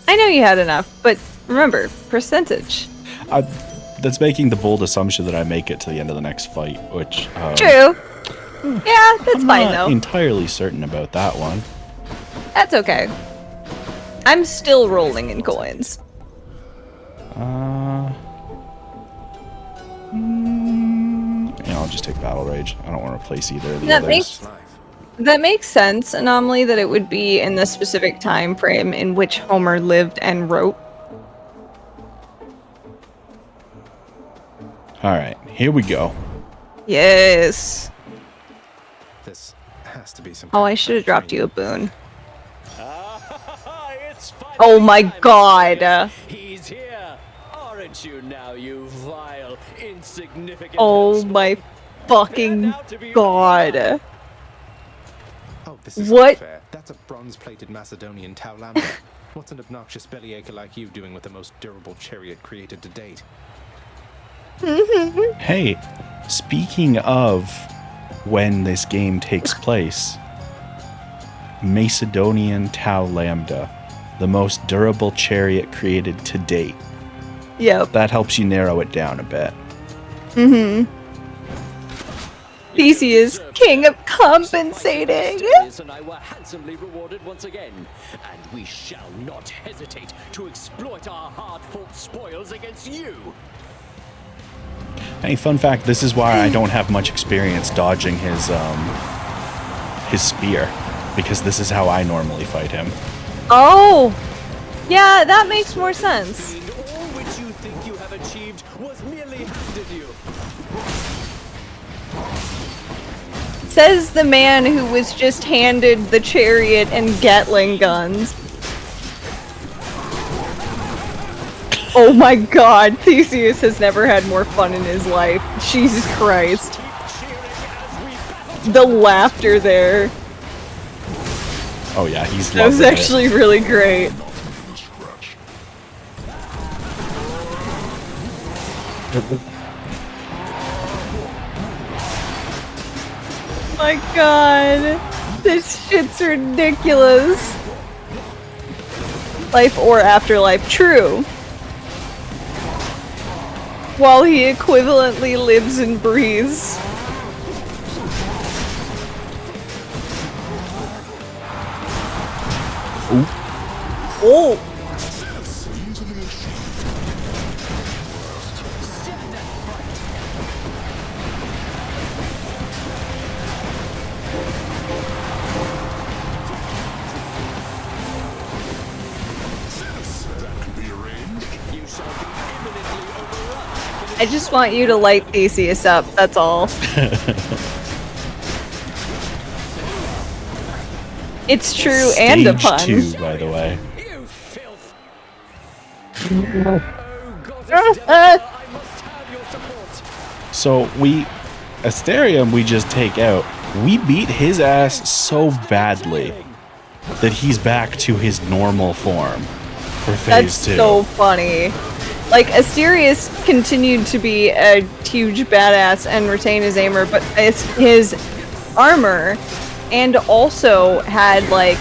I know you had enough, but remember, percentage. That's making the bold assumption that I make it to the end of the next fight, which True. Yeah, that's I'm fine not though. entirely certain about that one. That's okay. I'm still rolling in coins. Yeah, I'll just take Battle Rage. I don't want to replace either of the others. That makes sense. Anomaly that it would be in the specific time frame in which Homer lived and wrote. Alright, here we go. Yes. This has to be some. Oh, I should have dropped you a boon. Oh my god. He's here, aren't you now, you vile, insignificant. Oh my fucking god. Oh, this is What? unfair. That's a bronze-plated Macedonian Tau Lambda. What's an obnoxious bellyacre like you doing with the most durable chariot created to date? Hey, speaking of when this game takes place, Macedonian Tau Lambda, the most durable chariot created to date. Yep. That helps you narrow it down a bit. Theseus, king of compensating. Asterius and I were handsomely rewarded once again, and we shall not hesitate to exploit our hard-fought spoils against you. Hey, fun fact, this is why I don't have much experience dodging his spear, because this is how I normally fight him. Oh, yeah, that makes more sense. All which you think you have achieved was merely handed you. Says the man who was just handed the chariot and Gatling guns. Oh my god, Theseus has never had more fun in his life. Jesus Christ. The laughter there. Oh yeah, he's That was actually really great. My god, this shit's ridiculous. Life or afterlife, true. While he equivalently lives and breathes. Ooh. Oh. I just want you to light Theseus up, that's all. It's true and a pun. Stage 2, by the way. So Asterium we just take out. We beat his ass so badly that he's back to his normal form for phase 2. That's so funny. Like, Asterius continued to be a huge badass and retain his armor, but his armor, and also had, like,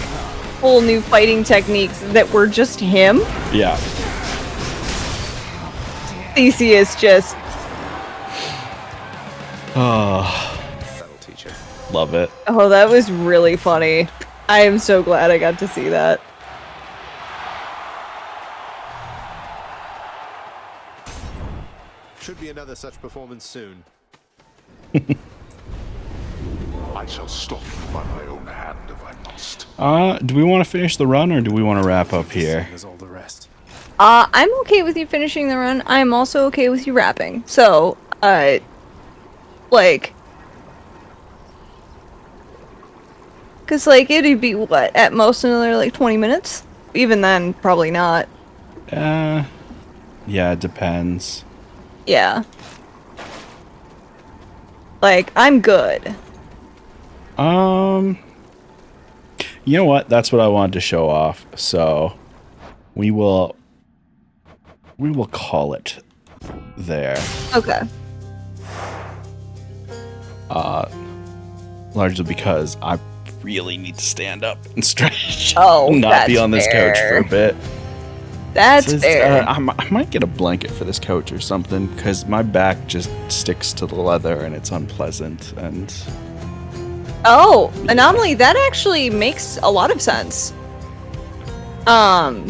whole new fighting techniques that were just him. Yeah. Theseus just... Oh. That'll teach you. Love it. Oh, that was really funny. I am so glad I got to see that. Should be another such performance soon. I shall stop you by my own hand if I must. Do we want to finish the run or do we want to wrap up here? As all the rest. I'm okay with you finishing the run. I'm also okay with you wrapping. So, like... Cause, like, it'd be, what, at most another, like, 20 minutes? Even then, probably not. Yeah, it depends. Yeah. Like, I'm good. You know what? That's what I wanted to show off. So we will call it there. Okay. Largely because I really need to stand up and stretch. Oh, not be on this couch for a bit. That's fair. I might get a blanket for this couch or something because my back just sticks to the leather and it's unpleasant. And oh, Anomaly, that actually makes a lot of sense. But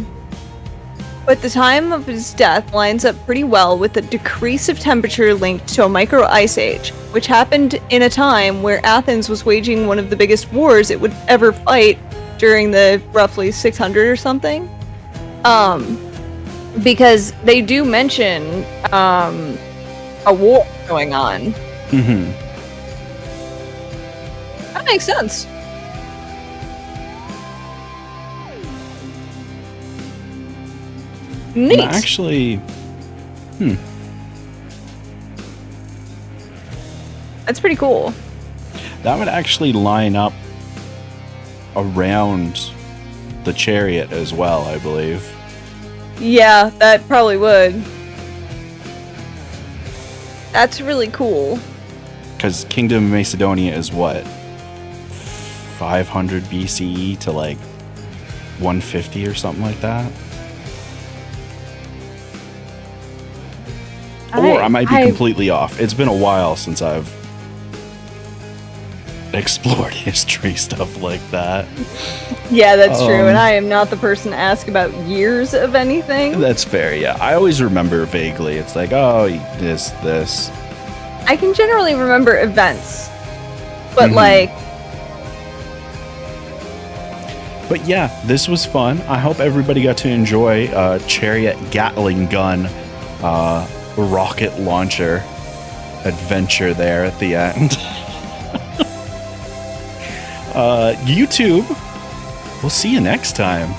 the time of his death lines up pretty well with the decrease of temperature linked to a micro ice age, which happened in a time where Athens was waging one of the biggest wars it would ever fight during the roughly 600 or something. Because they do mention a war going on. Mm-hmm. That makes sense. Neat. Actually, That's pretty cool. that would actually line up around the chariot as well, I believe. Yeah, that probably would. That's really cool. Because Kingdom of Macedonia is what? 500 BCE to like 150 or something like that? Or I might be completely off. It's been a while since I've explored history stuff like that. Yeah, that's true. And I am not the person to ask about years of anything. That's fair, yeah. I always remember vaguely. It's like, oh, this. I can generally remember events. But But yeah, this was fun. I hope everybody got to enjoy Chariot Gatling gun rocket launcher adventure there at the end. YouTube, we'll see you next time.